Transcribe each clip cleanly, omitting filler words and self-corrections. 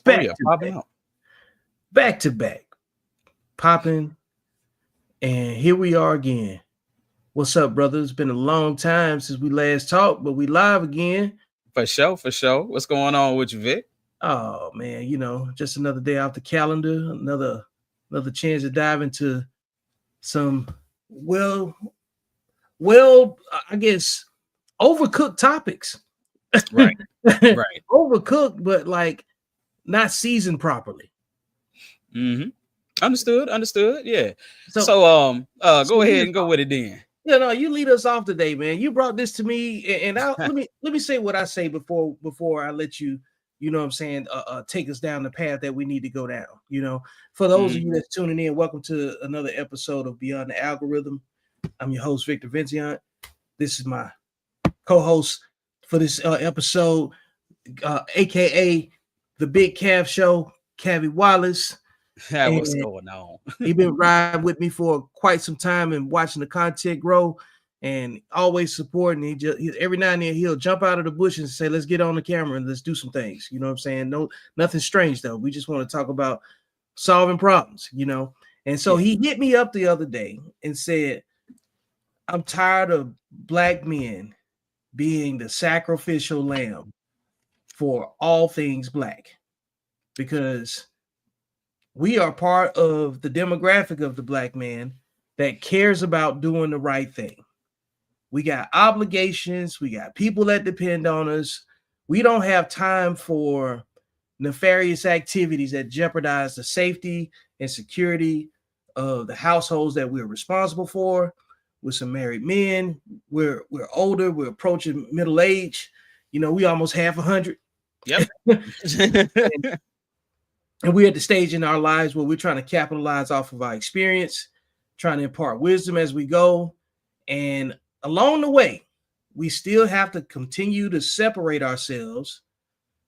back to back, popping, and here we are again. What's up, brother? It's been a long time since we last talked, but we live again. For sure. What's going on with you, Vic? Oh man, just another day off the calendar, another chance to dive into some I guess overcooked topics. Right. Overcooked, but like not seasoned properly. Understood. Yeah. So go ahead and go with it then. Yeah, no, you lead us off today, man. You brought this to me, and let me say what I say before I let you, what I'm saying, take us down the path that we need to go down. For those of you that's tuning in, welcome to another episode of Beyond the Algorithm. I'm your host, Victor Vinciant. This is my co-host for this episode, aka the Big Cav Show, Cavi Wallace. What's going on? He's been riding with me for quite some time and watching the content grow and always supporting. He every now and then he'll jump out of the bush and say, let's get on the camera and let's do some things. You know what I'm saying? No, nothing strange though. We just want to talk about solving problems, And so he hit me up the other day and said, I'm tired of black men being the sacrificial lamb for all things black, because we are part of the demographic of the black man that cares about doing the right thing. We got obligations. We got people that depend on us. We don't have time for nefarious activities that jeopardize the safety and security of the households that we're responsible for. We're some married men. We're older. We're approaching middle age. We almost half 100. Yep. And we're at the stage in our lives where we're trying to capitalize off of our experience, trying to impart wisdom as we go. And along the way, we still have to continue to separate ourselves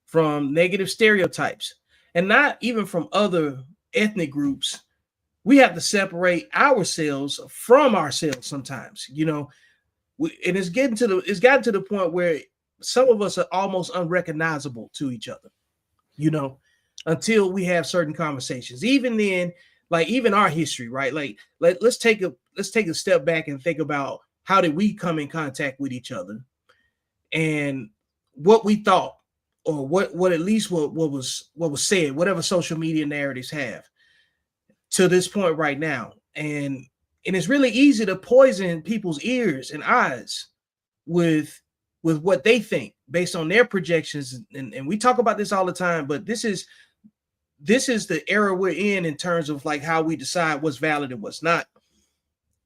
from negative stereotypes, and not even from other ethnic groups. We have to separate ourselves from ourselves sometimes, and it's gotten to the point where some of us are almost unrecognizable to each other, until we have certain conversations. Even then, like even our history, right? Like let's take a step back and think about how did we come in contact with each other, and what we thought, or what at least what was said, whatever social media narratives have, to this point right now. And it's really easy to poison people's ears and eyes with what they think based on their projections. And we talk about this all the time, but this is the era we're in terms of like how we decide what's valid and what's not.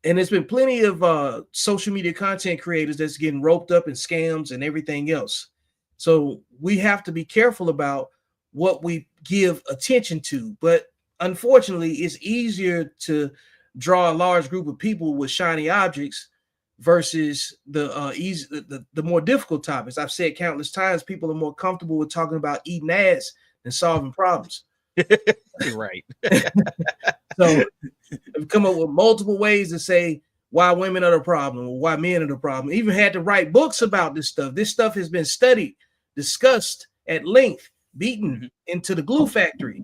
And there's been plenty of social media content creators that's getting roped up in scams and everything else. So we have to be careful about what we give attention to. But unfortunately, it's easier to draw a large group of people with shiny objects versus the more difficult topics. I've said countless times, people are more comfortable with talking about eating ass than solving problems. Right. So I've come up with multiple ways to say why women are the problem or why men are the problem. Even had to write books about this stuff. This stuff has been studied, discussed at length, beaten into the glue factory.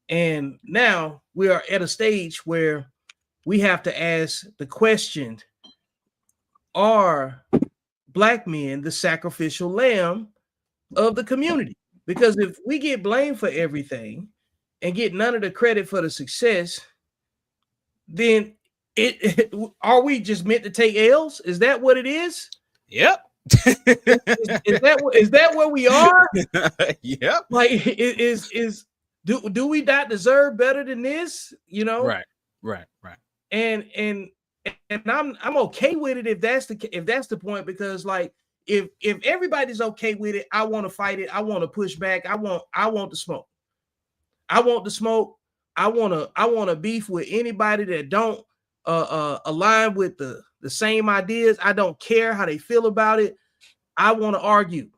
And now we are at a stage where we have to ask the question, are black men the sacrificial lamb of the community? Because if we get blamed for everything and get none of the credit for the success, then are we just meant to take L's? Is that what it is? Yep. Is that where we are? Yep. Like, do we not deserve better than this? Right. And I'm okay with it if that's the point, because like if everybody's okay with it, I want to fight it. I want to push back. I want the smoke. I want to beef with anybody that don't align with the same ideas. I don't care how they feel about it. I want to argue.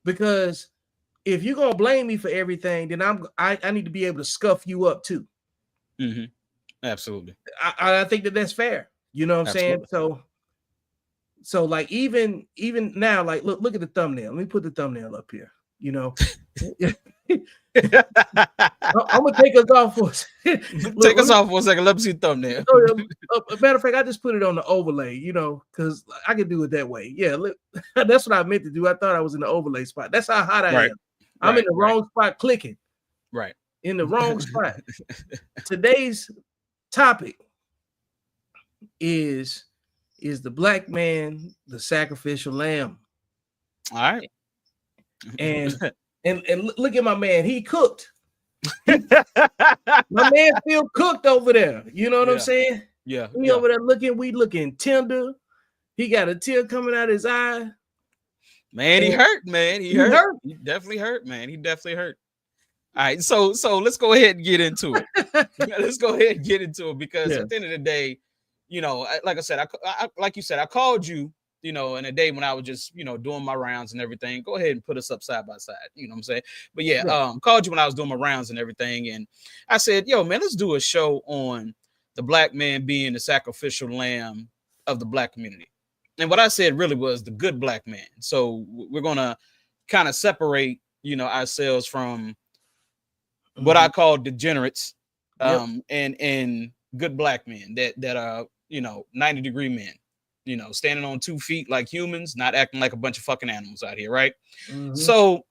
Because if you're gonna blame me for everything, then I need to be able to scuff you up too. Absolutely. I think that's fair. You know what I'm saying? So like even now, like look at the thumbnail. Let me put the thumbnail up here. you know. I'm gonna take us off for take us off for a second. Let me see the thumbnail. A matter of fact, I just put it on the overlay, you know, because I can do it that way. Yeah, look, that's what I meant to do. I thought I was in the overlay spot. That's how hot I am. I'm in the wrong spot clicking. Right. In the wrong spot. Today's topic is the black man the sacrificial lamb? All right. And look at my man. He cooked. My man still cooked over there. You know what I'm saying? Yeah. We over there looking tender. He got a tear coming out his eye. Man, he hurt, man. He hurt. He definitely hurt, man. He definitely hurt. All right, so let's go ahead and get into it. Let's go ahead and get into it because at the end of the day, you know, like I said, I like you said, I called you, you know, in a day when I was just, you know, doing my rounds and everything. Go ahead and put us up side by side, you know what I'm saying? But called you when I was doing my rounds and everything, and I said, yo, man, let's do a show on the black man being the sacrificial lamb of the black community. And what I said really was the good black man. So we're gonna kind of separate, you know, ourselves from what I call degenerates, and good black men that are, you know, 90-degree men, you know, standing on 2 feet like humans, not acting like a bunch of fucking animals out here, right? So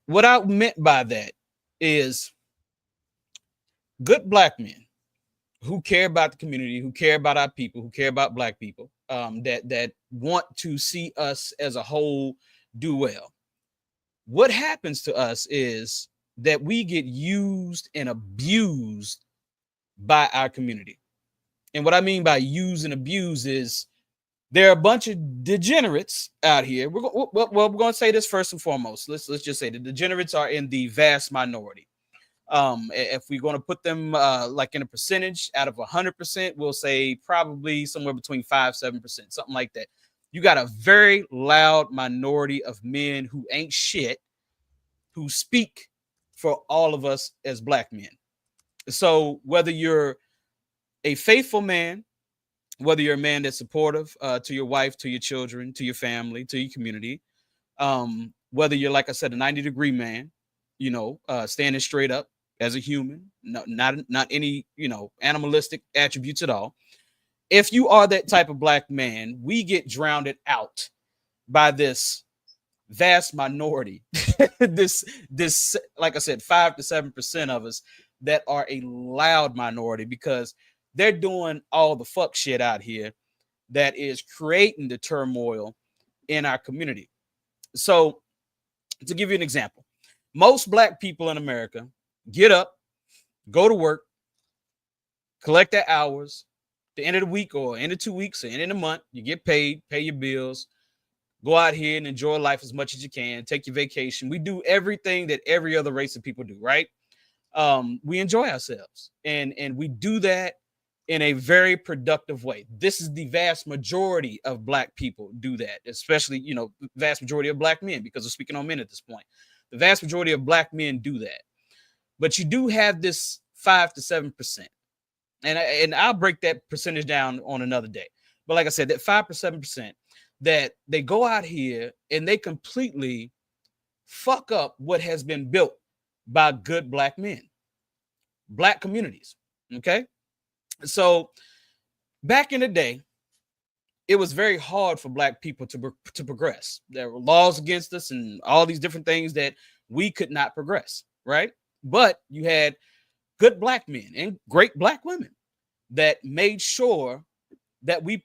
what I meant by that is good black men who care about the community, who care about our people, who care about black people, that want to see us as a whole do well. What happens to us is that we get used and abused by our community. And what I mean by use and abuse is there are a bunch of degenerates out here. We're going to say this first and foremost. Let's just say the degenerates are in the vast minority. If we're going to put them like in a percentage out of 100%, we'll say probably somewhere between 5-7%, something like that. You got a very loud minority of men who ain't shit, who speak for all of us as black men. So whether you're a faithful man, whether you're a man that's supportive to your wife, to your children, to your family, to your community, whether you're, like I said, a 90-degree man, you know, standing straight up as a human, not any, you know, animalistic attributes at all. If you are that type of black man, we get drowned out by this vast minority, this like I said, 5 to 7% of us that are a loud minority because they're doing all the fuck shit out here that is creating the turmoil in our community. So to give you an example, most black people in America get up, go to work, collect their hours, the end of the week or end of 2 weeks or end of the month, you get paid, pay your bills, go out here and enjoy life as much as you can, take your vacation. We do everything that every other race of people do, right? We enjoy ourselves and we do that in a very productive way. This is the vast majority of black people do that, especially, you know, the vast majority of black men, because we're speaking on men at this point. The vast majority of black men do that. But you do have this 5 to 7%. And I'll break that percentage down on another day. But like I said, that 5 to 7% that they go out here and they completely fuck up what has been built by good black men, black communities. Okay. So back in the day, it was very hard for black people to progress. There were laws against us and all these different things that we could not progress, right? But you had good black men and great black women that made sure that we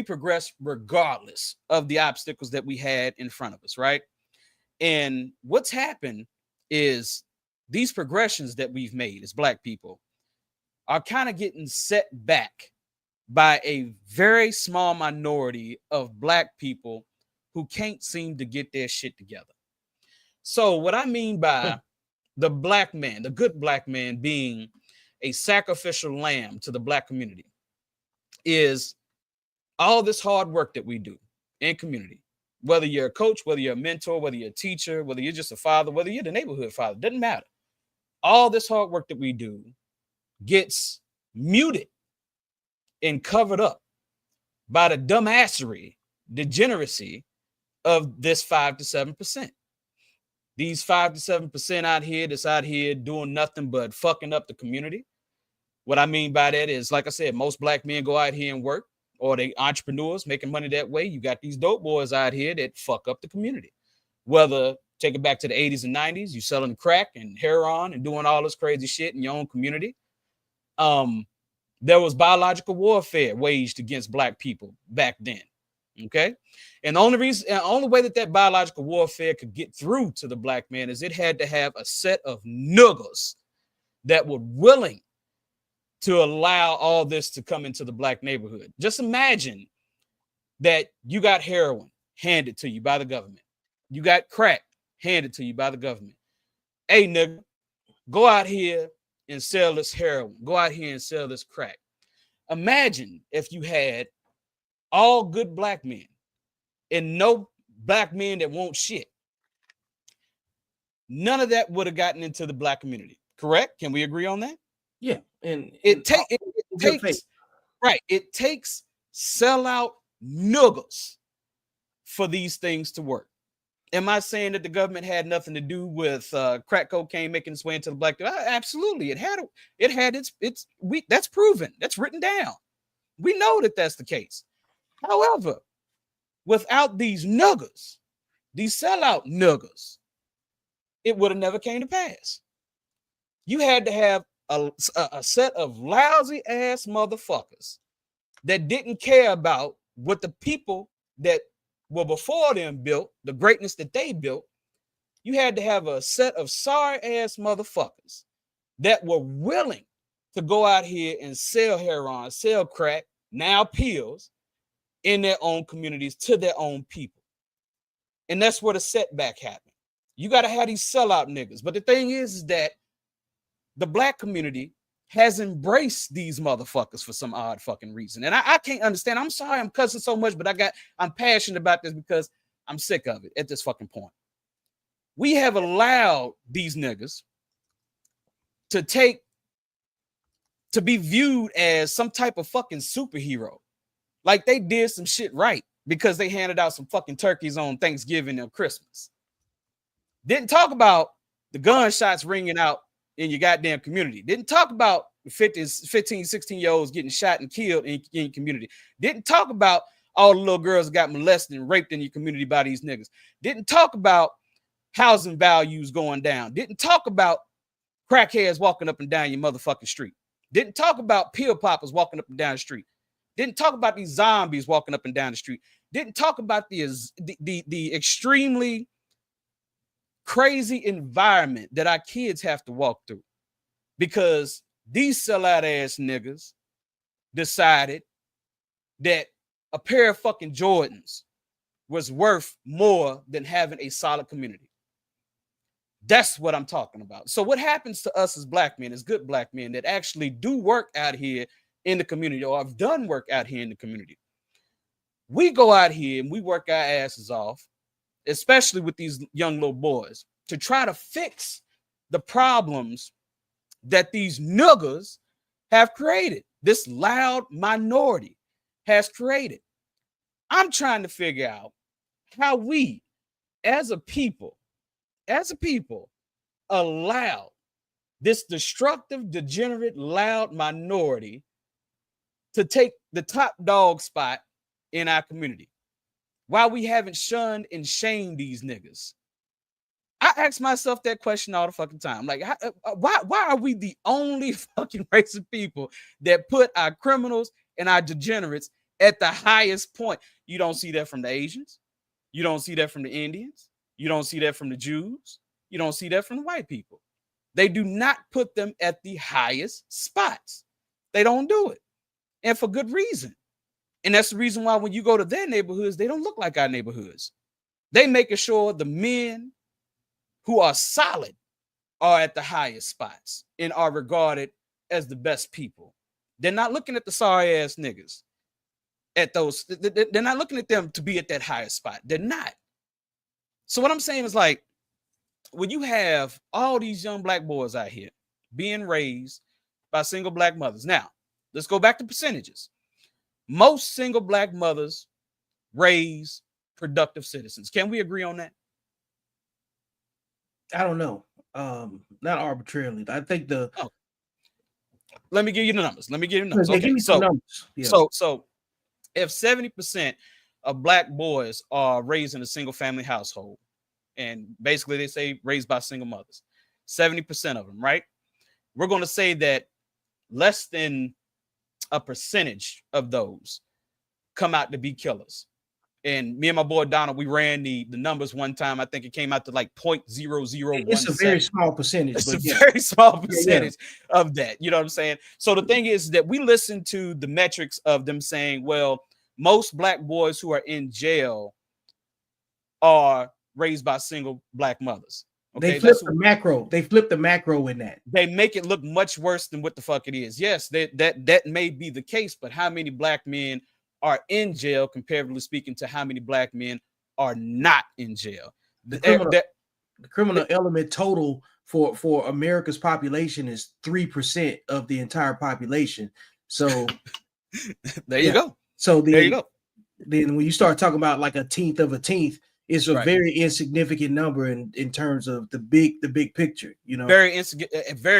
progress regardless of the obstacles that we had in front of us, right? And what's happened is these progressions that we've made as black people are kind of getting set back by a very small minority of black people who can't seem to get their shit together. So what I mean by the black man, the good black man being a sacrificial lamb to the black community is all this hard work that we do in community, whether you're a coach, whether you're a mentor, whether you're a teacher, whether you're just a father, whether you're the neighborhood father, doesn't matter. All this hard work that we do gets muted and covered up by the dumbassery, degeneracy of this 5 to 7%. these 5 to 7% out here that's out here doing nothing but fucking up the community. What I mean by that is, like I said, most black men go out here and work, or they entrepreneurs making money that way. You got these dope boys out here that fuck up the community. Whether take it back to the 80s and 90s, you selling crack and heroin and doing all this crazy shit in your own community. There was biological warfare waged against black people back then. Okay. And the only way that biological warfare could get through to the black man is it had to have a set of nuggers that were willing to allow all this to come into the black neighborhood. Just imagine that you got heroin handed to you by the government. You got crack handed to you by the government. Hey, nigga, go out here and sell this heroin. Go out here and sell this crack. Imagine if you had all good black men and no black men that want shit. None of that would have gotten into the black community. Correct? Can we agree on that? Yeah. And it takes sellout nuggers for these things to work. Am I saying that the government had nothing to do with crack cocaine making its way into the black? Absolutely, it had that's proven. That's written down. We know that that's the case. However, without these nuggers, these sellout nuggers, it would have never came to pass. You had to have a set of lousy ass motherfuckers that didn't care about what the people that were before them built, the greatness that they built. You had to have a set of sorry ass motherfuckers that were willing to go out here and sell heroin, sell crack, now pills, in their own communities to their own people. And that's where the setback happened. You got to have these sellout niggas. But the thing is that the black community has embraced these motherfuckers for some odd fucking reason. And I can't understand. I'm sorry I'm cussing so much, but I'm passionate about this because I'm sick of it at this fucking point. We have allowed these niggas to be viewed as some type of fucking superhero. Like they did some shit right because they handed out some fucking turkeys on Thanksgiving and Christmas. Didn't talk about the gunshots ringing out in your goddamn community. Didn't talk about 15, 16-year-olds getting shot and killed in your community. Didn't talk about all the little girls that got molested and raped in your community by these niggas. Didn't talk about housing values going down. Didn't talk about crackheads walking up and down your motherfucking street. Didn't talk about pill poppers walking up and down the street. Didn't talk about these zombies walking up and down the street. Didn't talk about the extremely crazy environment that our kids have to walk through because these sellout ass niggas decided that a pair of fucking Jordans was worth more than having a solid community. That's what I'm talking about. So what happens to us as black men, as good black men that actually do work out here in the community or have done work out here in the community? We go out here and we work our asses off, especially with these young little boys, to try to fix the problems that these nuggers have created. This loud minority has created. I'm trying to figure out how we, as a people, allow this destructive, degenerate, loud minority to take the top dog spot in our community. Why we haven't shunned and shamed these niggas. I ask myself that question all the fucking time. Like, why are we the only fucking race of people that put our criminals and our degenerates at the highest point? You don't see that from the Asians. You don't see that from the Indians. You don't see that from the Jews. You don't see that from the white people. They do not put them at the highest spots. They don't do it. And for good reason. And that's the reason why when you go to their neighborhoods, they don't look like our neighborhoods. They making sure the men who are solid are at the highest spots and are regarded as the best people. They're not looking at the sorry ass niggas at those. They're not looking at them to be at that highest spot. They're not. So what I'm saying is, like, when you have all these young black boys out here being raised by single black mothers. Now, let's go back to percentages. Most single black mothers raise productive citizens. Can we agree on that? I don't know. Not arbitrarily. I think let me give you the numbers. Okay, give me some numbers. Yeah. So if 70% of black boys are raised in a single family household, and basically they say raised by single mothers, 70% of them, right? We're going to say that less than a percentage of those come out to be killers. And me and my boy Donald, we ran the numbers one time. I think it came out to like 0.0017. It's a very small percentage. It's a very small percentage of that. You know what I'm saying? So the thing is that we listen to the metrics of them saying, well, most black boys who are in jail are raised by single black mothers. Okay, they flip the macro. They flip the macro in that. They make it look much worse than what the fuck it is. Yes, that may be the case, but how many black men are in jail, comparatively speaking, to how many black men are not in jail? The criminal element total for America's population is 3% of the entire population. So there you go. So there you go. Then when you start talking about like a tenth of a tenth, it's a very insignificant number in terms of the big picture. You know, very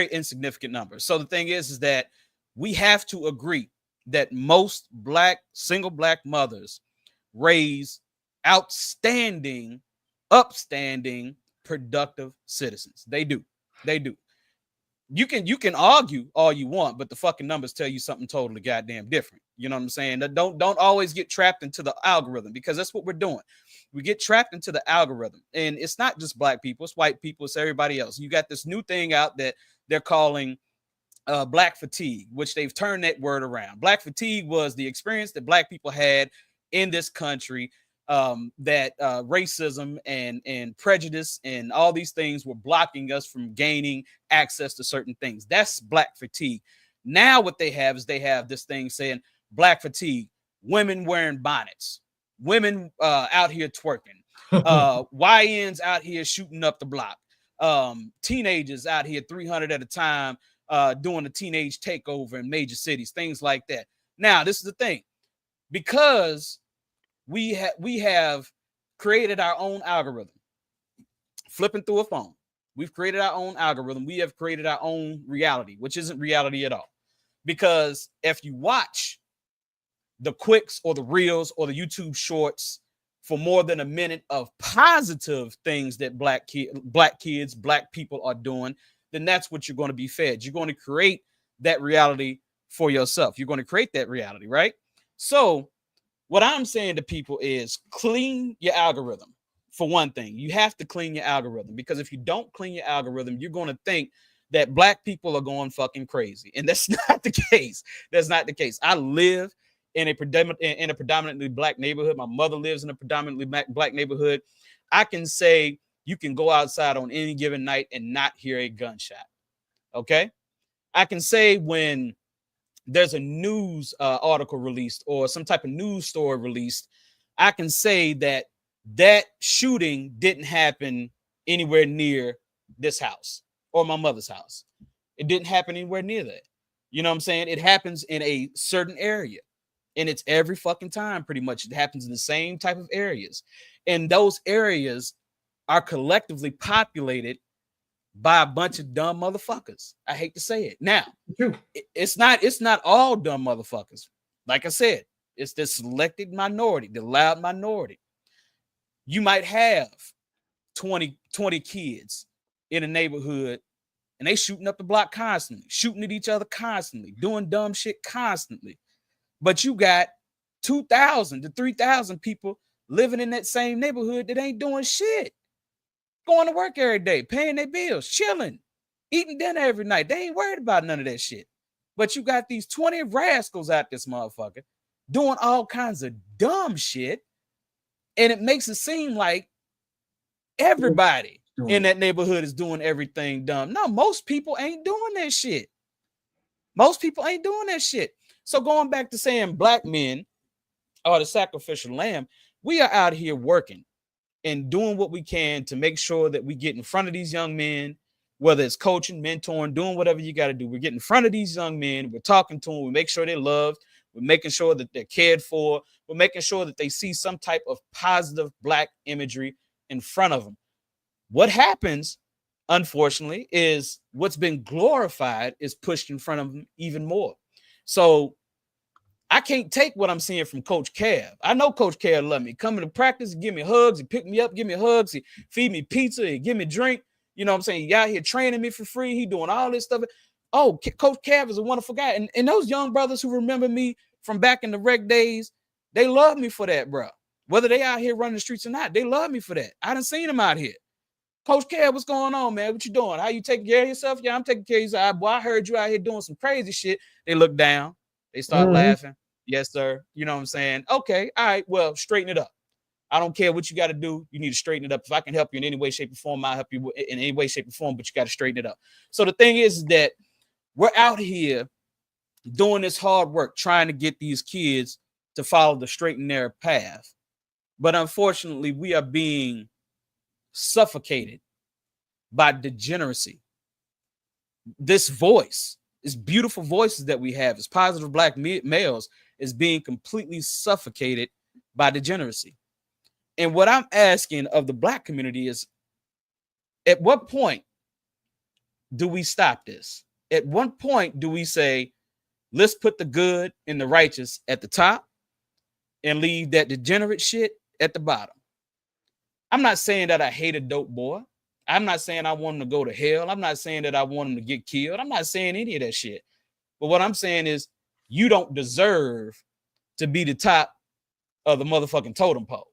insignificant number. So the thing is that we have to agree that most single black mothers raise upstanding, productive citizens. They do. You can argue all you want, but the fucking numbers tell you something totally goddamn different. You know what I'm saying? Don't always get trapped into the algorithm, because that's what we're doing. We get trapped into the algorithm, and it's not just black people, it's white people, it's everybody else. You got this new thing out that they're calling black fatigue, which they've turned that word around. Black fatigue was the experience that black people had in this country, that racism and prejudice and all these things were blocking us from gaining access to certain things. That's black fatigue. Now what they have is they have this thing saying black fatigue, women wearing bonnets, women out here twerking, YNs out here shooting up the block, teenagers out here 300 at a time, doing a teenage takeover in major cities, things like that. Now, this is the thing, because we have created our own algorithm. Flipping through a phone, we've created our own algorithm. We have created our own reality, which isn't reality at all. Because if you watch the quicks or the reels or the YouTube shorts for more than a minute of positive things that black kids, black people are doing, then that's what you're going to be fed. You're going to create that reality for yourself. You're going to create that reality, right? So what I'm saying to people is clean your algorithm. For one thing, you have to clean your algorithm, because if you don't clean your algorithm, you're going to think that black people are going fucking crazy. And that's not the case. That's not the case. I live in a predominantly black neighborhood. My mother lives in a predominantly black neighborhood. I can say you can go outside on any given night and not hear a gunshot. Okay? I can say when there's a news article released or some type of news story released, I can say that shooting didn't happen anywhere near this house or my mother's house. It didn't happen anywhere near that. You know what I'm saying? It happens in a certain area, and it's every fucking time pretty much. It happens in the same type of areas, and those areas are collectively populated by a bunch of dumb motherfuckers. I hate to say it. Now, it's not all dumb motherfuckers. Like I said, it's the selected minority, the loud minority. You might have 20 kids in a neighborhood, and they shooting up the block constantly, shooting at each other constantly, doing dumb shit constantly. But you got 2,000 to 3,000 people living in that same neighborhood that ain't doing shit. Going to work every day, paying their bills, chilling, eating dinner every night. They ain't worried about none of that shit. But you got these 20 rascals out this motherfucker doing all kinds of dumb shit. And it makes it seem like everybody in that neighborhood is doing everything dumb. No, most people ain't doing that shit. Most people ain't doing that shit. So going back to saying black men are the sacrificial lamb, we are out here working and doing what we can to make sure that we get in front of these young men, whether it's coaching, mentoring, doing whatever you got to do. We're getting in front of these young men. We're talking to them. We make sure they're loved. We're making sure that they're cared for. We're making sure that they see some type of positive black imagery in front of them. What happens unfortunately, is what's been glorified is pushed in front of them even more. So I can't take what I'm seeing from Coach Cav. I know Coach Cav love me. Coming to practice, he give me hugs, he pick me up, give me hugs, he feed me pizza, he give me drink. You know what I'm saying? He out here training me for free. He doing all this stuff. Oh, Coach Cav is a wonderful guy. And those young brothers who remember me from back in the rec days, they love me for that, bro. Whether they out here running the streets or not, they love me for that. I done seen them out here. Coach Cav, what's going on, man? What you doing? How you taking care of yourself? Yeah, I'm taking care of yourself. Boy, I heard you out here doing some crazy shit. They look down. They start laughing. Yes, sir. You know what I'm saying? Okay. All right. Well, straighten it up. I don't care what you got to do. You need to straighten it up. If I can help you in any way, shape, or form, I'll help you in any way, shape, or form, but you got to straighten it up. So the thing is that we're out here doing this hard work, trying to get these kids to follow the straight and narrow path. But unfortunately, we are being suffocated by degeneracy. This voice, this beautiful voices that we have as positive black males is being completely suffocated by degeneracy. And what I'm asking of the black community is, at what point do we stop this? At what point do we say, let's put the good and the righteous at the top and leave that degenerate shit at the bottom? I'm not saying that I hate a dope boy. I'm not saying I want him to go to hell. I'm not saying that I want him to get killed. I'm not saying any of that shit. But what I'm saying is, you don't deserve to be the top of the motherfucking totem pole.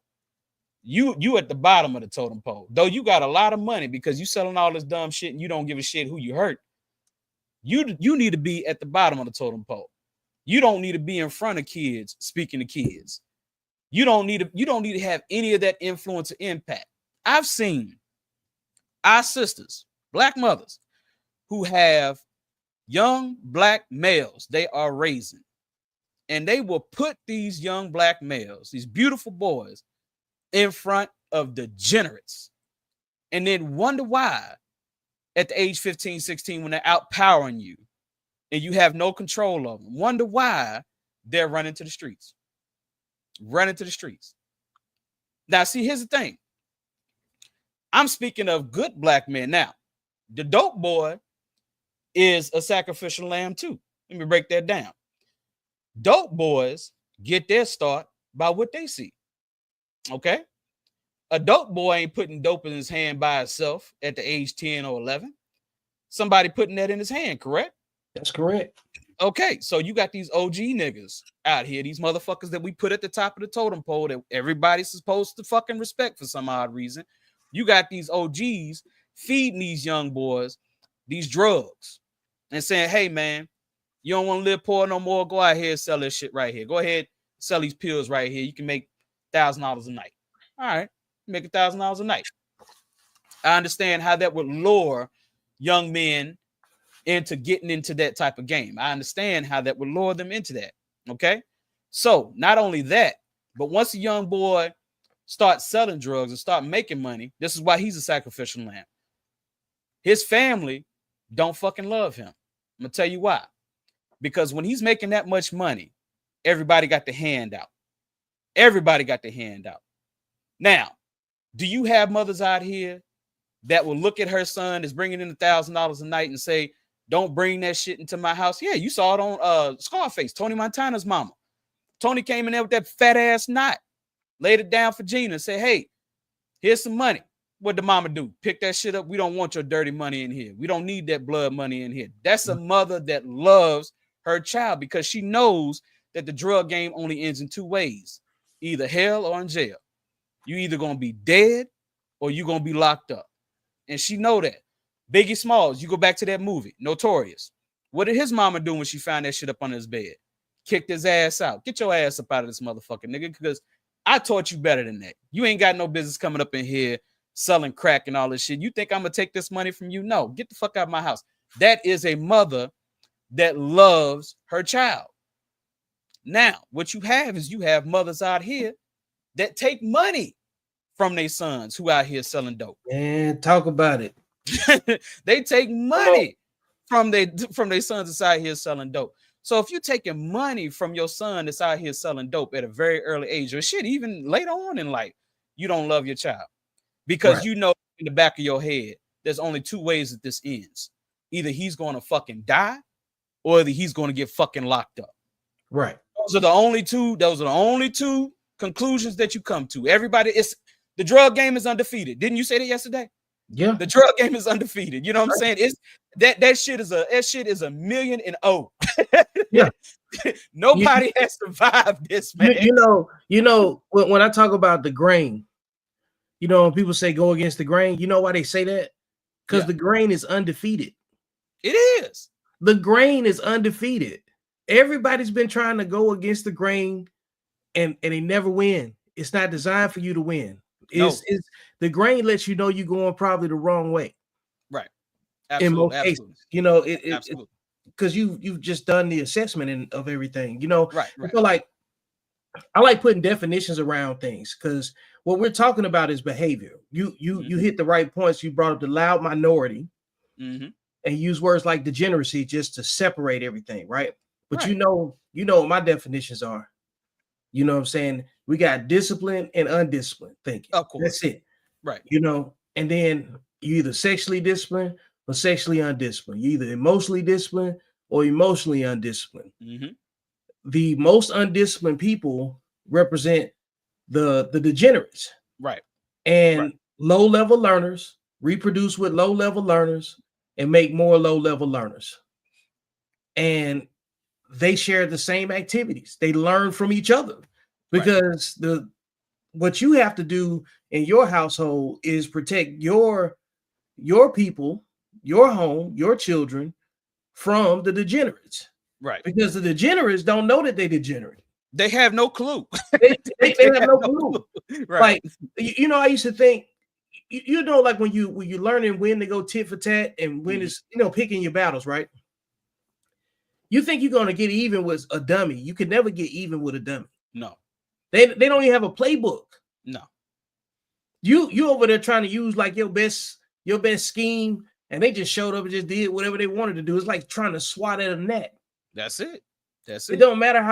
You at the bottom of the totem pole. Though you got a lot of money because you selling all this dumb shit and you don't give a shit who you hurt. You need to be at the bottom of the totem pole. You don't need to be in front of kids speaking to kids. You don't need to have any of that influence or impact. I've seen our sisters, black mothers, who have young black males they are raising, and they will put these young black males, these beautiful boys, in front of degenerates, and then wonder why at the age 15, 16, when they're outpowering you and you have no control of them, wonder why they're running to the streets. Running to the streets. Now, see, here's the thing. I'm speaking of good black men. Now, the dope boy is a sacrificial lamb too. Let me break that down. Dope boys get their start by what they see. Okay? A dope boy ain't putting dope in his hand by itself at the age 10 or 11. Somebody putting that in his hand, correct? That's correct. Okay, so you got these OG niggas out here, these motherfuckers that we put at the top of the totem pole that everybody's supposed to fucking respect for some odd reason. You got these OGs feeding these young boys these drugs and saying, hey, man, you don't want to live poor no more? Go out here and sell this shit right here. Go ahead, sell these pills right here. You can make $1,000 a night. All right, make $1,000 a night. I understand how that would lure young men into getting into that type of game. I understand how that would lure them into that. Okay. So not only that, but once a young boy starts selling drugs and start making money, this is why he's a sacrificial lamb. His family don't fucking love him. I'm gonna tell you why. Because when he's making that much money, everybody got the hand out. Everybody got the hand out. Now, do you have mothers out here that will look at her son that's bringing in $1,000 a night and say, don't bring that shit into my house? Yeah, you saw it on Scarface, Tony Montana's mama. Tony came in there with that fat ass knot, laid it down for Gina and said, hey, here's some money. What the mama do? Pick that shit up. We don't want your dirty money in here. We don't need that blood money in here. That's a mother that loves her child because she knows that the drug game only ends in two ways, either hell or in jail. You either going to be dead or you're going to be locked up. And she know that. Biggie Smalls, you go back to that movie, Notorious. What did his mama do when she found that shit up under his bed? Kicked his ass out. Get your ass up out of this motherfucker, nigga, because I taught you better than that. You ain't got no business coming up in here selling crack and all this shit. You think I'm going to take this money from you? No, get the fuck out of my house. That is a mother that loves her child. Now, what you have is you have mothers out here that take money from their sons who out here selling dope. Man, talk about it. They take money from their sons that's out here selling dope. So if you're taking money from your son that's out here selling dope at a very early age, or shit, even later on in life, you don't love your child because you know in the back of your head there's only two ways that this ends. Either he's going to fucking die, or either he's going to get fucking locked up. Right. Those are the only two conclusions that you come to. Everybody, the drug game is undefeated. Didn't you say that yesterday? Yeah. The drug game is undefeated. You know what I'm saying? It's that shit is a $1,000,000. Yeah. Nobody has survived this, man. You know, when I talk about the grain, you know, when people say go against the grain, you know why they say that? Because the grain is undefeated. It is. The grain is undefeated. Everybody's been trying to go against the grain and they never win. It's not designed for you to win. It's the grain lets you know you're going probably the wrong way. Right. Absolutely. In most cases, you know, because you've just done the assessment of everything, you know. Right. So like I like putting definitions around things because what we're talking about is behavior. You hit the right points. You brought up the loud minority and use words like degeneracy just to separate everything, right? But you know what my definitions are. You know what I'm saying? We got discipline and undisciplined thinking. Of course. That's it. Right. You know, and then you either sexually disciplined or sexually undisciplined. You either emotionally disciplined or emotionally undisciplined. The most undisciplined people represent the degenerates. Right. And low-level learners reproduce with low-level learners and make more low-level learners. And they share the same activities. They learn from each other because what you have to do in your household is protect your people, your home, your children from the degenerates. Right. Because the degenerates don't know that they degenerate. They have no clue. They have no clue. Right. Like, you know, I used to think, you know, like when you're learning when to go tit for tat and when it's, you know, picking your battles, right? You think you're going to get even with a dummy. You can never get even with a dummy. No. They don't even have a playbook. No. You over there trying to use like your best scheme, and they just showed up and just did whatever they wanted to do. It's like trying to swat at a net. That's it. It don't matter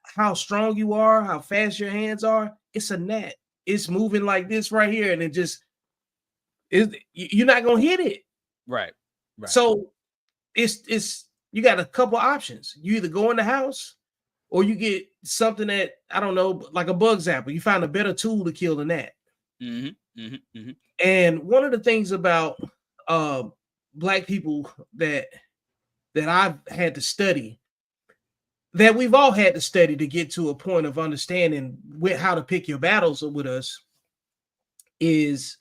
how strong you are, how fast your hands are. It's a net. It's moving like this right here, and you're not gonna hit it. Right. So it's you got a couple options. You either go in the house or you get something that, I don't know, like a bug zapper. You find a better tool to kill than that. And one of the things about Black people that I've had to study, that we've all had to study to get to a point of understanding how to pick your battles with us, is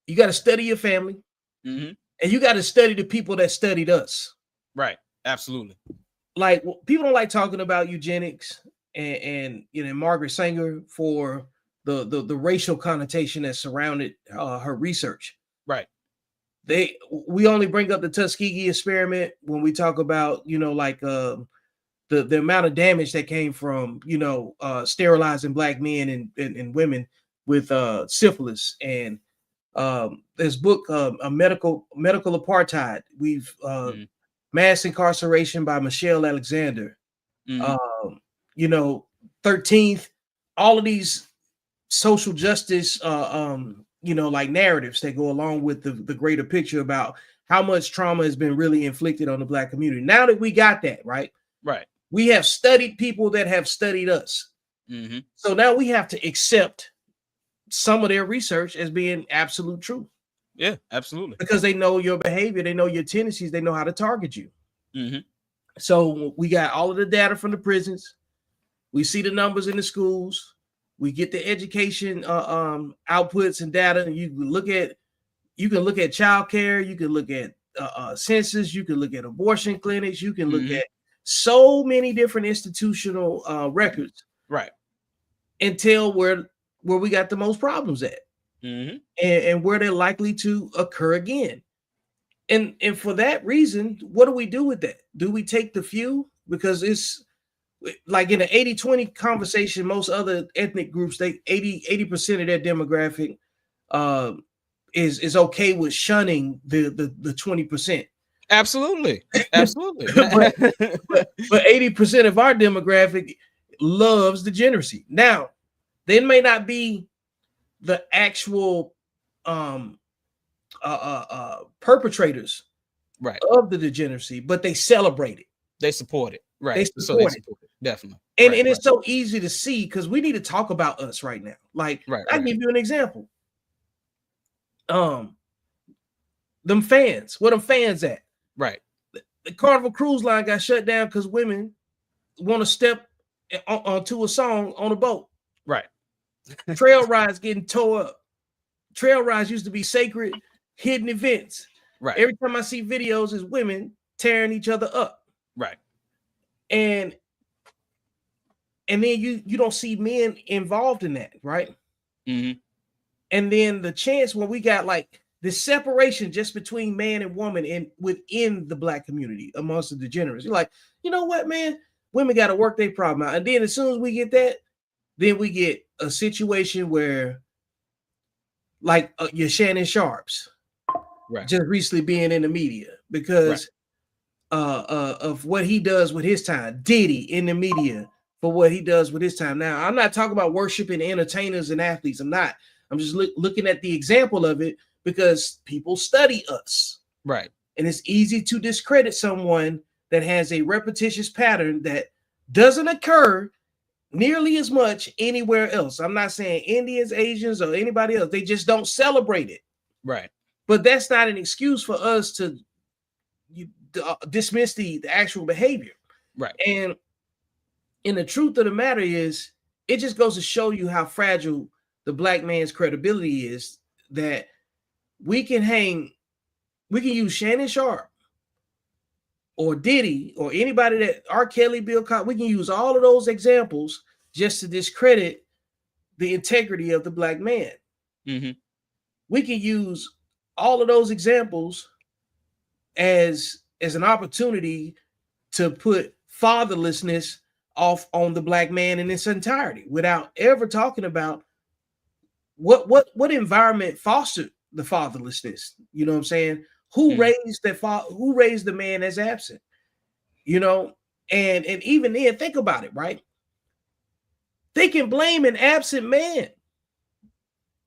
you got to study your family and you got to study the people that studied us. Right. Absolutely. Like, people don't like talking about eugenics and you know, Margaret Sanger for the racial connotation that surrounded her research. Right. We only bring up the Tuskegee experiment when we talk about, you know, like the amount of damage that came from, you know, sterilizing Black men and women with syphilis. And this book, a medical apartheid. We've Mass Incarceration by Michelle Alexander. You know, 13th, all of these social justice you know, like narratives that go along with the greater picture about how much trauma has been really inflicted on the Black community. Now that we got that, right, we have studied people that have studied us. So now we have to accept some of their research as being absolute truth. Yeah, absolutely. Because they know your behavior, they know your tendencies, they know how to target you. So we got all of the data from the prisons. We see the numbers in the schools. We get the education outputs and data. And you can look at childcare. You can look at census. You can look at abortion clinics. You can look at so many different institutional records. Right. And tell where we got the most problems at. And where they're likely to occur again. And for that reason, what do we do with that? Do we take the few? Because it's like in an 80-20 conversation, most other ethnic groups, 80% of their demographic is okay with shunning the 20%. Absolutely. but 80% of our demographic loves degeneracy. Now, they may not be the actual perpetrators right of the degeneracy, but they celebrate it. They support it. Right. They support it. Definitely. And it's so easy to see because we need to talk about us right now. Like, I'll give you an example. Them fans, where them fans at? Right. The Carnival Cruise Line got shut down because women want to step onto a song on a boat. Right. Trail rides getting tore up. Trail rides used to be sacred, hidden events. Right. Every time I see videos, is women tearing each other up. Right. And then you don't see men involved in that, right? Mm-hmm. And then the chance when we got like this separation just between man and woman and within the Black community amongst the degenerates. You're like, you know what, man? Women got to work their problem out. And then as soon as we get that, then we get a situation where like your Shannon Sharps, just recently being in the media because of what he does with his time. Diddy in the media for what he does with his time. Now, I'm not talking about worshiping entertainers and athletes. I'm not. I'm just looking at the example of it because people study us. Right. And it's easy to discredit someone that has a repetitious pattern that doesn't occur nearly as much anywhere else. I'm not saying Indians, Asians, or anybody else. They just don't celebrate it. Right. But that's not an excuse for us to dismiss the actual behavior. Right. And the truth of the matter is, it just goes to show you how fragile the Black man's credibility is, that we can use Shannon Sharp or Diddy or anybody that R. Kelly, Bill Cosby, we can use all of those examples just to discredit the integrity of the Black man. Mm-hmm. We can use all of those examples as an opportunity to put fatherlessness off on the Black man in its entirety without ever talking about what environment fostered the fatherlessness. You know what I'm saying? Who raised who raised the man as absent? You know, and even then, think about it, right? They can blame an absent man.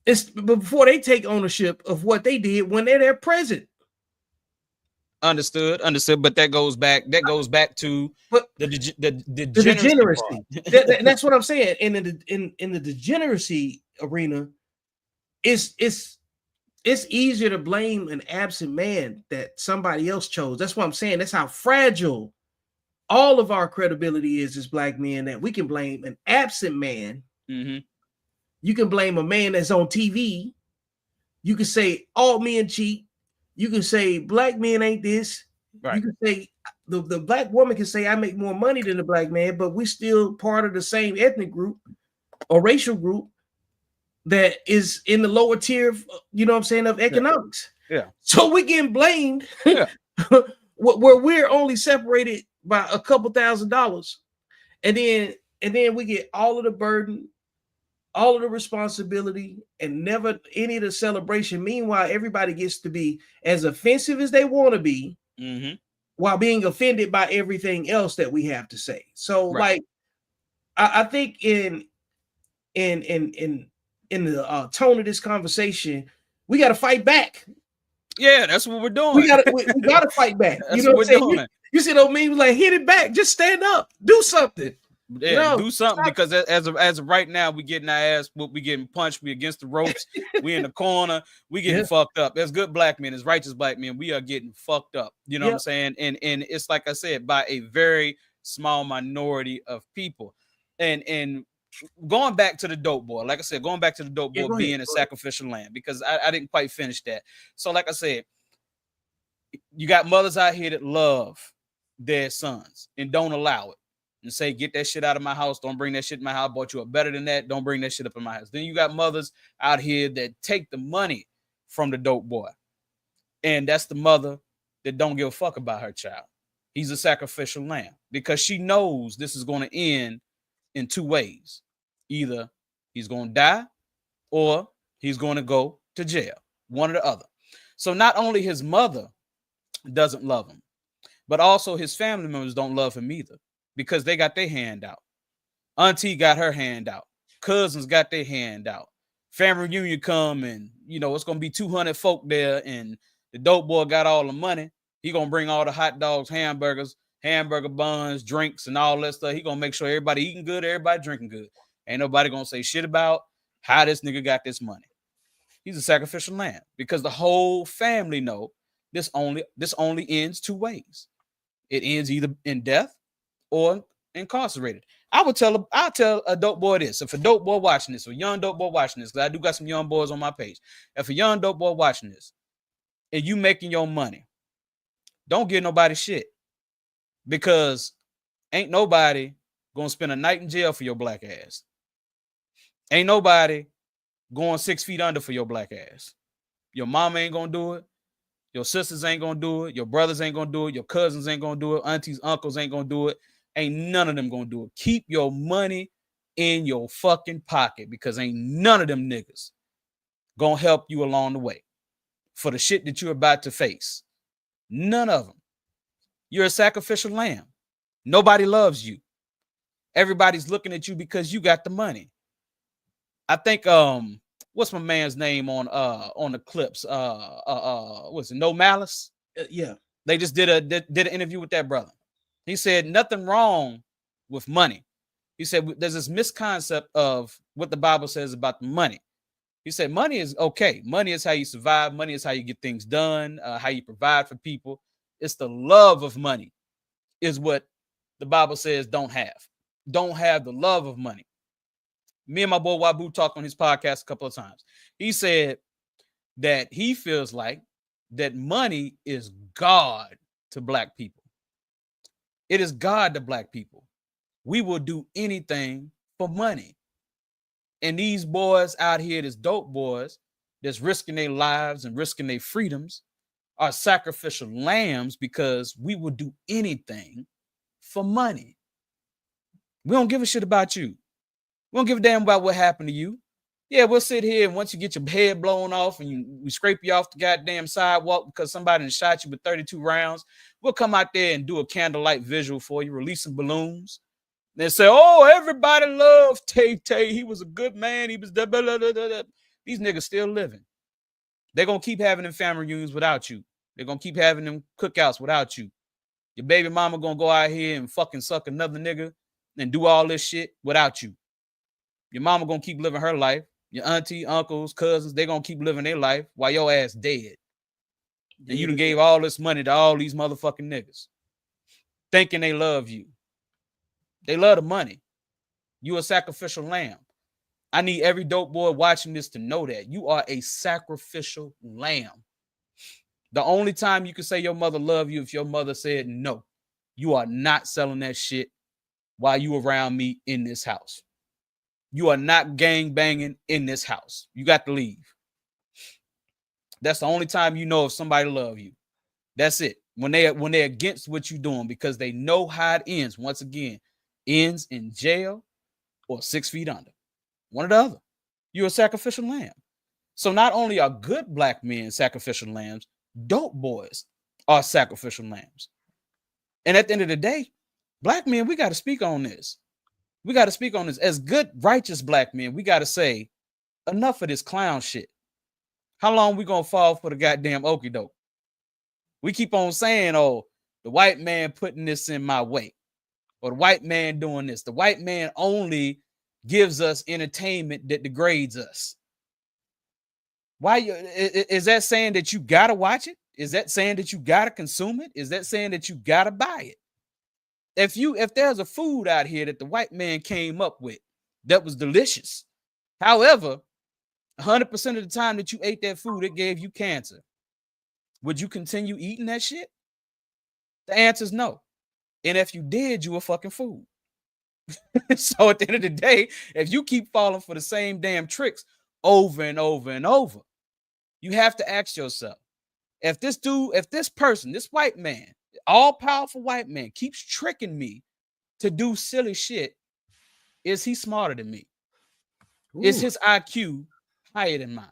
It's before they take ownership of what they did when they're there present. Understood. But that goes back to the degeneracy. That's what I'm saying. In the degeneracy arena, it's easier to blame an absent man that somebody else chose. That's what I'm saying. That's how fragile all of our credibility is as Black men, that we can blame an absent man. Mm-hmm. You can blame a man that's on TV. You can say all men cheat. You can say Black men ain't this. Right. You can say the Black woman can say I make more money than the Black man, but we still part of the same ethnic group or racial group that is in the lower tier, you know what I'm saying, of economics. Yeah. So we getting blamed where we're only separated by a couple $1,000s. And then we get all of the burden, all of the responsibility, and never any of the celebration. Meanwhile, everybody gets to be as offensive as they want to be, while being offended by everything else that we have to say. So like, I think in the tone of this conversation, we got to fight back. Yeah, that's what we're doing. We gotta fight back. You know what I'm saying? You see those memes like hit it back, just stand up, do something. Yeah, do something, because as of right now, we getting our ass whooped, we getting punched, we against the ropes, we in the corner, we getting fucked up. As good Black men, as righteous Black men, we are getting fucked up. You know what I'm saying? And it's like I said, by a very small minority of people. And going back to the dope boy, like I said, going back to the dope boy being a sacrificial lamb, because I didn't quite finish that. So like I said, you got mothers out here that love their sons and don't allow it, and say, get that shit out of my house. Don't bring that shit in my house. I bought you a better than that. Don't bring that shit up in my house. Then you got mothers out here that take the money from the dope boy. And that's the mother that don't give a fuck about her child. He's a sacrificial lamb because she knows this is going to end in two ways. Either he's going to die or he's going to go to jail. One or the other. So not only his mother doesn't love him, but also his family members don't love him either, because they got their hand out. Auntie got her hand out. Cousins got their hand out. family reunion come and, it's going to be 200 folk there and the dope boy got all the money. He going to bring all the hot dogs, hamburgers, hamburger buns, drinks, and all that stuff. He going to make sure everybody eating good, everybody drinking good. Ain't nobody going to say shit about how this nigga got this money. He's a sacrificial lamb because the whole family know this only ends two ways. It ends either in death or incarcerated. I'll tell a dope boy this. If a dope boy watching this, or a young dope boy watching this, because I do got some young boys on my page. If a young dope boy watching this and you making your money, don't give nobody shit, because ain't nobody gonna spend a night in jail for your black ass. Ain't nobody going 6 feet under for your black ass. Your mama ain't gonna do it. Your sisters ain't gonna do it. Your brothers ain't gonna do it. Your cousins ain't gonna do it. Aunties, uncles ain't gonna do it. Ain't none of them gonna do it. Keep your money in your fucking pocket, because ain't none of them niggas gonna help you along the way for the shit that you're about to face. None of them. You're a sacrificial lamb. Nobody loves you. Everybody's looking at you because you got the money. I think what's my man's name on the clips? What's it? No Malice? Yeah. They just did an interview with that brother. He said nothing wrong with money. He said there's this misconcept of what the Bible says about the money. He said money is okay. Money is how you survive. Money is how you get things done, how you provide for people. It's the love of money is what the Bible says don't have. Don't have the love of money. Me and my boy Wabu talked on his podcast a couple of times. He said that he feels like that money is God to black people. It is God to black people. We will do anything for money. And these boys out here, this dope boys that's risking their lives and risking their freedoms, are sacrificial lambs because we will do anything for money. We don't give a shit about you. We don't give a damn about what happened to you. Yeah, we'll sit here and once you get your head blown off and we scrape you off the goddamn sidewalk because somebody shot you with 32 rounds, we'll come out there and do a candlelight visual for you, release some balloons. They say, oh, everybody loved Tay. He was a good man. He was da, da, da, da, da. These niggas still living. They're going to keep having them family reunions without you. They're going to keep having them cookouts without you. Your baby mama going to go out here and fucking suck another nigga and do all this shit without you. Your mama going to keep living her life. Your auntie, uncles, cousins, they're going to keep living their life while your ass dead. And you done gave all this money to all these motherfucking niggas thinking they love you. They love the money. You a sacrificial lamb. I need every dope boy watching this to know that you are a sacrificial lamb. The only time you can say your mother love you if your mother said no. You are not selling that shit while you around me in this house. You are not gang banging in this house. You got to leave. That's the only time you know if somebody love you. That's it. When they're against what you're doing, because they know how it ends. Once again, ends in jail or 6 feet under. One or the other. You're a sacrificial lamb. So not only are good black men sacrificial lambs, dope boys are sacrificial lambs. And at the end of the day, black men, we got to speak on this. We got to speak on this. As good, righteous black men, we got to say, enough of this clown shit. How long we going to fall for the goddamn okie doke? We keep on saying, oh, the white man putting this in my way. Or the white man doing this. The white man only gives us entertainment that degrades us. Why is that saying that you got to watch it? Is that saying that you got to consume it? Is that saying that you got to buy it? If there's a food out here that the white man came up with that was delicious, however, 100% of the time that you ate that food, it gave you cancer. Would you continue eating that shit? The answer is no. And if you did, you a fucking fool. So at the end of the day, if you keep falling for the same damn tricks over and over and over, you have to ask yourself, if this person, this white man, all-powerful white man keeps tricking me to do silly shit, is he smarter than me? Ooh. Is his IQ higher than mine?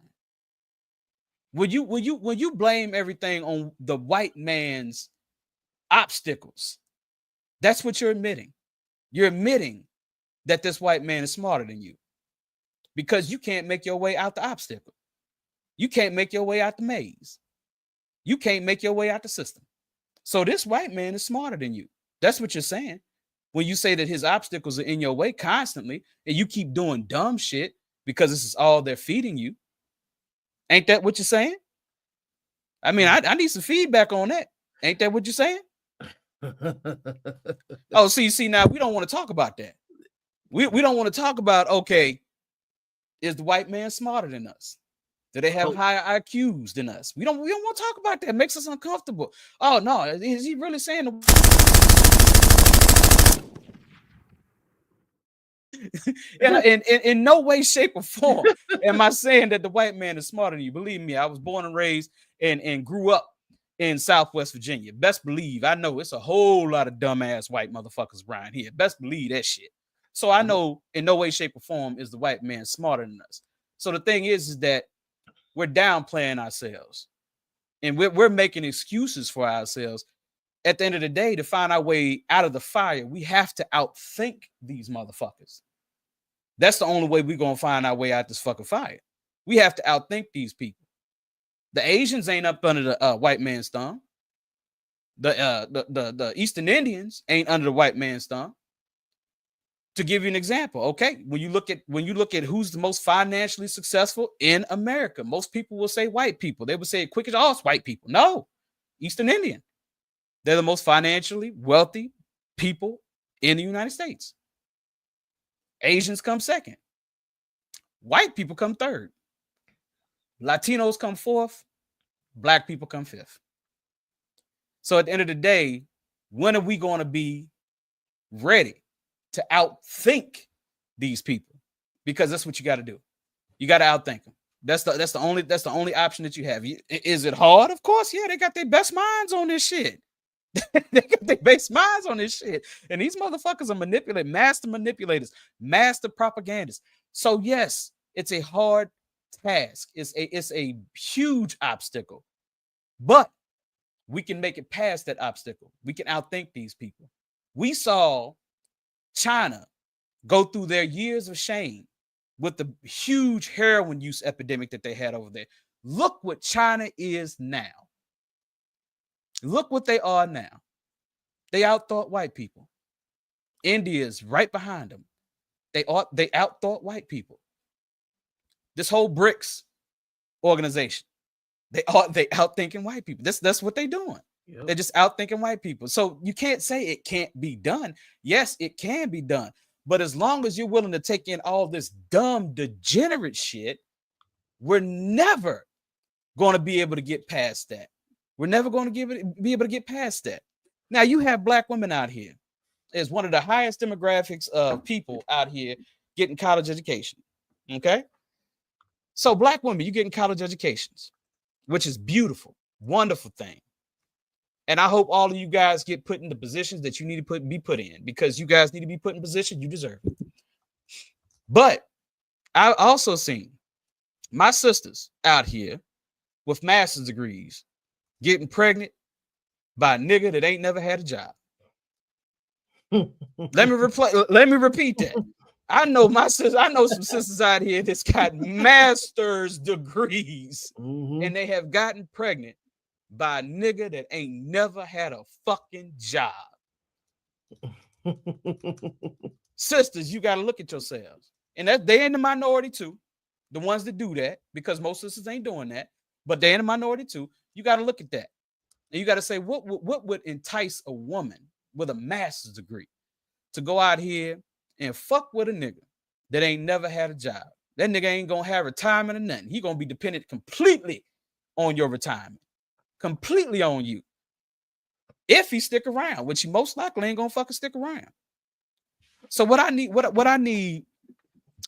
Will you blame everything on the white man's obstacles? That's what you're admitting. You're admitting that this white man is smarter than you. because you can't make your way out the obstacle. You can't make your way out the maze. You can't make your way out the system. So this white man is smarter than you. That's what you're saying. When you say that his obstacles are in your way constantly and you keep doing dumb shit because this is all they're feeding you. Ain't that what you're saying? I mean, I need some feedback on that. Ain't that what you're saying? Oh, see, now we don't want to talk about that. We don't want to talk about, okay, is the white man smarter than us? Do they have higher IQs than us? We don't want to talk about that. It makes us uncomfortable. Oh no, is he really saying in no way, shape, or form am I saying that the white man is smarter than you? Believe me, I was born and raised and grew up in Southwest Virginia. Best believe I know it's a whole lot of dumbass white motherfuckers around here. Best believe that shit. So I know in no way, shape, or form is the white man smarter than us. So the thing is that we're downplaying ourselves and we're making excuses for ourselves. At the end of the day, to find our way out of the fire, we have to outthink these motherfuckers. That's the only way we're going to find our way out this fucking fire. We have to outthink these people. The Asians ain't up under the white man's thumb. The Eastern Indians ain't under the white man's thumb. To give you an example, okay, when you look at who's the most financially successful in America, most people will say white people. They would say it quick as all, it's white people. No, Eastern Indian. They're the most financially wealthy people in the United States. Asians come second. White people come third. Latinos come fourth. Black people come fifth. So at the end of the day, when are we going to be ready to outthink these people? Because that's what you got to do. You got to outthink them. That's the only option that you have. Is it hard? Of course, yeah. They got their best minds on this shit. They got their best minds on this shit. And these motherfuckers are master manipulators, master propagandists. So yes, it's a hard task. It's a huge obstacle. But we can make it past that obstacle. We can outthink these people. We saw China go through their years of shame with the huge heroin use epidemic that they had over there. Look what China is now. Look what they are now. They outthought white people. India is right behind them. They outthought white people. This whole BRICS organization, they outthinking white people. That's what they're doing. Yep. They're just outthinking white people. So you can't say it can't be done. Yes, it can be done. But as long as you're willing to take in all this dumb, degenerate shit, we're never going to be able to get past that. We're never going to be able to get past that. Now, you have black women out here. There's one of the highest demographics of people out here getting college education. Okay? So black women, you're getting college educations, which is beautiful, wonderful thing. And I hope all of you guys get put in the positions that you need to be put in, because you guys need to be put in position. You deserve it. But I also seen my sisters out here with master's degrees getting pregnant by a nigga that ain't never had a job. Let me repeat that. I know some sisters out here that's got master's degrees, and they have gotten pregnant by a nigga that ain't never had a fucking job. Sisters, you got to look at yourselves. And that they're in the minority too. The ones that do that, because most sisters ain't doing that, but they're in the minority too. You got to look at that. And you got to say, what would entice a woman with a master's degree to go out here and fuck with a nigga that ain't never had a job? That nigga ain't going to have retirement or nothing. He going to be dependent completely on your retirement. Completely on you. If he stick around, which he most likely ain't going to fucking stick around. So what I need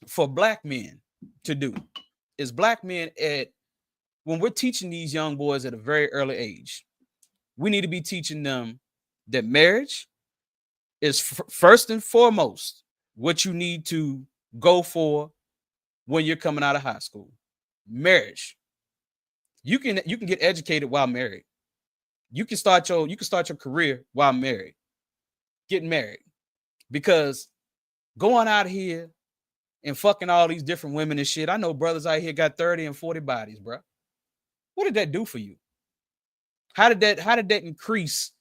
for black men to do is black men when we're teaching these young boys at a very early age, we need to be teaching them that marriage is first and foremost what you need to go for when you're coming out of high school. Marriage. You can get educated while married. You can start your career while married. Get married. Because going out here and fucking all these different women and shit. I know brothers out here got 30 and 40 bodies, bro. What did that do for you? How did that increase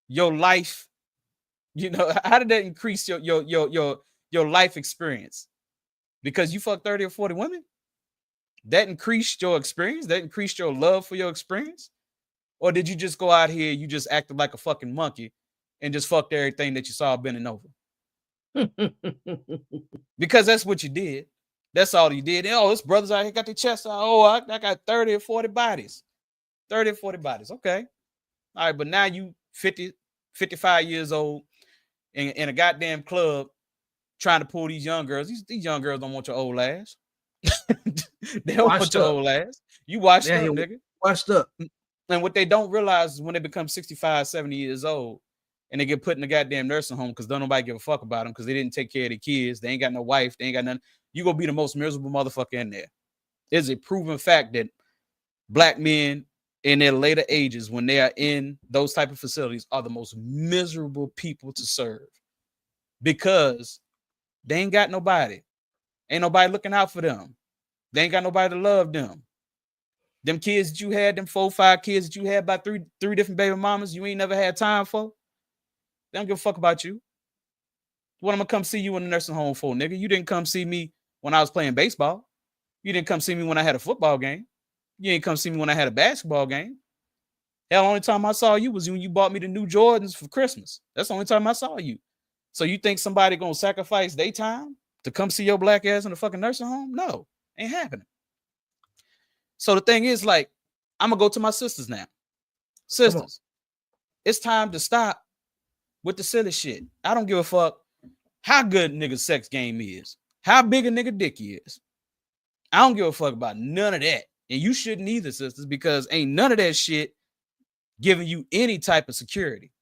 your life? You know, how did that increase your life experience? Because you fucked 30 or 40 women? That increased your experience? That increased your love for your experience? Or did you just go out here, you just acted like a fucking monkey and just fucked everything that you saw bending over? Because that's what you did. That's all you did. And, this brothers out here got their chest out. Oh, I got 30 or 40 bodies. 30 or 40 bodies. Okay. All right, but now you 50, 55 years old in a goddamn club trying to pull these young girls. These young girls don't want your old ass. They don't want your old ass. You washed up, nigga. Washed up. And what they don't realize is when they become 65, 70 years old and they get put in the goddamn nursing home because don't nobody give a fuck about them because they didn't take care of their kids. They ain't got no wife. They ain't got nothing. You gonna be the most miserable motherfucker in there. It's a proven fact that black men in their later ages, when they are in those type of facilities, are the most miserable people to serve because they ain't got nobody. Ain't nobody looking out for them. They ain't got nobody to love them. Them kids that you had, them 4, 5 kids that you had by three different baby mamas you ain't never had time for. They don't give a fuck about you. What I'm gonna come see you in the nursing home for, nigga? You didn't come see me when I was playing baseball. You didn't come see me when I had a football game. You ain't come see me when I had a basketball game. Hell, the only time I saw you was when you bought me the new Jordans for Christmas. That's the only time I saw you. So you think somebody gonna sacrifice their time to come see your black ass in the fucking nursing home? No, ain't happening. So the thing is, like, I'm gonna go to my sisters now. Sisters, it's time to stop with the silly shit. I don't give a fuck how good nigga sex game is, how big a nigga dick is. I don't give a fuck about none of that. And you shouldn't either, sisters, because ain't none of that shit giving you any type of security.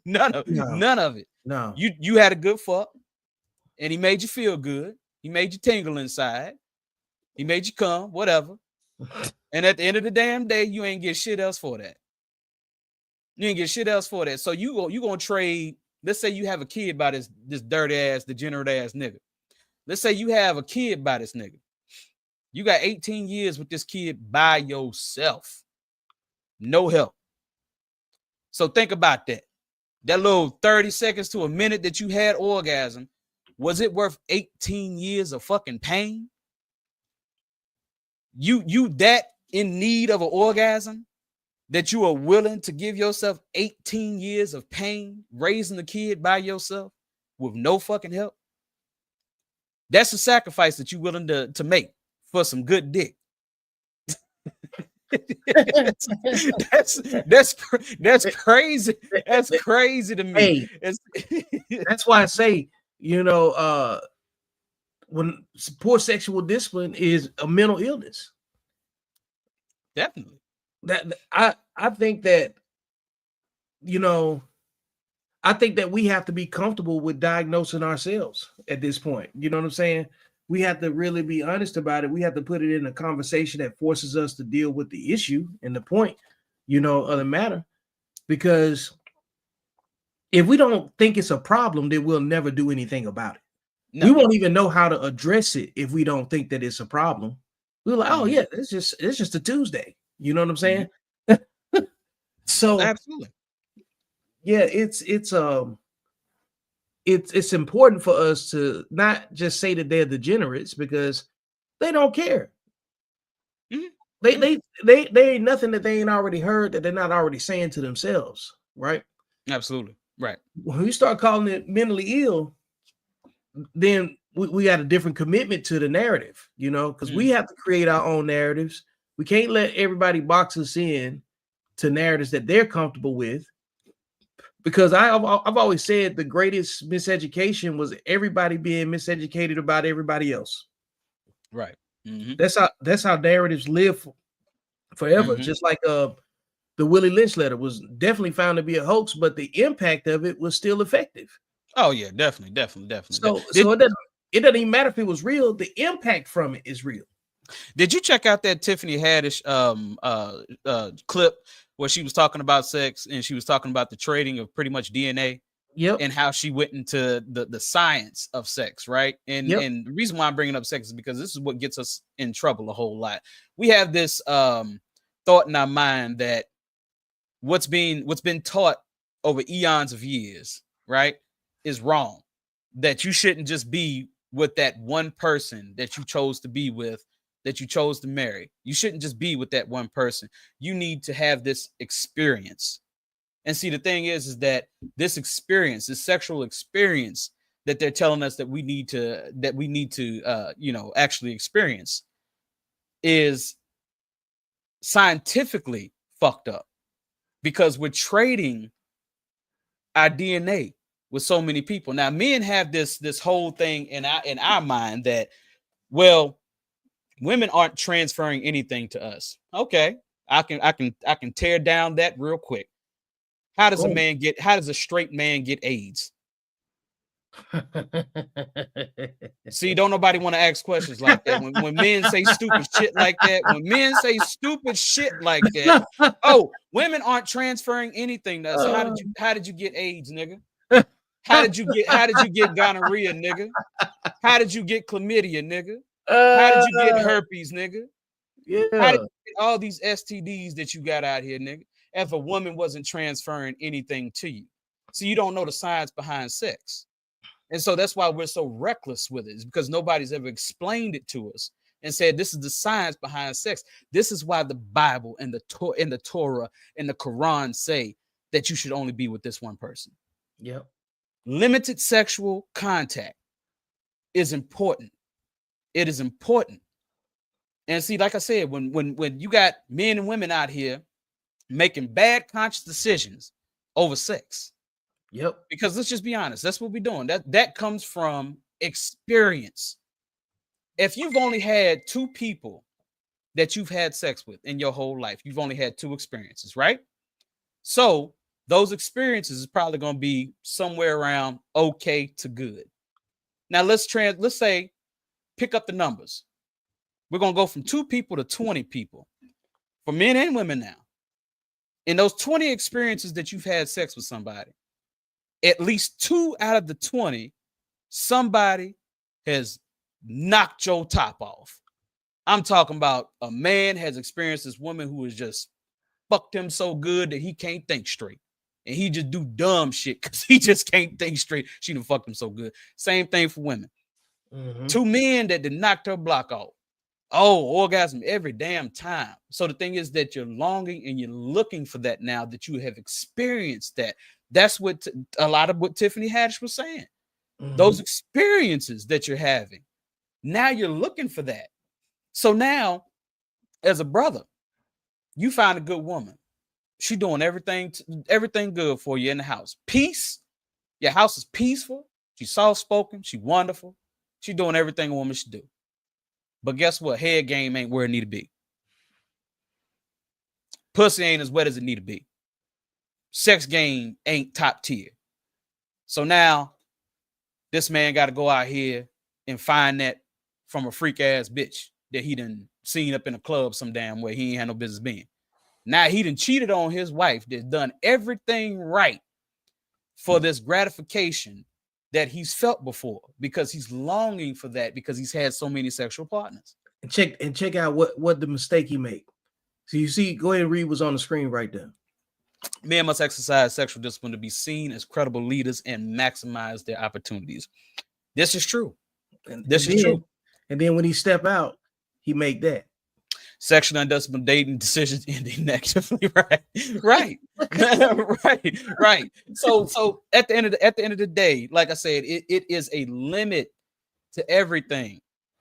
None of it. No. You had a good fuck, and he made you feel good. He made you tingle inside. He made you come, whatever. And at the end of the damn day, you ain't get shit else for that. You ain't get shit else for that. So you gonna trade. Let's say you have a kid by this dirty ass, degenerate ass nigga. Let's say you have a kid by this nigga. You got 18 years with this kid by yourself. No help. So think about that. That little 30 seconds to a minute that you had orgasm, was it worth 18 years of fucking pain? You that in need of an orgasm that you are willing to give yourself 18 years of pain raising the kid by yourself with no fucking help? That's a sacrifice that you're willing to make for some good dick. that's crazy. That's crazy to me. That's why I say, when poor sexual discipline is a mental illness. Definitely. That I think that, I think that we have to be comfortable with diagnosing ourselves at this point. You know what I'm saying? We have to really be honest about it. We have to put it in a conversation that forces us to deal with the issue and the point, of the matter. Because if we don't think it's a problem, then we'll never do anything about it. No. We won't even know how to address it if we don't think that it's a problem. We're like, oh yeah, it's just a Tuesday. You know what I'm saying? Mm-hmm. So absolutely. Yeah, it's important for us to not just say that they're degenerates because they don't care. Mm-hmm. They ain't nothing that they ain't already heard that they're not already saying to themselves, right? Absolutely. Right. When you start calling it mentally ill, then we got a different commitment to the narrative, because we have to create our own narratives. We can't let everybody box us in to narratives that they're comfortable with. Because I've always said the greatest miseducation was everybody being miseducated about everybody else. Right. Mm-hmm. That's how narratives live forever. Mm-hmm. Just like the Willie Lynch letter was definitely found to be a hoax, but the impact of it was still effective. Oh yeah, definitely. So it doesn't even matter if it was real. The impact from it is real. Did you check out that Tiffany Haddish clip where she was talking about sex and she was talking about the trading of pretty much DNA? and how she went into the science of sex, right? And the reason why I'm bringing up sex is because this is what gets us in trouble a whole lot. We have this thought in our mind that what's been taught over eons of years, right, is wrong. That you shouldn't just be with that one person that you chose to be with, that you chose to marry. You shouldn't just be with that one person. You need to have this experience. And see, the thing is that this experience, this sexual experience that they're telling us that we need to actually experience is scientifically fucked up, because we're trading our DNA with so many people. Now, men have this whole thing in our mind that, well, women aren't transferring anything to us. Okay, I can tear down that real quick. How does a straight man get AIDS? See, don't nobody want to ask questions like that. When men say stupid shit like that, oh, women aren't transferring anything to us. How did you get AIDS, nigga? How did you get gonorrhea, nigga? How did you get chlamydia, nigga? How did you get herpes, nigga? How did you get all these STDs that you got out here, nigga? If a woman wasn't transferring anything to you. So you don't know the science behind sex. And so that's why we're so reckless with it, is because nobody's ever explained it to us and said, this is the science behind sex. This is why the Bible and the Torah and the Quran say that you should only be with this one person. Yep. Limited sexual contact is important. It is important. And see, like I said, when you got men and women out here making bad conscious decisions over sex. Yep. Because let's just be honest, that's what we're doing. That comes from experience. If you've only had 2 people that you've had sex with in your whole life, you've only had 2 experiences, right? So those experiences is probably going to be somewhere around okay to good. Now let's say, pick up the numbers. We're going to go from 2 people to 20 people for men and women now. In those 20 experiences that you've had sex with somebody, at least 2 out of the 20, somebody has knocked your top off. I'm talking about a man has experienced this woman who has just fucked him so good that he can't think straight. And he just do dumb shit because he just can't think straight. She done fucked him so good. Same thing for women. 2 men that did knocked her block off. Oh, orgasm every damn time. So the thing is that you're longing and you're looking for that now that you have experienced that. That's what a lot of what Tiffany Haddish was saying. Those experiences that you're having. Now you're looking for that. So now, as a brother, you find a good woman. She doing everything good for you in the house. Peace. Your house is peaceful. She's soft-spoken. She's wonderful. She's doing everything a woman should do. But guess what? Head game ain't where it need to be. Pussy ain't as wet as it need to be. Sex game ain't top tier. So now this man got to go out here and find that from a freak ass bitch that he done seen up in a club some damn way he ain't had no business being. Now he done cheated on his wife that's done everything right for this gratification that he's felt before, because he's longing for that because he's had so many sexual partners. And check out what the mistake he made. So you see, go ahead and read what's on the screen right there. Men must exercise sexual discipline to be seen as credible leaders and maximize their opportunities. This is true. This is true. And then when he step out, he make that. Sexual undisciplined dating decisions ending negatively. Right. So at the end of the day, like I said, it is a limit to everything.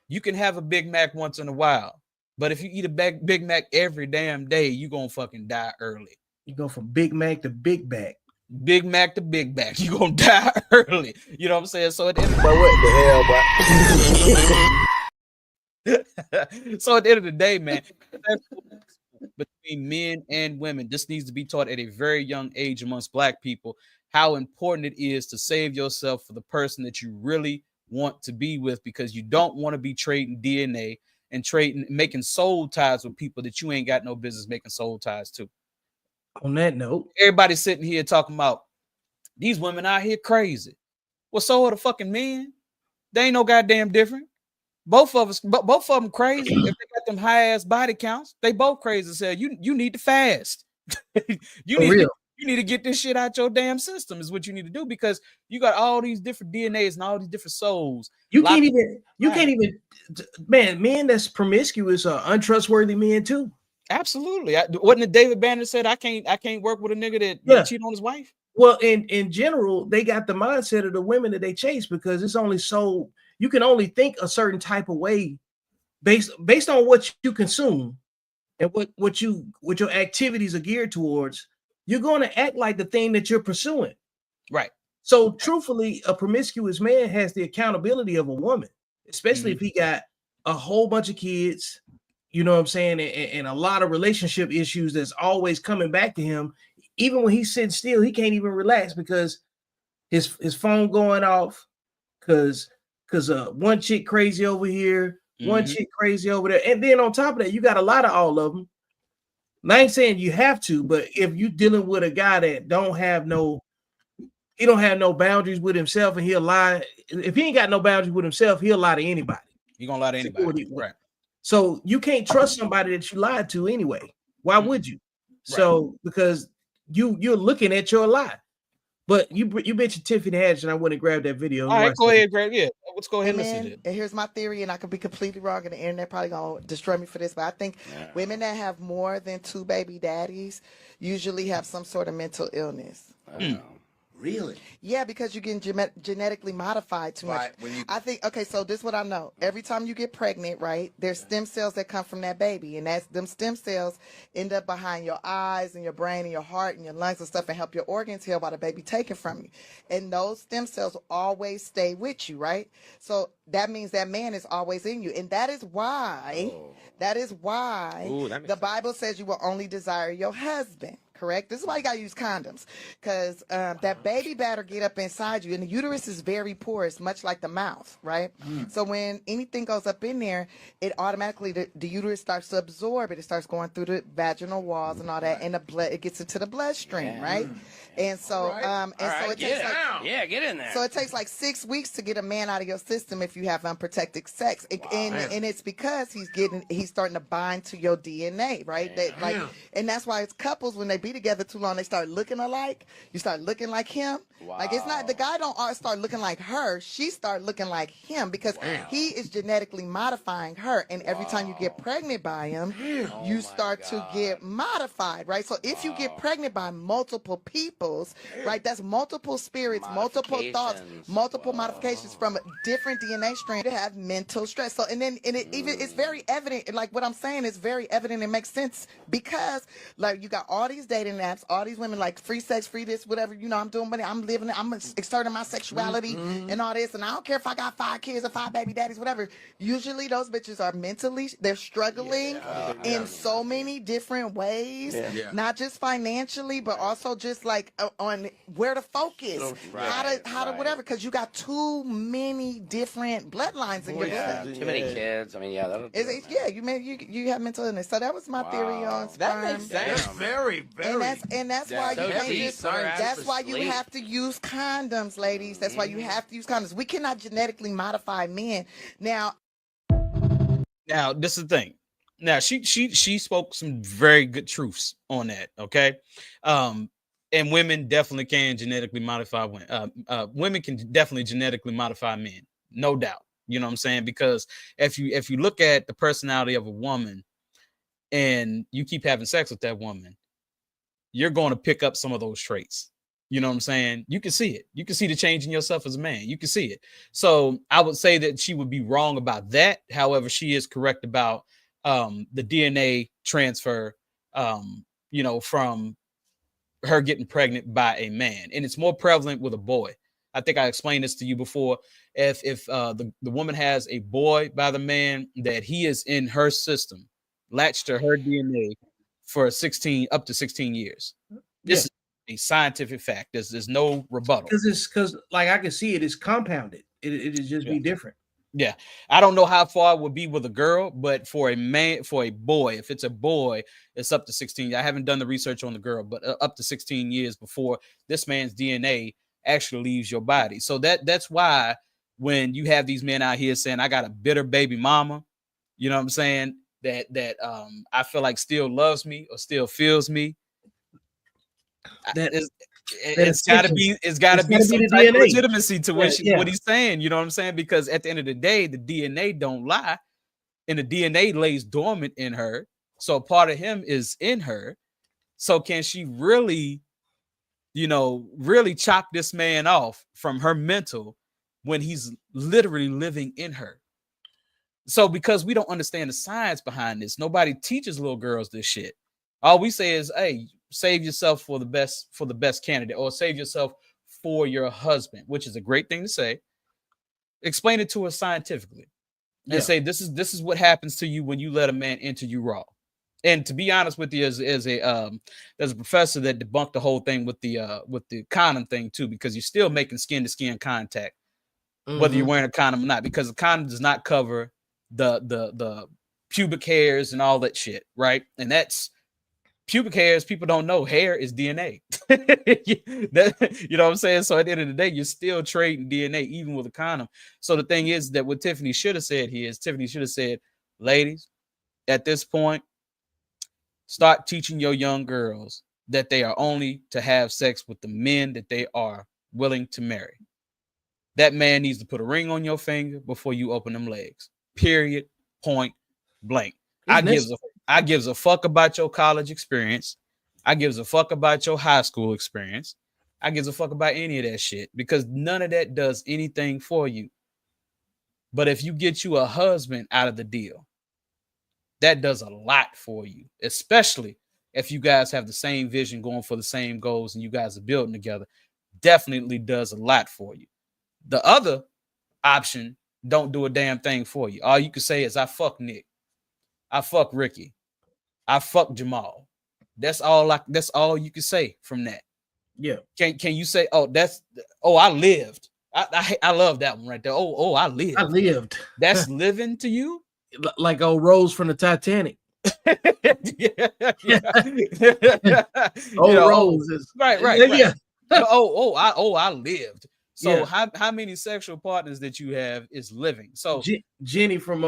You can have a Big Mac once in a while, but if you eat a Big Mac every damn day, you're gonna fucking die early. You go from Big Mac to Big Back. Big Mac to Big Back. You're gonna die early. You know what I'm saying? So at the end of so at the end of the day, man, between men and women, this needs to be taught at a very young age amongst Black people, how important it is to save yourself for the person that you really want to be with, because you don't want to be trading DNA and making soul ties with people that you ain't got no business making soul ties to. On that note, everybody's sitting here talking about these women out here crazy. Well, so are the fucking men. They ain't no goddamn different. Both of them crazy. If they got them high ass body counts, they both crazy. Say you need to fast. you need to get this shit out your damn system. Is what you need to do, because you got all these different DNAs and all these different souls. You can't even, man. Men that's promiscuous are untrustworthy men too. Absolutely. Wasn't it David Banner said I can't work with a nigga that cheat on his wife? Well, in general, they got the mindset of the women that they chase, because it's only so you can only think a certain type of way based on what you consume and what your activities are geared towards. You're going to act like the thing that you're pursuing. Right. So truthfully, a promiscuous man has the accountability of a woman, especially if he got a whole bunch of kids, you know what I'm saying, and a lot of relationship issues that's always coming back to him. Even when he's sitting still, he can't even relax because his phone going off, because one chick crazy over here, one chick crazy over there. And then on top of that, you got a lot of all of them. And I ain't saying you have to, but if you're dealing with a guy that don't have no boundaries with himself, and he'll lie. If he ain't got no boundaries with himself, he'll lie to anybody. He gonna lie to anybody. Right. So you can't trust somebody that you lied to anyway. Why would you? So because you're looking at your lie. But you mentioned Tiffany Haddish, and I went and grabbed that video. All right, go ahead, Greg. Yeah, let's go ahead and listen to it. And here's my theory, and I could be completely wrong, and the internet probably gonna destroy me for this, but I think women that have more than 2 baby daddies usually have some sort of mental illness. Really? Yeah, because you're getting genetically modified too much. I think, okay, so this is what I know. Every time you get pregnant, right, there's stem cells that come from that baby, and them stem cells end up behind your eyes and your brain and your heart and your lungs and stuff, and help your organs heal while the baby taken from you. And those stem cells always stay with you, right? So that means that man is always in you. And that is why, the Bible says you will only desire your husband. Correct. This is why you gotta use condoms, because that baby better get up inside you, and the uterus is very porous, much like the mouth, right? So when anything goes up in there, it automatically the uterus starts to absorb it. It starts going through the vaginal walls and all that, and the blood, it gets into the bloodstream, right? And so, so it takes get in there. So it takes like 6 weeks to get a man out of your system if you have unprotected sex, and it's because he's starting to bind to your DNA, right? And that's why it's couples, when they be together too long, they start looking alike. You start looking like him. Like, it's not, the guy don't start looking like her. She start looking like him, because he is genetically modifying her. And every time you get pregnant by him, you start to get modified, right? So if you get pregnant by multiple peoples, right, that's multiple spirits, multiple thoughts, multiple modifications from different DNA strands to have mental stress. So, it's very evident, like what I'm saying is very evident and makes sense, because like you got all these dating apps, all these women like free sex, free this, whatever, you know, I'm doing money, I'm living it, I'm exerting my sexuality and all this, and I don't care if I got 5 kids or 5 baby daddies, whatever. Usually those bitches are mentally, they're struggling in so many different ways, not just financially, but also just like on where to focus, how to whatever, because you got too many different bloodlines in your blood. Too many kids. I mean, you have mental illness. So that was my theory on sperm. That makes sense. That's very, and that's why you can't just, that's why you have to use condoms, ladies. That's why you have to use condoms. We cannot genetically modify men. Now this is the thing. Now she spoke some very good truths on that. Okay. And women definitely can genetically modify women. Women can definitely genetically modify men, no doubt. You know what I'm saying? Because if you look at the personality of a woman and you keep having sex with that woman, you're going to pick up some of those traits. You know what I'm saying? You can see it. You can see the change in yourself as a man. You can see it. So I would say that she would be wrong about that. However, she is correct about the DNA transfer, from her getting pregnant by a man. And it's more prevalent with a boy. I think I explained this to you before. If the woman has a boy by the man, that he is in her system, latched to her DNA for up to 16 years. This is a scientific fact. There's no rebuttal. Because like I can see it is compounded. It just be different. Yeah. I don't know how far it would be with a girl, but for a boy, if it's a boy, it's up to 16. I haven't done the research on the girl, but up to 16 years before this man's DNA actually leaves your body. So that's why when you have these men out here saying, I got a bitter baby mama, you know what I'm saying, that I feel like still loves me or still feels me, it's gotta be some the type of DNA. legitimacy to what he's saying, you know what I'm saying? Because at the end of the day, the DNA don't lie, and the DNA lays dormant in her. So part of him is in her. So can she really, really chop this man off from her mental when he's literally living in her? So because we don't understand the science behind this, nobody teaches little girls this shit. All we say is, hey, save yourself for the best candidate, or save yourself for your husband, which is a great thing to say. Explain it to us scientifically and say, this is what happens to you when you let a man enter you raw. And to be honest with you, there's a professor that debunked the whole thing with the condom thing too, because you're still making skin to skin contact, whether you're wearing a condom or not, because the condom does not cover the pubic hairs and all that shit, right? And that's pubic hairs. People don't know hair is DNA. You know what I'm saying? So at the end of the day, you're still trading DNA even with a condom. So the thing is that what Tiffany should have said here is Tiffany should have said, ladies, at this point, start teaching your young girls that they are only to have sex with the men that they are willing to marry. That man needs to put a ring on your finger before you open them legs. Period. Point blank. I gives a fuck about your college experience. I gives a fuck about your high school experience. I gives a fuck about any of that shit, because none of that does anything for you. But if you get you a husband out of the deal, that does a lot for you, especially if you guys have the same vision, going for the same goals, and you guys are building together. Definitely does a lot for you. The other option don't do a damn thing for you. All you can say is, I fuck Nick, I fuck Ricky, I fuck Jamal. That's all you can say from that. Yeah. Can you say, I lived. I love that one right there. I lived. I lived. That's living to you? Like old Rose from the Titanic. Rose is right. Yeah. I lived. So how many sexual partners that you have is living? So Jenny from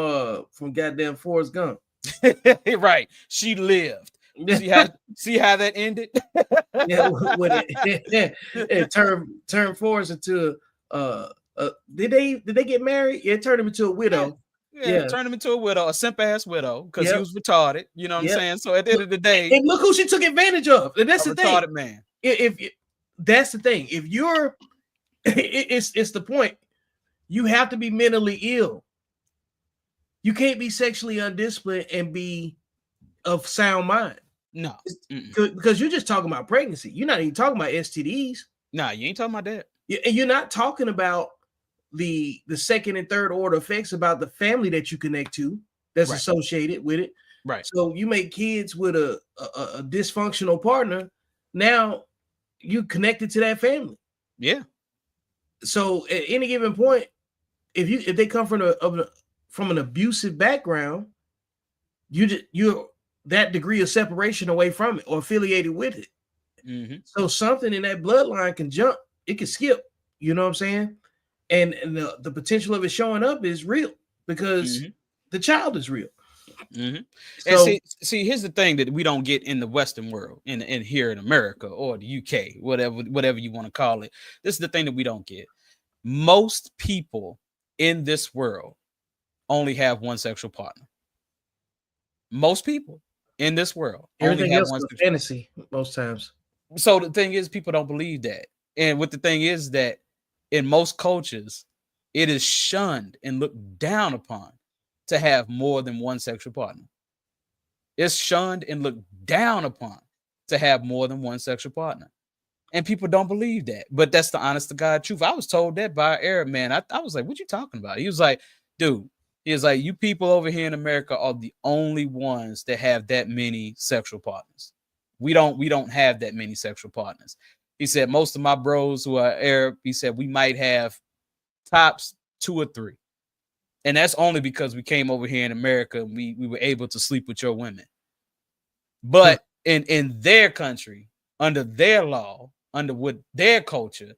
goddamn Forrest Gump. Right. She lived. See how that ended? When it turned Forrest into did they get married? It turned him into a widow. Yeah, turned him into a widow, a simp ass widow, because he was retarded. You know what I'm saying? So at the end of the day, and look who she took advantage of. And that's the thing. Retarded man. If that's the thing. If you're it's the point. You have to be mentally ill. You can't be sexually undisciplined and be of sound mind. No, because you're just talking about pregnancy. You're not even talking about STDs. Nah, you ain't talking about that. You're not talking about the second and third order effects about the family that you connect to that's associated with it. Right. So you make kids with a dysfunctional partner. Now you connected to that family. Yeah. So at any given point, if they come from an abusive background, you're that degree of separation away from it or affiliated with it. Mm-hmm. So something in that bloodline can jump, it can skip. You know what I'm saying? And the potential of it showing up is real because the child is real. Mm-hmm. So, and see, here's the thing that we don't get in the Western world, in here in America or the UK, whatever you want to call it. This is the thing that we don't get. Most people in this world only have one sexual partner. Most people in this world only have one fantasy most times. So the thing is, people don't believe that. And what the thing is that in most cultures, it is shunned and looked down upon to have more than one sexual partner. It's shunned and looked down upon to have more than one sexual partner. And people don't believe that. But that's the honest to God truth. I was told that by an Arab man. I was like, what you talking about? He was like, dude, he was like, you people over here in America are the only ones that have that many sexual partners. We don't have that many sexual partners. He said, most of my bros who are Arab, he said, we might have tops 2 or 3. And that's only because we came over here in America and we were able to sleep with your women. But in their country, under their law, under what their culture,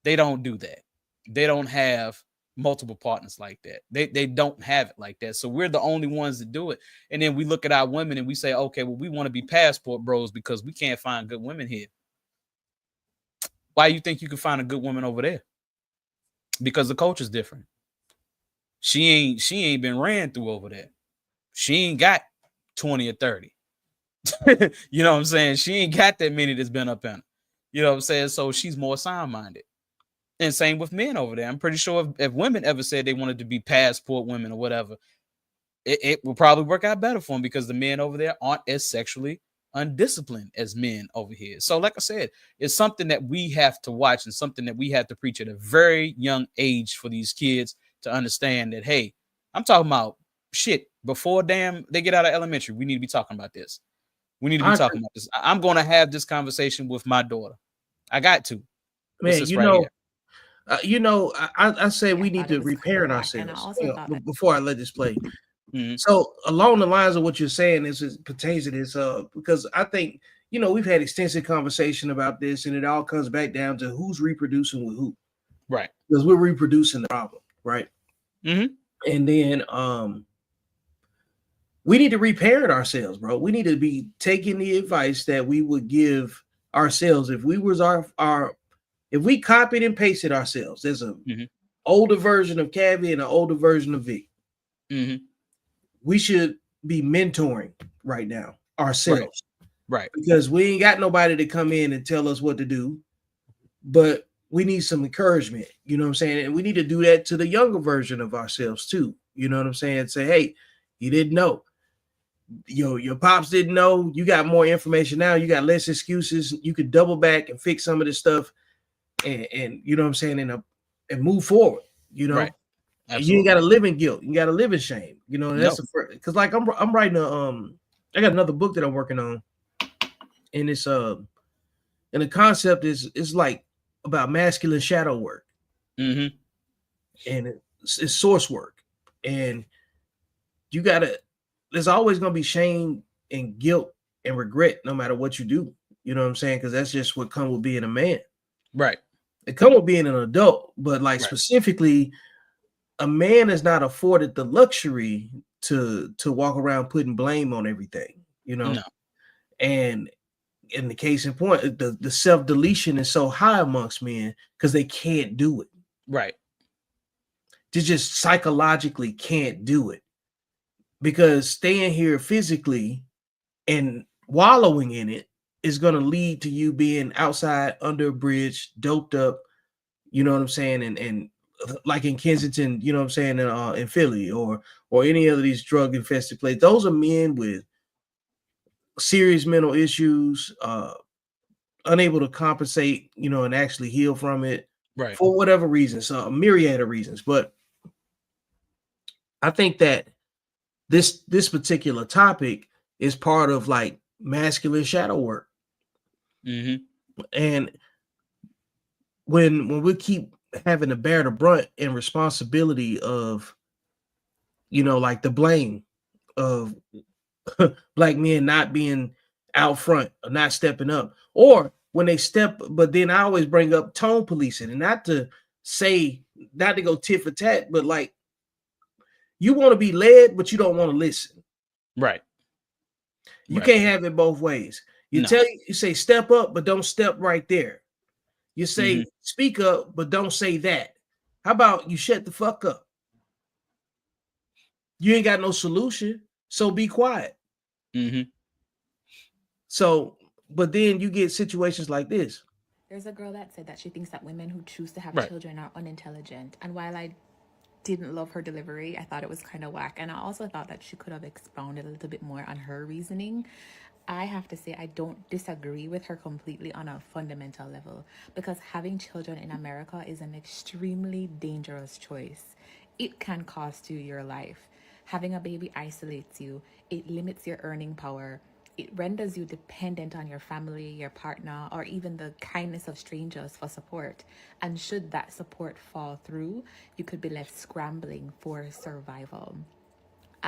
They don't do that. They don't have multiple partners like that. They don't have it like that. So we're the only ones that do it. And then we look at our women and we say, okay, well, we want to be passport bros because we can't find good women here. Why you think you can find a good woman over there? Because the culture's different. She ain't been ran through over there. She ain't got 20 or 30. You know what I'm saying? She ain't got that many that's been up in her. You know what I'm saying? So she's more sound-minded. And same with men over there. I'm pretty sure if women ever said they wanted to be passport women or whatever, it will probably work out better for them because the men over there aren't as sexually undisciplined as men over here. So like I said, it's something that we have to watch and something that we have to preach at a very young age for these kids to understand that, hey, I'm talking about shit before damn they get out of elementary. We need to be talking about this. We need to be talking about this. I'm going to have this conversation with my daughter. I got to. Man, I say we need to reparent ourselves before I let this play. Mm-hmm. So along the lines of what you're saying, it pertains to this, because I think, we've had extensive conversation about this, and it all comes back down to who's reproducing with who. Right. Because we're reproducing the problem, right? Mm-hmm. And then we need to reparent ourselves, bro. We need to be taking the advice that we would give ourselves if we was if we copied and pasted ourselves. There's a older version of Cavi and an older version of Vic. Mm-hmm. We should be mentoring right now ourselves. Right. Because we ain't got nobody to come in and tell us what to do, but we need some encouragement. You know what I'm saying? And we need to do that to the younger version of ourselves too. You know what I'm saying? Say, hey, you didn't know. Your pops didn't know. You got more information now. You got less excuses. You could double back and fix some of this stuff. And you know what I'm saying, and move forward, right. You ain't got to live in guilt, you got to live in shame, and that's because like I'm writing I got another book that I'm working on, and it's and the concept is like about masculine shadow work, and it's source work, and there's always gonna be shame and guilt and regret no matter what you do, you know what I'm saying, because that's just what comes with being a man. Right. It comes with being an adult, but like specifically, a man is not afforded the luxury to walk around putting blame on everything, No. And in the case in point, the self-deletion is so high amongst men because they can't do it. Right. They just psychologically can't do it. Because staying here physically and wallowing in it is going to lead to you being outside under a bridge, doped up, you know what I'm saying, and like in Kensington, you know what I'm saying, in Philly or any of these drug infested places. Those are men with serious mental issues, unable to compensate, and actually heal from it, right, for whatever reasons, a myriad of reasons. But I think that this particular topic is part of like masculine shadow work. And when we keep having to bear the brunt and responsibility of, like the blame of black men not being out front or not stepping up, or when they step, but then I always bring up tone policing, and not to go tit for tat, but like you want to be led, but you don't want to listen. Right. You can't have it both ways. You say step up, but don't step right there. You say speak up, but don't say that. How about you shut the fuck up? You ain't got no solution, so be quiet. So, but then you get situations like this. There's a girl that said that she thinks that women who choose to have children are unintelligent. And while I didn't love her delivery, I thought it was kind of whack. And I also thought that she could have expounded a little bit more on her reasoning. I have to say I don't disagree with her completely on a fundamental level, because having children in America is an extremely dangerous choice. It can cost you your life. Having a baby isolates you. It limits your earning power. It renders you dependent on your family, your partner, or even the kindness of strangers for support. And should that support fall through, you could be left scrambling for survival.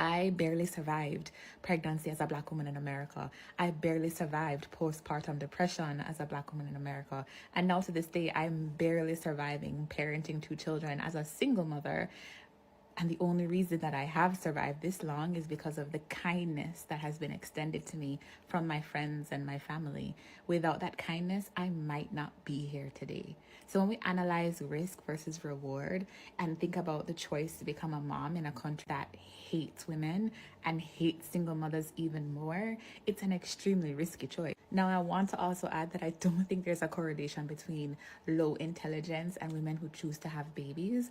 I barely survived pregnancy as a Black woman in America. I barely survived postpartum depression as a Black woman in America. And now to this day, I'm barely surviving parenting 2 children as a single mother. And the only reason that I have survived this long is because of the kindness that has been extended to me from my friends and my family. Without that kindness, I might not be here today. So when we analyze risk versus reward and think about the choice to become a mom in a country that hates women and hates single mothers even more, it's an extremely risky choice. Now, I want to also add that I don't think there's a correlation between low intelligence and women who choose to have babies.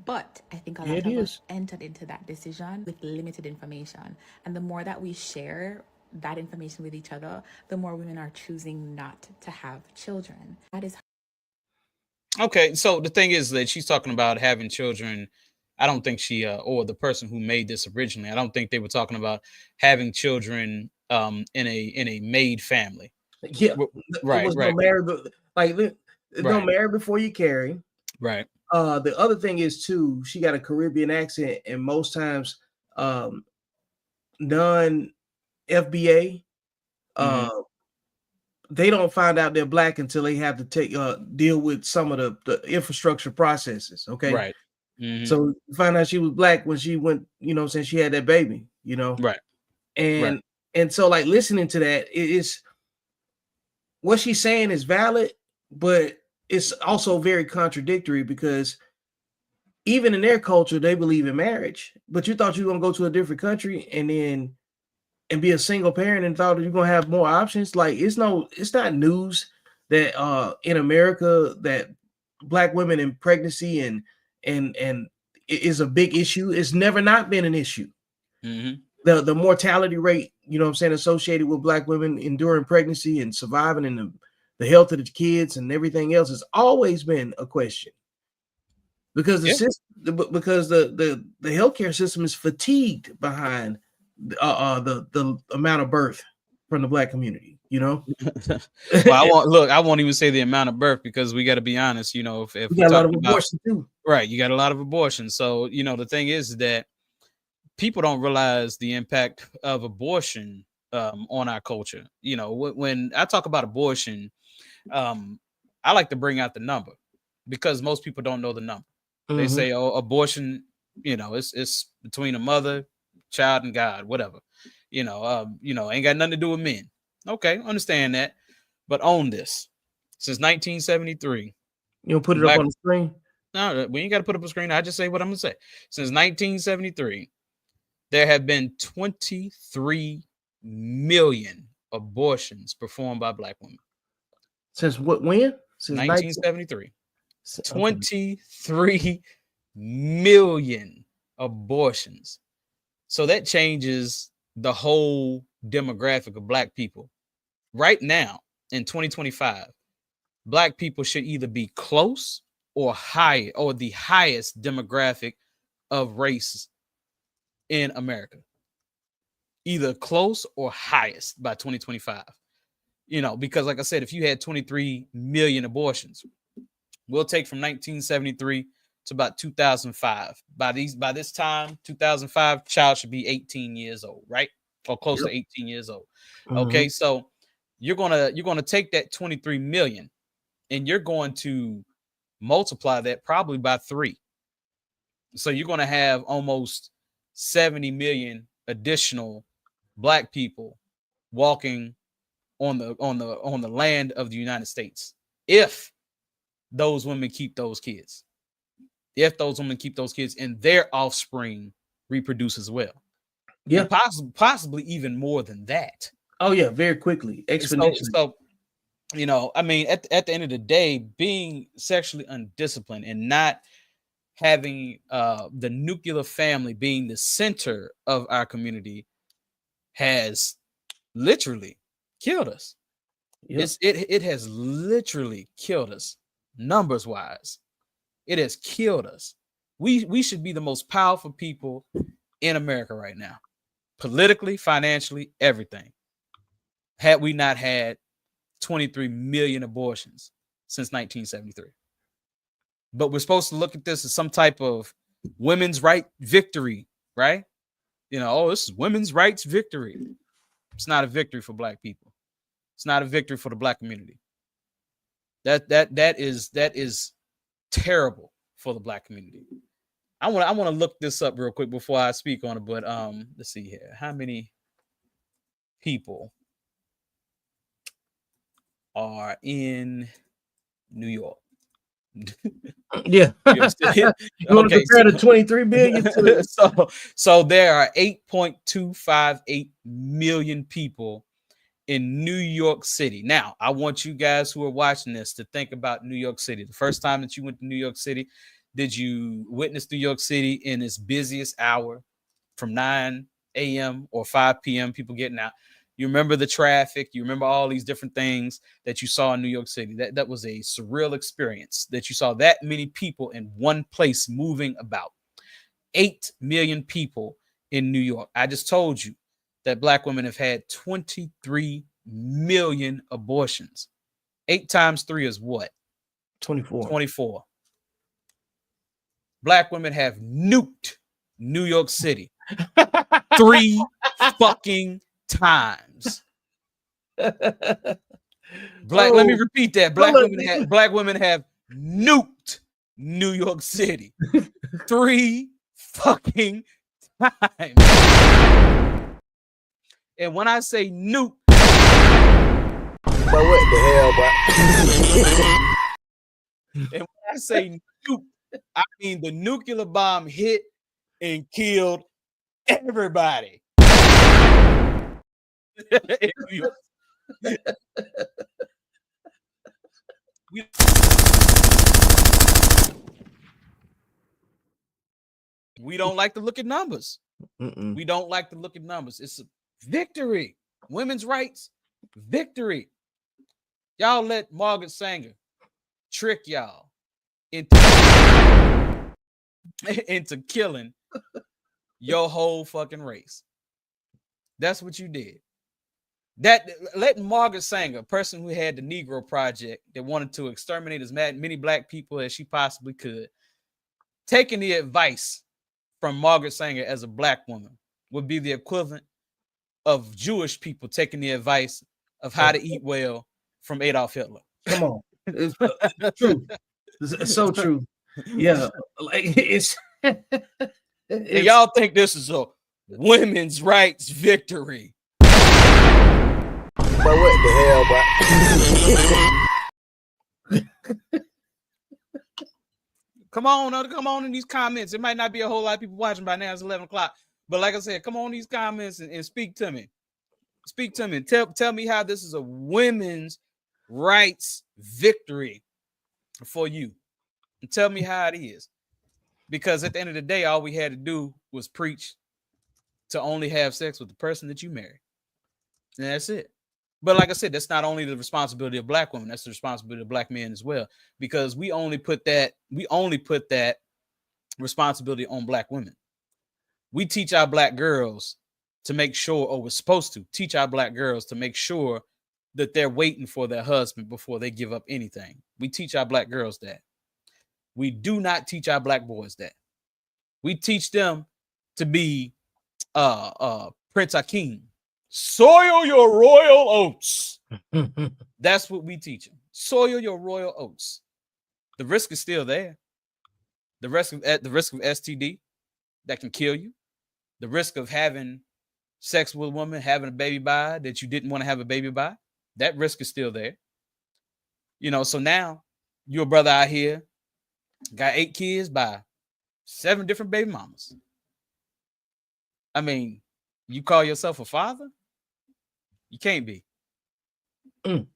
But I think a lot of us entered into that decision with limited information. And the more that we share that information with each other, the more women are choosing not to have children. That is okay. So the thing is that she's talking about having children. I don't think she or the person who made this originally, I don't think they were talking about having children in a made family. Yeah, right. Don't marry, but don't marry before you carry. Right. The other thing is too, she got a Caribbean accent, and most times, non-FBA, they don't find out they're Black until they have to deal with some of the infrastructure processes. Okay, right. So you find out she was Black when she went, since she had that baby, right. And so like listening to that, it's what she's saying is valid, but it's also very contradictory, because even in their culture, they believe in marriage. But you thought you were going to go to a different country and be a single parent and thought you're going to have more options. Like it's not news that in America that Black women in pregnancy and it is a big issue. It's never not been an issue. The mortality rate, associated with Black women enduring pregnancy and surviving, and the health of the kids and everything else has always been a question, because the healthcare system is fatigued behind the amount of birth from the Black community. Well, I won't even say the amount of birth, because we got to be honest. If we got a lot of abortion too, right? You got a lot of abortion. So the thing is that people don't realize the impact of abortion on our culture. When I talk about abortion, I like to bring out the number, because most people don't know the number. They say, oh, abortion, it's between a mother, child, and God, whatever. Ain't got nothing to do with men. Okay, understand that. But own this. Since 1973. You don't put it up on the screen? No, we ain't got to put up a screen. I just say what I'm going to say. Since 1973, there have been 23 million abortions performed by Black women. Since when? Since 1973. 23 million abortions. So that changes the whole demographic of Black people. Right now, in 2025, Black people should either be close or high, or the highest demographic of race in America. Either close or highest by 2025. Because like I said, if you had 23 million abortions, we'll take from 1973 to about 2005. By this time, 2005, child should be 18 years old, right? Or close to 18 years old. Okay, so you're gonna take that 23 million and you're going to multiply that probably by 3. So you're going to have almost 70 million additional Black people walking on the land of the United States, if those women keep those kids. If those women keep those kids and their offspring reproduce as well. Yeah. And possibly even more than that. Oh yeah, very quickly, exponentially. So I mean, at the end of the day, being sexually undisciplined and not having the nuclear family being the center of our community has literally killed us. Yep. It has literally killed us, numbers wise. It has killed us. We should be the most powerful people in America right now, politically, financially, everything. Had we not had 23 million abortions since 1973. But we're supposed to look at this as some type of women's right victory, right? You know, oh, this is women's rights victory. It's not a victory for black people. It's not a victory for the black community. That is terrible for the black community. I want to look this up real quick before I speak on it, but let's see here. How many people are in New York? Yeah. You want to compare the 23 billion to so there are 8.258 million people in New York City. Now, I want you guys who are watching this to think about New York City. The first time that you went to New York City, did you witness New York City in its busiest hour from 9 a.m. or 5 p.m., people getting out? You remember the traffic. You remember all these different things that you saw in New York City. That was a surreal experience that you saw that many people in one place moving about. 8 million people in New York. I just told you that black women have had 23 million abortions. 8 times 3 is what? 24. 24. Black women have nuked New York City 3 fucking times. Let me repeat that. Black women have nuked New York City 3 fucking times. And when I say nuke, but what the hell, bro? And when I say nuke, I mean the nuclear bomb hit and killed everybody. We don't like to look at numbers. We don't like to look at numbers. It's a victory. Women's rights, victory. Y'all let Margaret Sanger trick y'all into killing your whole fucking race. That's what you did. That letting Margaret Sanger, a person who had the Negro Project that wanted to exterminate as many black people as she possibly could, taking the advice from Margaret Sanger as a black woman would be the equivalent of Jewish people taking the advice of how to eat well from Adolf Hitler. Come on. It's true. It's so true. Yeah. Like it's y'all think this is a women's rights victory. But what the hell, bro? Come on in these comments. It might not be a whole lot of people watching by now. It's 11 o'clock. But like I said, come on in these comments and speak to me. Speak to me. Tell me how this is a women's rights victory for you. And tell me how it is. Because at the end of the day, all we had to do was preach to only have sex with the person that you marry. And that's it. But like I said, that's not only the responsibility of black women, that's the responsibility of black men as well. Because we only put that responsibility on black women. We teach our black girls to make sure, or we're supposed to teach our black girls to make sure that they're waiting for their husband before they give up anything. We teach our black girls that. We do not teach our black boys that. We teach them to be Prince Akeem. Soil your royal oats. That's what we teach them. Soil your royal oats. The risk is still there. The risk of STD that can kill you. The risk of having sex with a woman, having a baby by that you didn't want to have a baby by. That risk is still there. You know, so now your brother out here got 8 kids by 7 different baby mamas. I mean, you call yourself a father? You can't be. You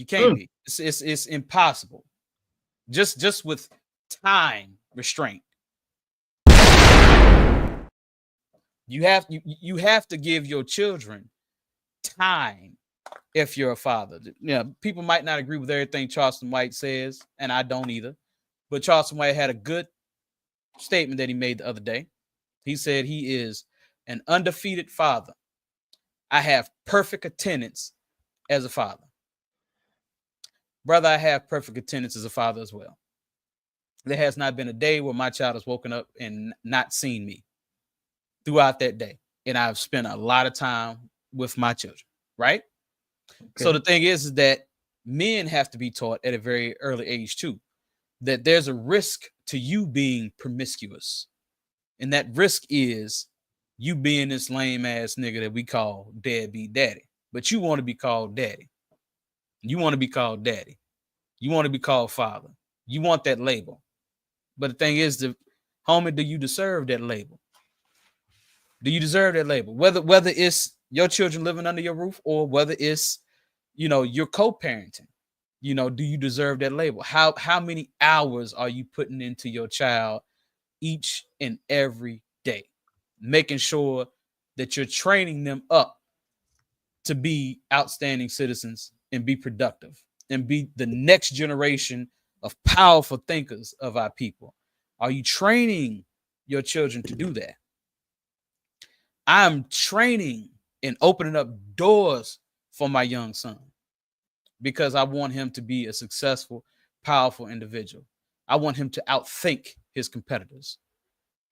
can't be. It's impossible. Just with time restraint. You have to give your children time if you're a father. You know, people might not agree with everything Charleston White says, and I don't either. But Charleston White had a good statement that he made the other day. He said he is an undefeated father. I have perfect attendance as a father. Brother, I have perfect attendance as a father as well. There has not been a day where my child has woken up and not seen me throughout that day. and I've spent a lot of time with my children, right? Okay. So the thing is that men have to be taught at a very early age too, that there's a risk to you being promiscuous. And that risk is you being this lame ass nigga that we call deadbeat daddy. But you want to be called daddy. You want to be called daddy. You want to be called father. You want that label. But the thing is, homie, do you deserve that label? Do you deserve that label? Whether it's your children living under your roof or whether it's, you're co-parenting, do you deserve that label? How many hours are you putting into your child each and every day, making sure that you're training them up to be outstanding citizens and be productive and be the next generation of powerful thinkers of our people? Are you training your children to do that? I'm training and opening up doors for my young son because I want him to be a successful, powerful individual. I want him to outthink his competitors.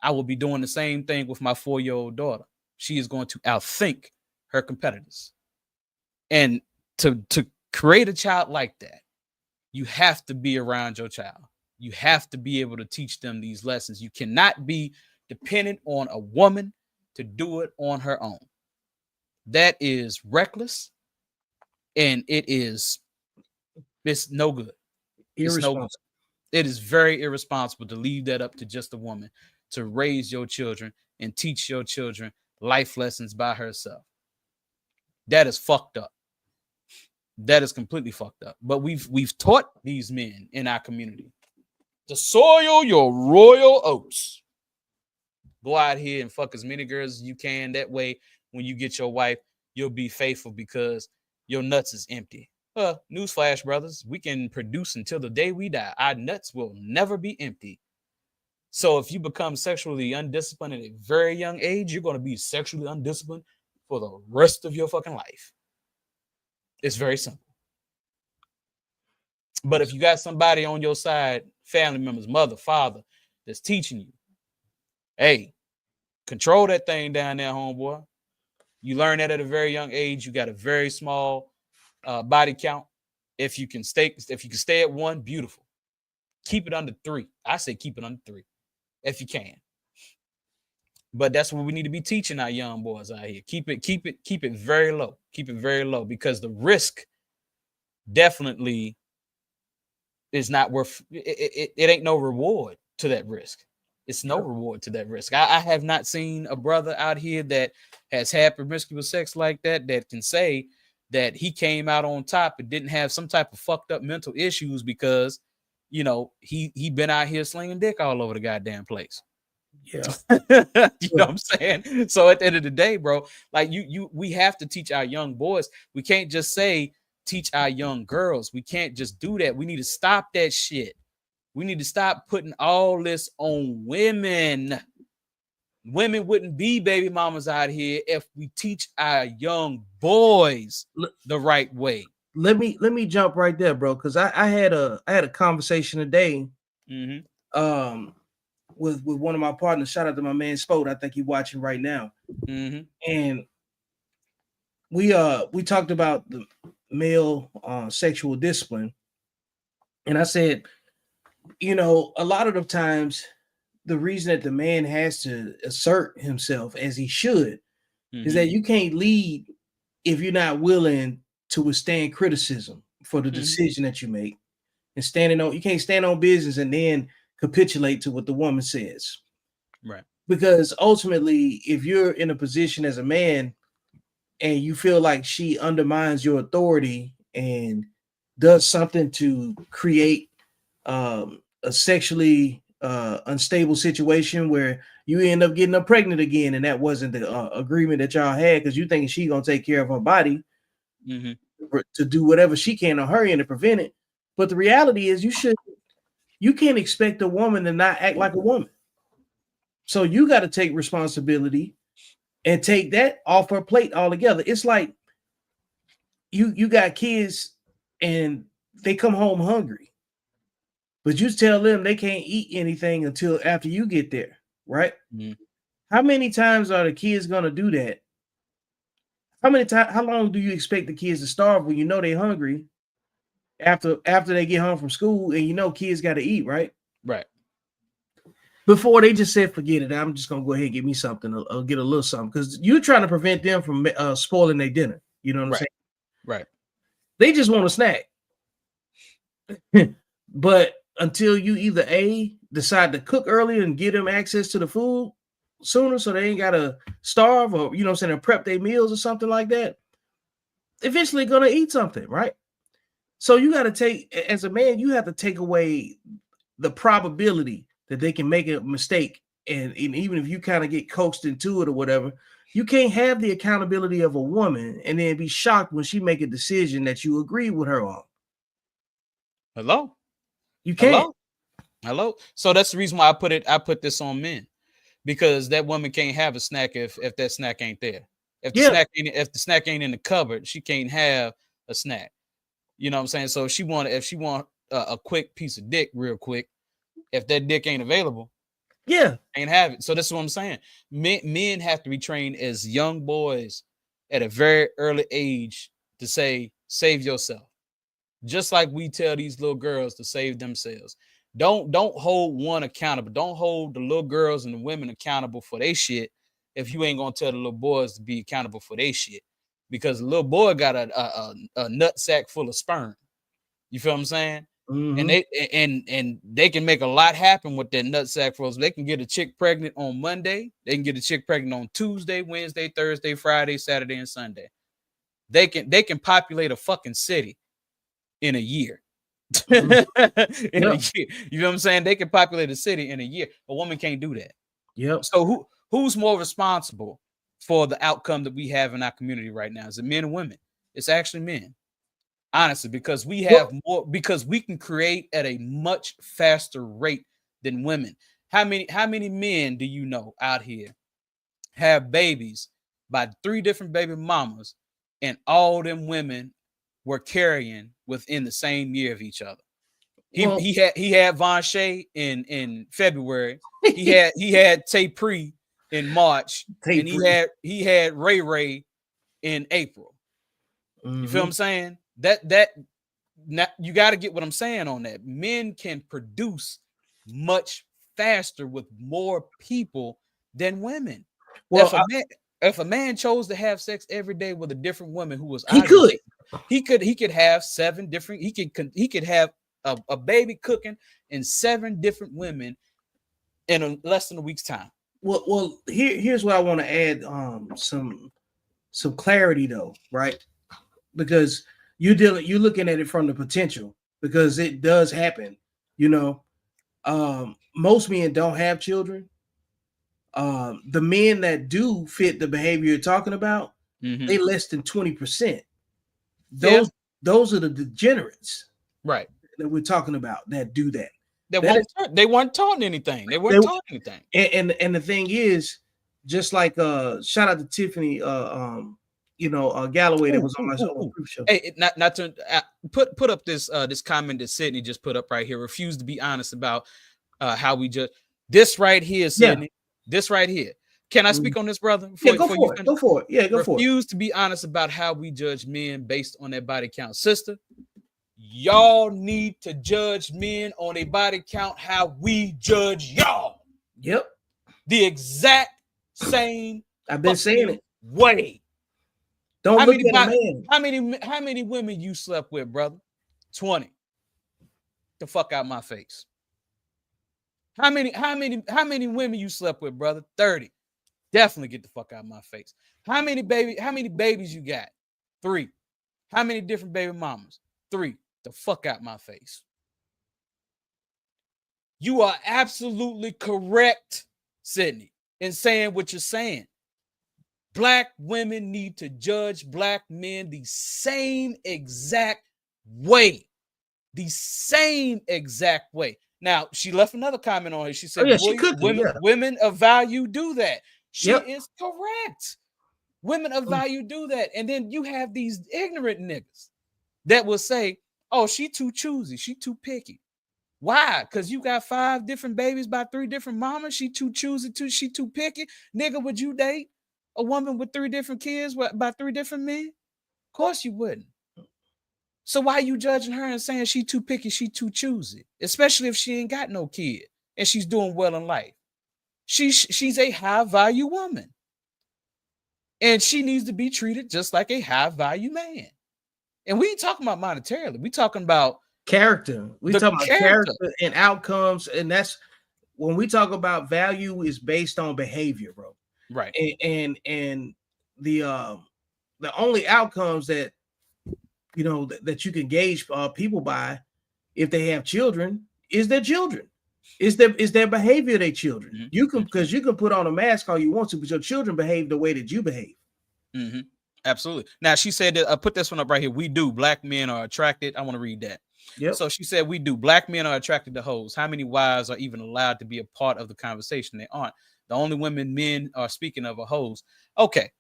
I will be doing the same thing with my 4-year-old daughter. She is going to outthink her competitors. And to create a child like that, you have to be around your child. You have to be able to teach them these lessons. You cannot be dependent on a woman to do it on her own. That is reckless, and it's no good. It's no good. It is very irresponsible to leave that up to just a woman to raise your children and teach your children life lessons by herself. That is fucked up. That is completely fucked up. But we've taught these men in our community to soil your royal oats. Go out here and fuck as many girls as you can. That way, when you get your wife, you'll be faithful because your nuts is empty. Newsflash, brothers, we can produce until the day we die. Our nuts will never be empty. So if you become sexually undisciplined at a very young age, you're going to be sexually undisciplined for the rest of your fucking life. It's very simple. But if you got somebody on your side, family members, mother, father, that's teaching you, hey, control that thing down there, homeboy. You learn that at a very young age. You got a very small body count. If you can stay at 1, beautiful. Keep it under 3. I say keep it under 3 if you can. But that's what we need to be teaching our young boys out here. Keep it very low. Keep it very low because the risk definitely is not worth it. It ain't no reward to that risk. It's no reward to that risk. I have not seen a brother out here that has had promiscuous sex like that can say that he came out on top and didn't have some type of fucked up mental issues because, he been out here slinging dick all over the goddamn place. Yeah. You know what I'm saying? So at the end of the day, bro, like we have to teach our young boys. We can't just say teach our young girls. We can't just do that. We need to stop that shit. We need to stop putting all this on women. Women wouldn't be baby mamas out here if we teach our young boys the right way. Let me jump right there, bro, because I had a conversation today with one of my partners. Shout out to my man Spode. I think he's watching right now. And we talked about the male sexual discipline, and I said, a lot of the times the reason that the man has to assert himself as he should is that you can't lead if you're not willing to withstand criticism for the decision that you make, and you can't stand on business and then capitulate to what the woman says. Right. Because ultimately, if you're in a position as a man and you feel like she undermines your authority and does something to create a sexually unstable situation where you end up getting her pregnant again, and that wasn't the agreement that y'all had because you thinking she gonna take care of her body to do whatever she can on her end to prevent it. But the reality is you can't expect a woman to not act like a woman. So you got to take responsibility and take that off her plate altogether. It's like you got kids and they come home hungry, but you tell them they can't eat anything until after you get there, right? How many times are the kids gonna do that? How long do you expect the kids to starve when you know they're hungry after they get home from school and you know kids got to eat, right? Right. Before they just said, forget it, I'm just gonna go ahead and get me something, or get a little something, because you're trying to prevent them from spoiling their dinner. You know what I'm saying? Right. They just want a snack. But until you either decide to cook earlier and give them access to the food sooner so they ain't gotta starve, or you know what I'm saying, or prep their meals or something like that, eventually gonna eat something, right? So you got to take, as a man, you have to take away the probability that they can make a mistake. And even if you kind of get coaxed into it or whatever, you can't have the accountability of a woman and then be shocked when she make a decision that you agree with her on. Hello? You can't. Hello? So that's the reason why I put this on men, because that woman can't have a snack if that snack ain't there. If the snack ain't in the cupboard, she can't have a snack. You know what I'm saying? So if she want a quick piece of dick real quick, if that dick ain't available, ain't have it. So that's what I'm saying. Men have to be trained as young boys at a very early age to say, save yourself. Just like we tell these little girls to save themselves. Don't hold one accountable. Don't hold the little girls and the women accountable for their shit if you ain't gonna tell the little boys to be accountable for their shit. Because the little boy got a nut sack full of sperm. You feel what I'm saying? Mm-hmm. And they can make a lot happen with that nut sack full. They can get a chick pregnant on Monday. They can get a chick pregnant on Tuesday, Wednesday, Thursday, Friday, Saturday, and Sunday. They can populate a fucking city in a year. In a year. You know what I'm saying? They can populate a city in a year. A woman can't do that. Yep. So who's more responsible for the outcome that we have in our community right now? Is it men or women? It's actually men. Honestly, because we have more, because we can create at a much faster rate than women. How many men do you know out here have babies by 3 different baby mamas, and all them women were carrying within the same year of each other? He had Von Shea in February. He had Tay Pre in March, and he had Ray Ray in April. Mm-hmm. You feel what I'm saying? That you got to get what I'm saying on that. Men can produce much faster with more people than women. Well, if a man chose to have sex every day with a different woman who was he could have 7 different. He could have a baby cooking in 7 different women in less than a week's time. Well, here's what I want to add some clarity though, right? Because you're looking at it from the potential, because it does happen. You know, most men don't have children. The men that do fit the behavior you're talking about, they less than 20%. Those are the degenerates, right? That we're talking about that do that. They weren't taught anything. They weren't taught anything. And the thing is, just like shout out to Tiffany, Galloway that was on my show. Hey, not to put up this comment that Sydney just put up right here. Refuse to be honest about how we judge this right here, Sydney. Yeah. This right here. Can I speak on this, brother? Go for it. Yeah, go for it. Refuse to be honest about how we judge men based on their body count, sister. Y'all need to judge men on a body count how we judge y'all. Yep. The exact same. I've been saying it. Way. Don't look at a man. How many women you slept with, brother? 20. The fuck out my face. How many women you slept with, brother? 30. Definitely get the fuck out of my face. How many babies you got? 3. How many different baby mamas? 3. The fuck out my face. You are absolutely correct, Sydney, in saying what you're saying. Black women need to judge black men the same exact way. The same exact way. Now, she left another comment on it. She said, women of value do that. She is correct. Women of value do that. And then you have these ignorant niggas that will say, oh, she too choosy. She too picky. Why? Because you got 5 different babies by 3 different mamas. She too choosy, she too picky. Nigga, would you date a woman with 3 different kids by 3 different men? Of course you wouldn't. So why are you judging her and saying she too picky, she too choosy? Especially if she ain't got no kid and she's doing well in life. She's a high value woman. And she needs to be treated just like a high value man. And we ain't talking about monetarily. We talking about character. We talking about character and outcomes. And that's when we talk about value is based on behavior, bro. Right. And the only outcomes that you know that you can gauge people by if they have children is their children. Is their behavior of their children. Mm-hmm. You can, because you can put on a mask all you want to, but your children behave the way that you behave. Mm-hmm. Absolutely. Now she said that I put this one up right here. We do. Black men are attracted. I want to read that. Yep. So she said we do. Black men are attracted to hoes. How many wives are even allowed to be a part of the conversation? They aren't. The only women men are speaking of are hoes. Okay.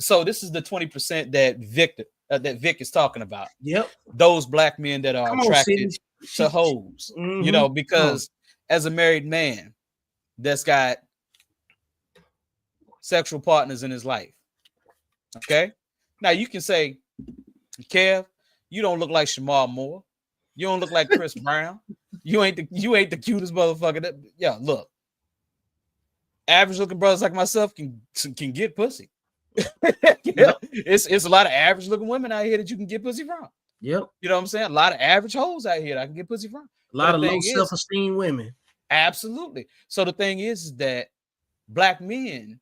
So this is the 20% that Vic is talking about. Yep. Those black men that are attracted to hoes. Mm-hmm. You know, because as a married man that's got sexual partners in his life. Okay. Now you can say, Kev, you don't look like Shamar Moore. You don't look like Chris Brown. You ain't the cutest motherfucker. Yeah, look. Average looking brothers like myself can get pussy. Yep. It's a lot of average looking women out here that you can get pussy from. Yep. You know what I'm saying? A lot of average hoes out here that I can get pussy from. A lot of low self-esteem women. Absolutely. So the thing is that black men,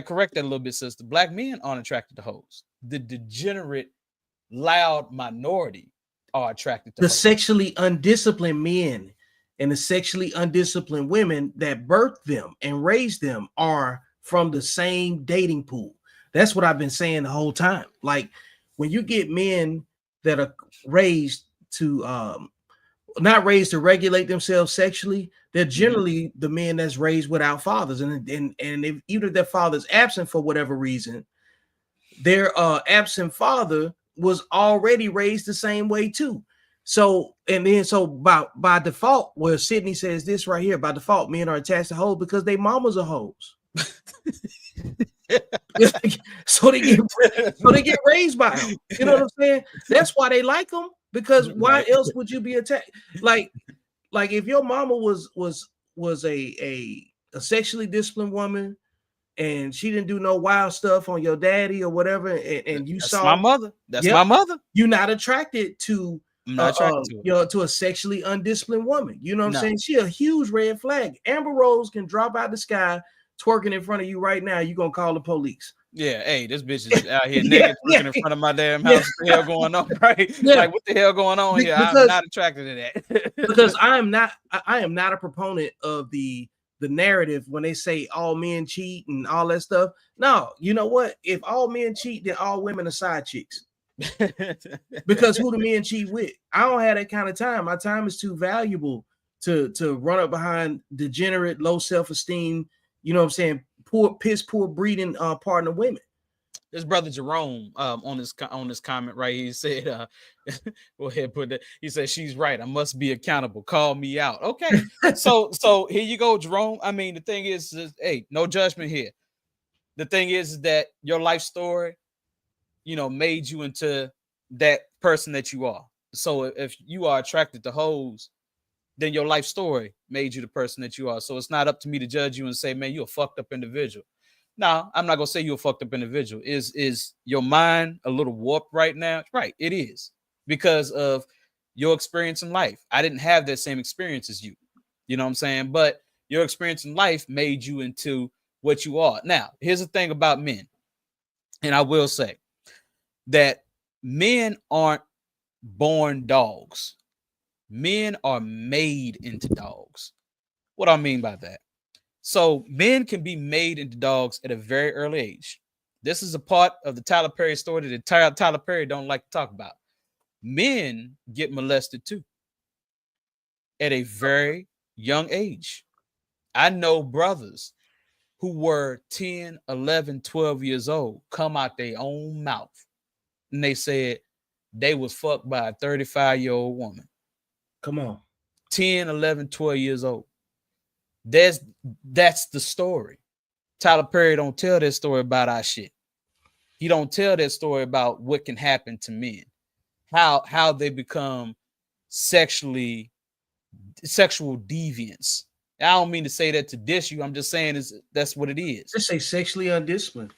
correct that a little bit, sister. Black men aren't attracted to hoes. The degenerate, loud minority are attracted to the hoes. Sexually undisciplined men and the sexually undisciplined women that birthed them and raised them are from the same dating pool. That's what I've been saying the whole time. Like when you get men that are raised to not raised to regulate themselves sexually, they're generally the men that's raised without fathers, and if, even if their father's absent for whatever reason, their absent father was already raised the same way too. So by default, where Sydney says this right here, by default, men are attached to hoes because they mamas are hoes. so they get raised by them. You know what I'm saying? That's why they like them. Because why else would you be attacked? Like if your mama was a sexually disciplined woman and she didn't do no wild stuff on your daddy or whatever, and you That's saw my mother. That's my mother. You're not attracted to to a sexually undisciplined woman. You know what I'm saying? She a huge red flag. Amber Rose can drop out the sky twerking in front of you right now. You're gonna call the police. Yeah, hey, this bitch is out here naked twerking in front of my damn house. What the hell going on, right? Yeah. Like, what the hell going on here? I'm not attracted to that. Because I am not a proponent of the narrative when they say all men cheat and all that stuff. No, you know what? If all men cheat, then all women are side chicks. Because who do men cheat with? I don't have that kind of time. My time is too valuable to run up behind degenerate, low self-esteem, you know what I'm saying, poor breeding partner women. This brother Jerome on this comment right here, he said go ahead, put that. He said, she's right, I must be accountable, call me out. Okay. so here you go, Jerome. I mean, the thing is hey, no judgment here. The thing is that your life story, you know, made you into that person that you are. So if you are attracted to hoes, then your life story made you the person that you are. So it's not up to me to judge you and say, man, you're a fucked up individual. No, I'm not gonna say you're a fucked up individual. Is your mind a little warped right now? Right, it is, because of your experience in life. I didn't have that same experience as you. You know what I'm saying? But your experience in life made you into what you are. Now, here's the thing about men, and I will say that men aren't born dogs. Men are made into dogs. What do I mean by that? So men can be made into dogs at a very early age. This is a part of the Tyler Perry story that Tyler Perry don't like to talk about. Men get molested too at a very young age. I know brothers who were 10, 11, 12 years old come out their own mouth and they said they was fucked by a 35-year-old woman. Come on. 10, 11, 12 years old. That's the story. Tyler Perry don't tell that story about our shit. He don't tell that story about what can happen to men, how they become sexual deviants. I don't mean to say that to diss you. I'm just saying that's what it is. Just say sexually undisciplined.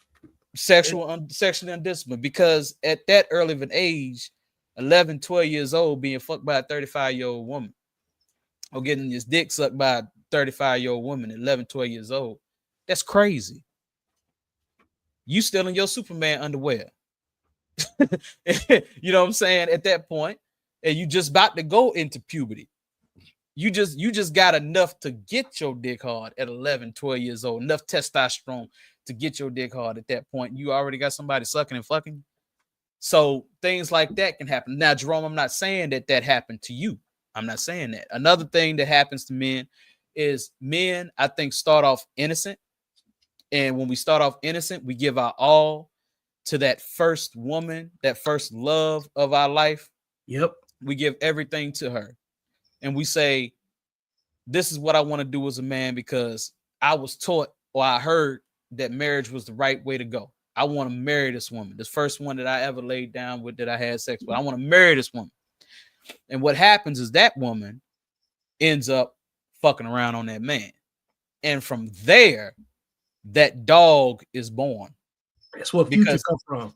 Sexually undisciplined, because at that early of an age, 11, 12 years old, being fucked by a 35-year-old woman, or getting his dick sucked by a 35-year-old woman at 11, 12 years old, that's crazy. You still in your Superman underwear. You know what I'm saying? At that point, and you just about to go into puberty. You just got enough to get your dick hard at 11, 12 years old, enough testosterone to get your dick hard at that point. You already got somebody sucking and fucking. So things like that can happen. Now, Jerome, I'm not saying that happened to you. I'm not saying that. Another thing that happens to men is men, I think, start off innocent. And when we start off innocent, we give our all to that first woman, that first love of our life. Yep. We give everything to her. And we say, this is what I want to do as a man because I was taught or I heard that marriage was the right way to go. I want to marry this woman. This first one that I ever laid down with, that I had sex with. I want to marry this woman. And what happens is that woman ends up fucking around on that man. And from there, that dog is born. That's where future come from.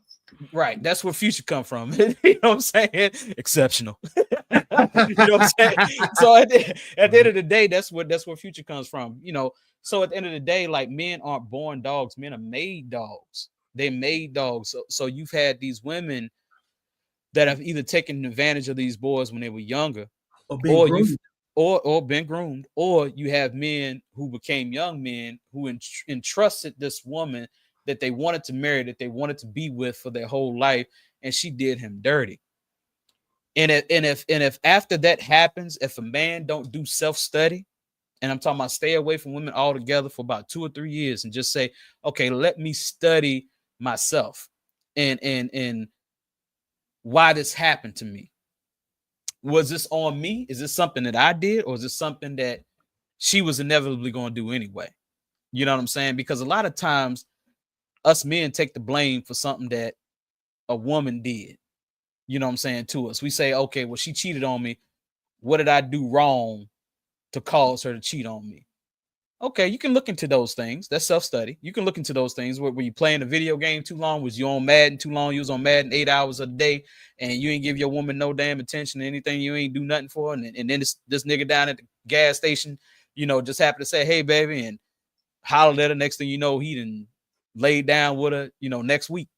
Right. That's where future come from. You know what I'm saying? Exceptional. You know what I'm saying? So at the end of the day, that's where future comes from. You know, so at the end of the day, like, men aren't born dogs, men are made dogs. They made dogs. So you've had these women that have either taken advantage of these boys when they were younger, or been groomed, or you have men who became young men who entrusted this woman that they wanted to marry, that they wanted to be with for their whole life, and she did him dirty. And if after that happens, if a man don't do self-study, and I'm talking about stay away from women altogether for about 2 or 3 years and just say, okay, let me study myself and why this happened to me. Was this on me? Is this something that I did, or is this something that she was inevitably going to do anyway? You know what I'm saying? Because a lot of times us men take the blame for something that a woman did, you know what I'm saying, to us. We say, okay, well, she cheated on me. What did I do wrong to cause her to cheat on me? Okay, you can look into those things. That's self-study. You can look into those things. Were you playing a video game too long? Was you on Madden too long? You was on Madden 8 hours a day, and you ain't give your woman no damn attention to anything. You ain't do nothing for her. And then this nigga down at the gas station, you know, just happened to say, hey, baby, and hollered at her. Next thing you know, he done laid down with her, you know, next week.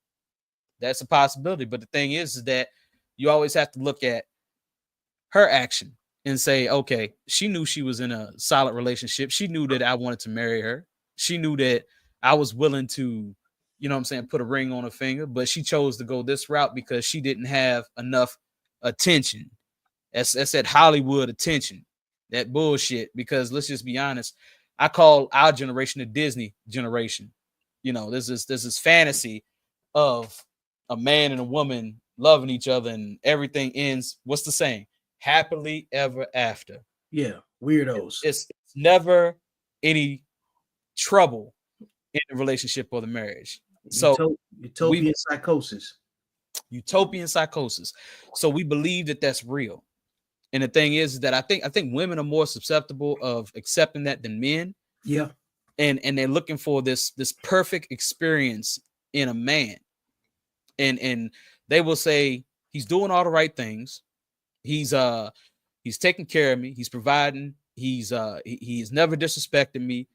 That's a possibility. But the thing is that you always have to look at her action and say, okay, she knew she was in a solid relationship. She knew that I wanted to marry her. She knew that I was willing to, you know what I'm saying, put a ring on her finger, but she chose to go this route because she didn't have enough attention. That's that Hollywood attention, that bullshit. Because let's just be honest, I call our generation the Disney generation. You know, there's this fantasy of a man and a woman loving each other and everything ends, what's the saying? Happily ever after. Yeah, weirdos. It's never any trouble in the relationship or the marriage. So utopian psychosis. Utopian psychosis. So we believe that that's real. And the thing is that I think women are more susceptible of accepting that than men. Yeah. And they're looking for this perfect experience in a man. And they will say he's doing all the right things. He's taking care of me. He's providing. He's never disrespected me.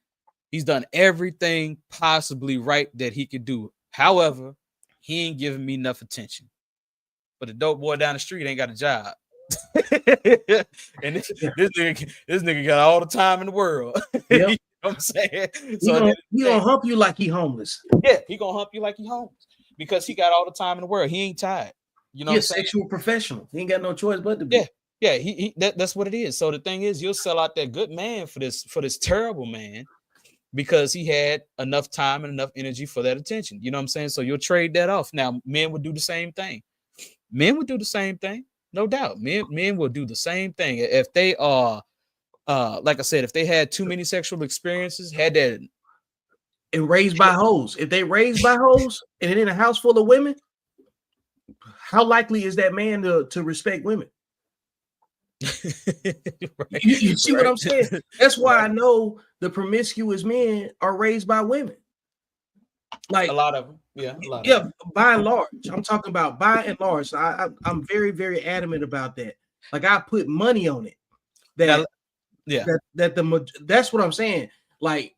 He's done everything possibly right that he could do. However, he ain't giving me enough attention. But the dope boy down the street ain't got a job. And this nigga got all the time in the world. Yep. You know what I'm saying? So he gonna hump you like he homeless. Yeah, he gonna hump you like he homeless because he got all the time in the world. He ain't tired. You know, he's a sexual professional. He ain't got no choice but to be. Yeah. That's what it is. So the thing is, you'll sell out that good man for this terrible man because he had enough time and enough energy for that attention. You know what I'm saying? So you'll trade that off. Now, men would do the same thing. Men would do the same thing, no doubt. Men will do the same thing if they are like I said, if they had too many sexual experiences, had that and raised by hoes. If they raised by hoes and in a house full of women, how likely is that man to respect women? Right. You see what I'm saying? That's why Right. I know the promiscuous men are raised by women. Like a lot of them, yeah, a lot yeah, of them. by and large. I'm talking about by and large. So I'm very, very adamant about that. Like I put money on it. That yeah, that's what I'm saying. Like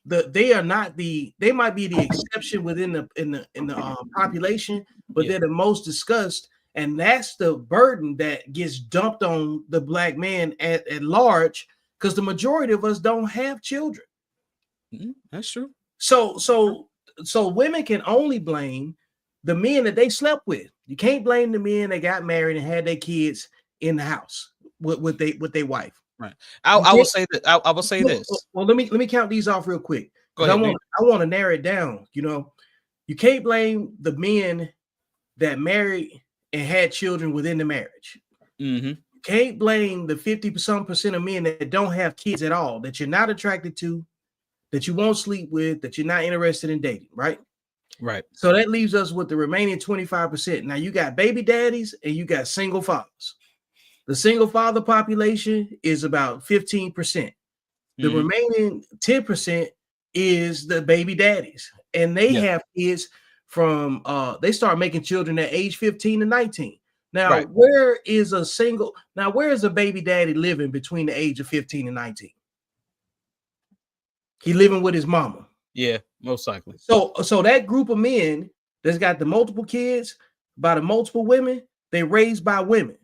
they might be the exception within the population, but they're the most discussed, and that's the burden that gets dumped on the black man at large, because the majority of us don't have children. That's true. So women can only blame the men that they slept with. You can't blame the men that got married and had their kids in the house with their wife. Right. I will say that. I will say this. Well, let me count these off real quick. Go ahead, I want to narrow it down. You know, you can't blame the men that married and had children within the marriage. Mm-hmm. You can't blame the 50% of men that don't have kids at all, that you're not attracted to, that you won't sleep with, that you're not interested in dating, right? Right. So that leaves us with the remaining 25%. Now you got baby daddies and you got single fathers. The single father population is about 15%. The remaining 10% is the baby daddies, and they have kids from they start making children at age 15 to 19. Now, where is a baby daddy living between the age of 15 and 19? He living with his mama. Yeah, most likely. So that group of men that's got the multiple kids by the multiple women, they raised by women.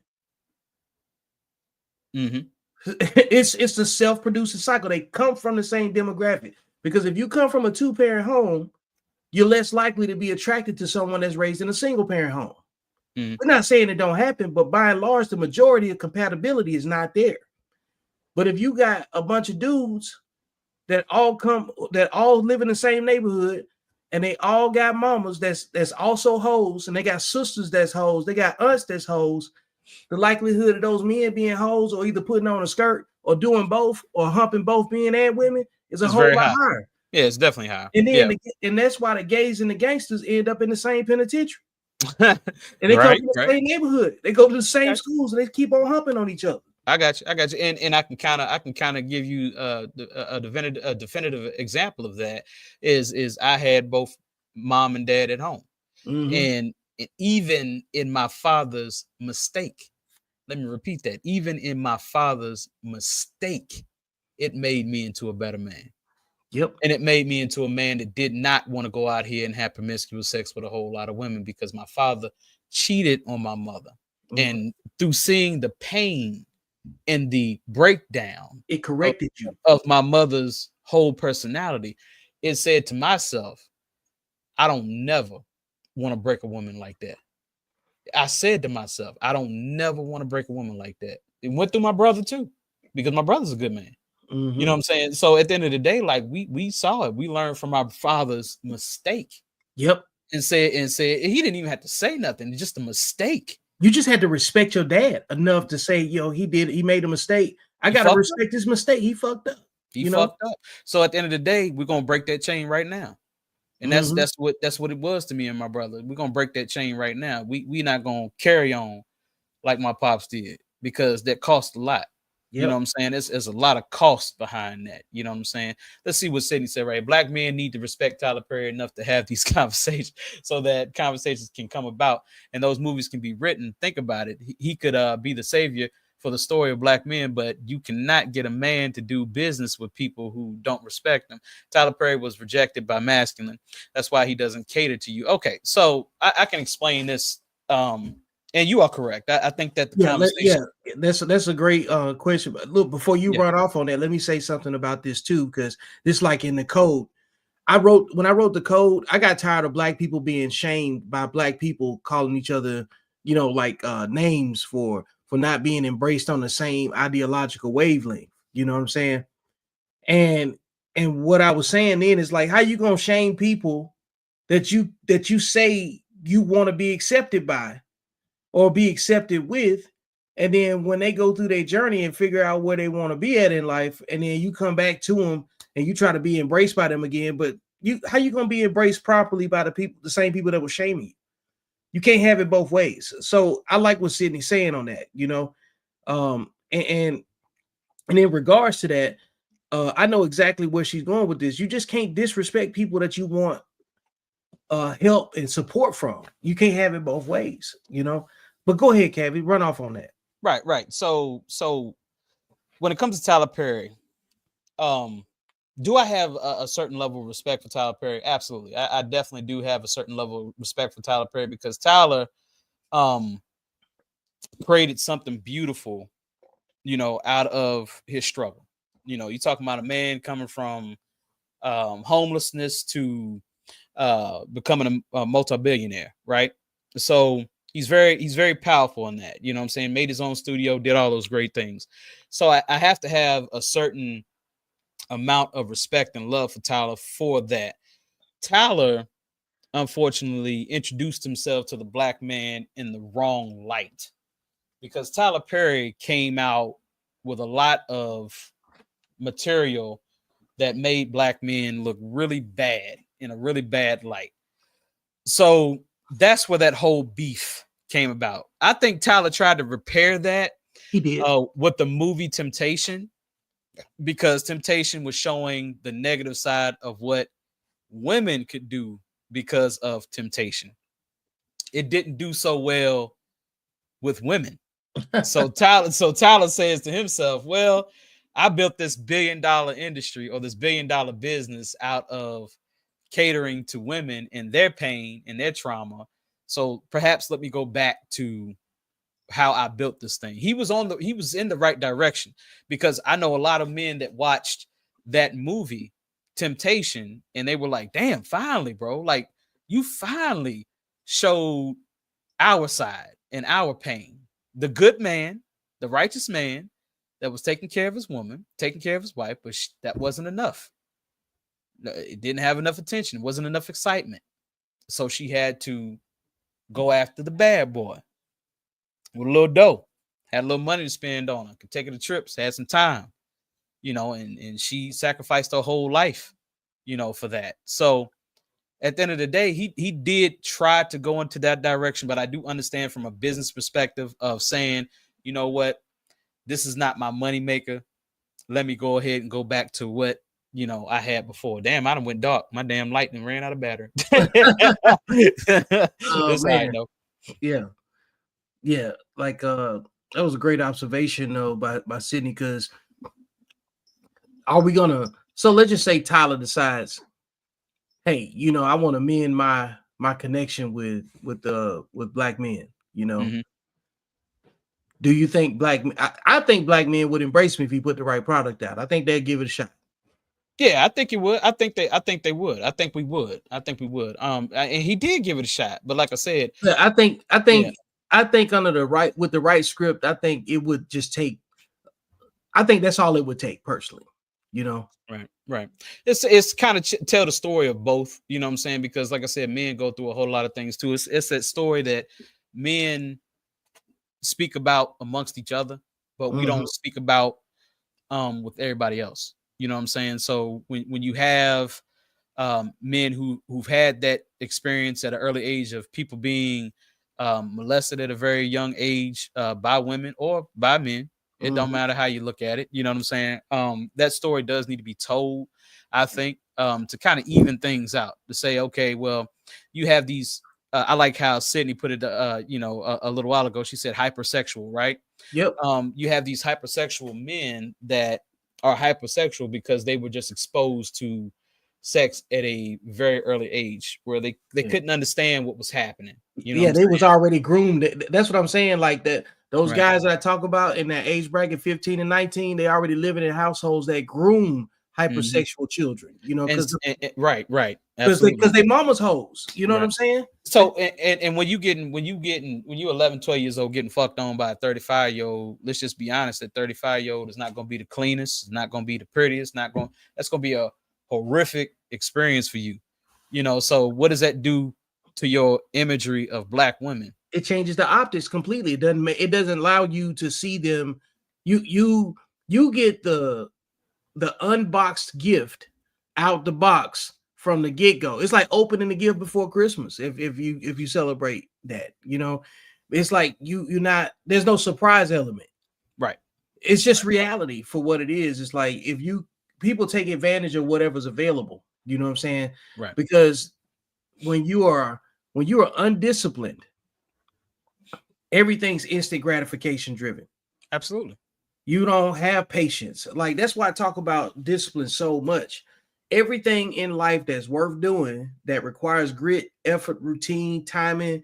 Mm-hmm. It's a self-producing cycle. They come from the same demographic, because if you come from a two-parent home, you're less likely to be attracted to someone that's raised in a single-parent home. We're not saying it don't happen, but by and large, the majority of compatibility is not there. But if you got a bunch of dudes that all live in the same neighborhood, and they all got mamas that's also hoes, and they got sisters that's hoes, they got aunts that's hoes, the likelihood of those men being hoes or either putting on a skirt or doing both or humping both men and women is a whole lot higher. Yeah, it's definitely higher. And then and that's why the gays and the gangsters end up in the same penitentiary. And they come from the same neighborhood. They go to the same schools and they keep on humping on each other. I got you. And I can kind of give you a definitive example of that is I had both mom and dad at home. And even in my father's mistake, let me repeat that, even in my father's mistake, it made me into a better man. Yep. And it made me into a man that did not want to go out here and have promiscuous sex with a whole lot of women, because my father cheated on my mother. And through seeing the pain and the breakdown, it corrected you of my mother's whole personality, it said to myself, I don't never want to break a woman like that. I said to myself, I don't never want to break a woman like that. It went through my brother too, because my brother's a good man. You know what I'm saying? So at the end of the day, like we saw it. We learned from our father's mistake. Yep. And said he didn't even have to say nothing. It's just a mistake. You just had to respect your dad enough to say, yo, he made a mistake. I got to respect his mistake. He fucked up. He fucked up. So at the end of the day, we're going to break that chain right now. And that's what it was to me and my brother. We're going to break that chain right now. We not going to carry on like my pops did, because that cost a lot. Yep. You know what I'm saying? There's a lot of cost behind that. You know what I'm saying? Let's see what Sydney said, right? Black men need to respect Tyler Perry enough to have these conversations so that conversations can come about and those movies can be written. Think about it. He could be the savior for the story of black men, but you cannot get a man to do business with people who don't respect them. Tyler Perry was rejected by Masculine. That's why he doesn't cater to you. Okay, so I can explain this. And you are correct. I think that the conversation. That's a great question. But look, before you run off on that, let me say something about this too, because this, like in the code, when I wrote the code, I got tired of black people being shamed by black people calling each other, like names for not being embraced on the same ideological wavelength. You know what I'm saying? And what I was saying then is, like, how you gonna shame people that you say you want to be accepted by or be accepted with, And then when they go through their journey and figure out where they want to be at in life, and then you come back to them and you try to be embraced by them again, but how you gonna be embraced properly by the same people that were shaming you? You can't have it both ways. So I like what Sydney's saying on that, and in regards to that, I know exactly where she's going with this. You just can't disrespect people that you want help and support from. You can't have it both ways, But go ahead, Cavi, run off on that. Right. So when it comes to Tyler Perry, do I have a certain level of respect for Tyler Perry? Absolutely. I definitely do have a certain level of respect for Tyler Perry because Tyler created something beautiful, out of his struggle. You're talking about a man coming from homelessness to becoming a multi-billionaire, right? So he's very powerful in that, what I'm saying? Made his own studio, did all those great things. So I have to have a certain amount of respect and love for Tyler for that. Tyler, unfortunately, introduced himself to the black man in the wrong light because Tyler Perry came out with a lot of material that made black men look really bad in a really bad light. So that's where that whole beef came about. I think Tyler tried to repair that. He did. With the movie Temptation, because Temptation was showing the negative side of what women could do because of temptation. It didn't do so well with women. So Tyler says to himself, well, I built this $1 billion industry or this $1 billion business out of catering to women and their pain and their trauma. So perhaps let me go back to how I built this thing. He was in the right direction because I know a lot of men that watched that movie Temptation and they were like, damn, finally, bro, like you finally showed our side and our pain. The good man, the righteous man that was taking care of his woman, taking care of his wife, but that wasn't enough. It didn't have enough attention. It wasn't enough excitement. So she had to go after the bad boy with a little dough, had a little money to spend on her, could take her to trips, had some time, and she sacrificed her whole life, for that. So at the end of the day, he did try to go into that direction, but I do understand from a business perspective of saying, you know what, this is not my money maker. Let me go ahead and go back to what I had before. Damn, I done went dark. My damn lightning ran out of battery. Oh, man. Yeah. Like that was a great observation though by Sydney, because are we gonna, so let's just say Tyler decides, hey, I want to mend my connection with black men, Mm-hmm. Do you think I think black men would embrace me if he put the right product out? I think they'd give it a shot. Yeah, I think it would. I think they would. I think we would. And he did give it a shot, but like I said, yeah, I think under with the right script, I think it would just take. I think that's all it would take, personally. Right. It's kind of tell the story of both. You know what I'm saying? Because like I said, men go through a whole lot of things too. It's that story that men speak about amongst each other, but we don't speak about with everybody else. You know what I'm saying? So when you have men who've had that experience at an early age of people being molested at a very young age by women or by men, it don't matter how you look at it. You know what I'm saying? That story does need to be told, I think, to kind of even things out, to say, okay, well, you have these. I like how Sydney put it, a little while ago. She said hypersexual, right? Yep. You have these hypersexual men that are hypersexual because they were just exposed to sex at a very early age where they couldn't understand what was happening. They was already groomed. That's what I'm saying. Like that, those guys that I talk about in that age bracket, 15 and 19, they already living in households that groom hypersexual children, because right, because they mama's hoes, what I'm saying? So and when you're 11, 12 years old getting fucked on by a 35-year-old, let's just be honest, that 35-year-old is not going to be the cleanest, it's not going to be the prettiest, that's going to be a horrific experience for you. So what does that do to your imagery of black women. It changes the optics completely. It doesn't allow you to see them. You get the unboxed gift out the box from the get-go. It's like opening the gift before Christmas. If you celebrate that, it's like you're not, there's no surprise element. Right. It's just reality for what it is. It's like people take advantage of whatever's available. You know what I'm saying? Right. Because when you are undisciplined, everything's instant gratification driven. Absolutely. You don't have patience. Like, that's why I talk about discipline so much. Everything in life that's worth doing, that requires grit, effort, routine, timing,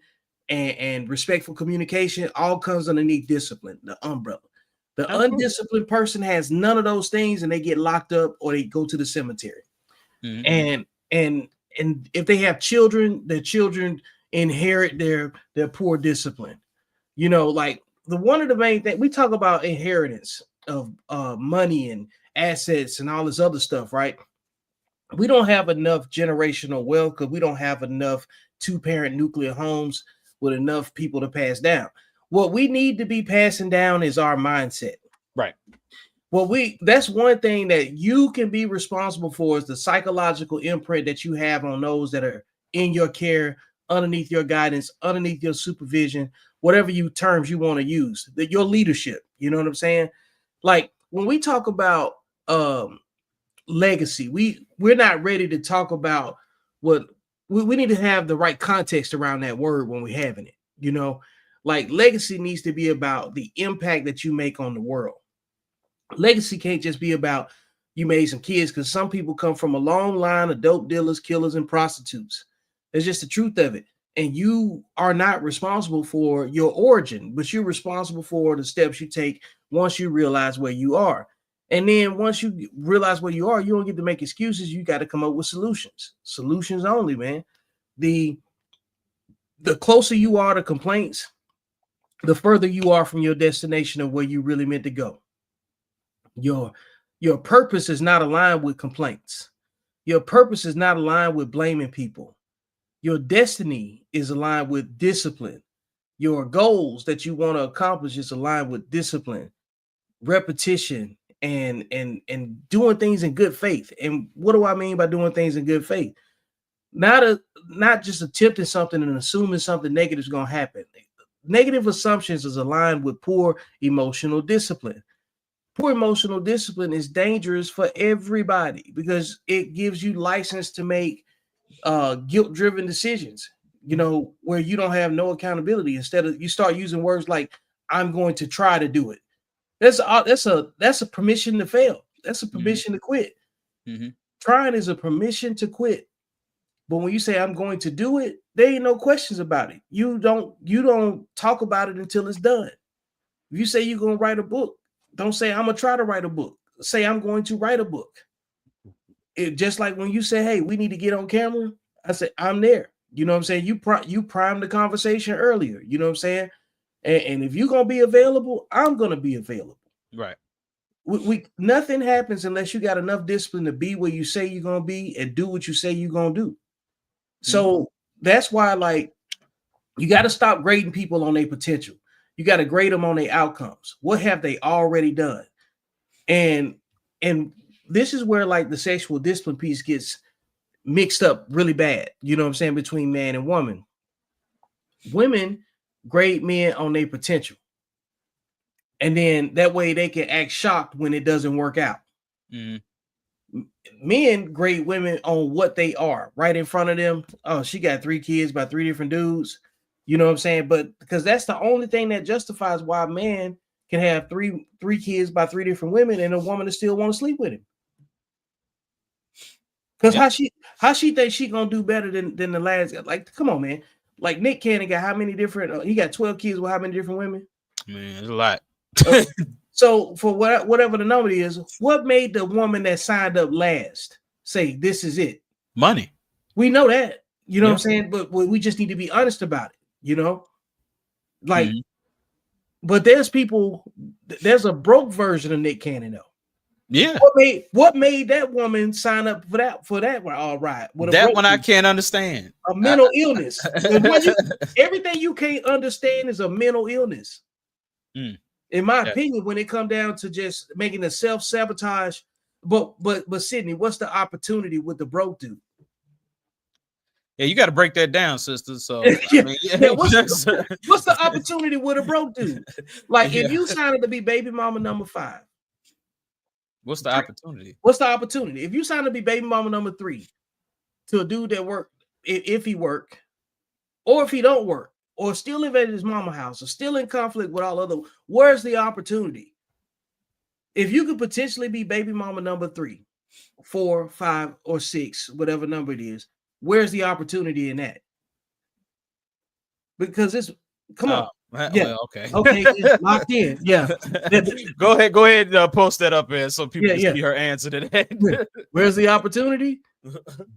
and respectful communication, all comes underneath discipline, the umbrella. The Absolutely. undisciplined person has none of those things, and they get locked up or they go to the cemetery. Mm-hmm. And if they have children, their children inherit their poor discipline. Like, one of the main things we talk about, inheritance of money and assets and all this other stuff, right? We don't have enough generational wealth because we don't have enough 2-parent nuclear homes with enough people to pass down. What we need to be passing down is our mindset. Right. That's one thing that you can be responsible for, is the psychological imprint that you have on those that are in your care, underneath your guidance, underneath your supervision, whatever terms you want to use, your leadership. You know what I'm saying? Like, when we talk about legacy, we're not ready to talk about what we need to have the right context around that word when we're having it. Like, legacy needs to be about the impact that you make on the world. Legacy can't just be about you made some kids, because some people come from a long line of dope dealers, killers, and prostitutes. It's just the truth of it. And you are not responsible for your origin, but you're responsible for the steps you take once you realize where you are. And then once you realize where you are, you don't get to make excuses. You got to come up with solutions. Solutions only, man. The closer you are to complaints, the further you are from your destination of where you really meant to go. Your purpose is not aligned with complaints. Your purpose is not aligned with blaming people. Your destiny is aligned with discipline. Your goals that you want to accomplish is aligned with discipline, repetition, and doing things in good faith. And what do I mean by doing things in good faith? Not just attempting something and assuming something negative is going to happen. Negative assumptions is aligned with poor emotional discipline. Poor emotional discipline is dangerous for everybody because it gives you license to make guilt-driven decisions, where you don't have no accountability. Instead of, you start using words like, I'm going to try to do it. That's a permission to fail. That's a permission to quit. Mm-hmm. Trying is a permission to quit. But when you say I'm going to do it, there ain't no questions about it. You don't talk about it until it's done. If you say you're going to write a book, don't say I'm going to try to write a book. Say I'm going to write a book. It just like when you say, hey, we need to get on camera, I say, I'm there. You know what I'm saying? You primed the conversation earlier. You know what I'm saying? And if you're going to be available, I'm going to be available. Right. Nothing happens unless you got enough discipline to be where you say you're going to be and do what you say you're going to do. So that's why, like, you got to stop grading people on their potential. You got to grade them on their outcomes. What have they already done? And this is where, like, the sexual discipline piece gets mixed up really bad. You know what I'm saying? Between man and woman. Women grade men on their potential. And then that way they can act shocked when it doesn't work out. Mm-hmm. Men grade women on what they are right in front of them. Oh, she got 3 kids by 3 different dudes. You know what I'm saying? But because that's the only thing that justifies why a man can have three kids by 3 different women and a woman to still want to sleep with him. Because how she thinks she gonna do better than the last guy? Like, come on, man. Like, Nick Cannon got how many different? He got 12 kids with how many different women? Man, it's a lot. So for whatever the number is, what made the woman that signed up last say this is it? Money. We know that. You know what I'm saying? But we just need to be honest about it. You know, like, but there's a broke version of Nick Cannon though. Yeah. What made that woman sign up for that? All right. That one I can't understand. A mental illness. Everything you can't understand is a mental illness. In my opinion, when it come down to just making a self-sabotage. But Sydney, what's the opportunity with the broke dude? Yeah, you got to break that down, sister. So what's the opportunity with a broke dude? Like if you sign up to be baby mama number 5. What's the opportunity? What's the opportunity? If you sign up to be baby mama number 3 to a dude that work, if he work, or if he don't work, or still live at his mama house, or still in conflict with all other, where's the opportunity? If you could potentially be baby mama number 3, 4, 5, or 6, whatever number it is, where's the opportunity in that? Because it's on. Yeah. Well, okay. It's locked in. Yeah. Go ahead. Post that up there so people can see her answer to that. Where's the opportunity?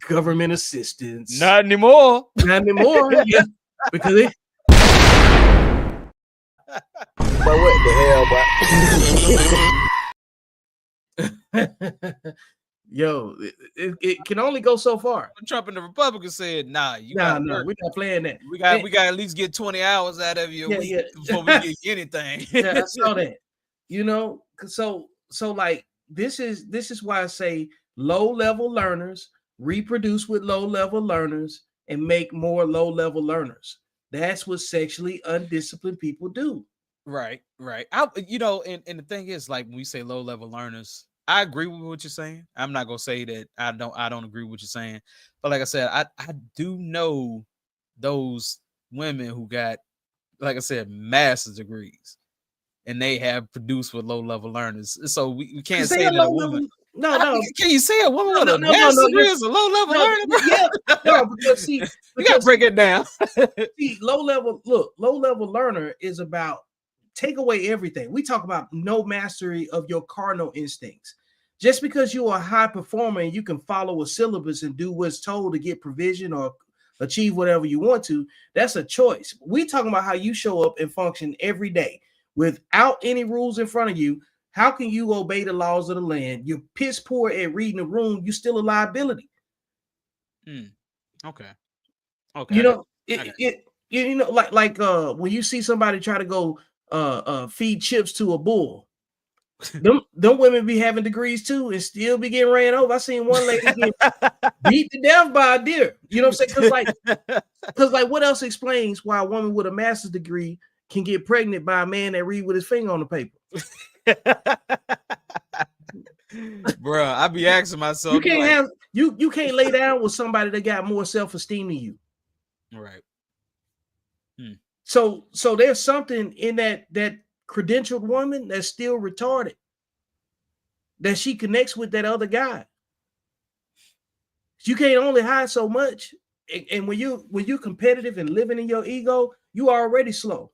Government assistance. Not anymore. Yeah. Because it. But what the hell, bro? Yo, it can only go so far. Trump and the Republicans said, "Nah, we're not playing that. We got to at least get 20 hours out of you before we get anything." Yeah, I saw that. So like this is why I say low-level learners reproduce with low-level learners and make more low-level learners. That's what sexually undisciplined people do. Right. And the thing is, like when we say low-level learners, I agree with what you're saying. I'm not gonna say that I don't agree with what you're saying, but like I said, I do know those women who got, like I said, master's degrees, and they have produced with low-level learners. So we can't say that a woman. No. Can you say a woman with a master's degree is a low-level learner? Yeah, no, because you gotta break it down. See, low-level learner is about take away everything. We talk about no mastery of your cardinal instincts. Just because you're a high performer and you can follow a syllabus and do what's told to get provision or achieve whatever you want to, that's a choice. We talking about how you show up and function every day without any rules in front of you. How can you obey the laws of the land? You're piss poor at reading the room. You're still a liability. Okay. Like when you see somebody try to go feed chips to a bull, them women be having degrees too and still be getting ran over. I seen one lady get beat to death by a deer. You know what I'm saying? Because like what else explains why a woman with a master's degree can get pregnant by a man that read with his finger on the paper? Bro, I be asking myself, you can't lay down with somebody that got more self-esteem than you. Right. So there's something in that credentialed woman that's still retarded, that she connects with that other guy. You can't only hide so much. And when you're competitive and living in your ego, you are already slow.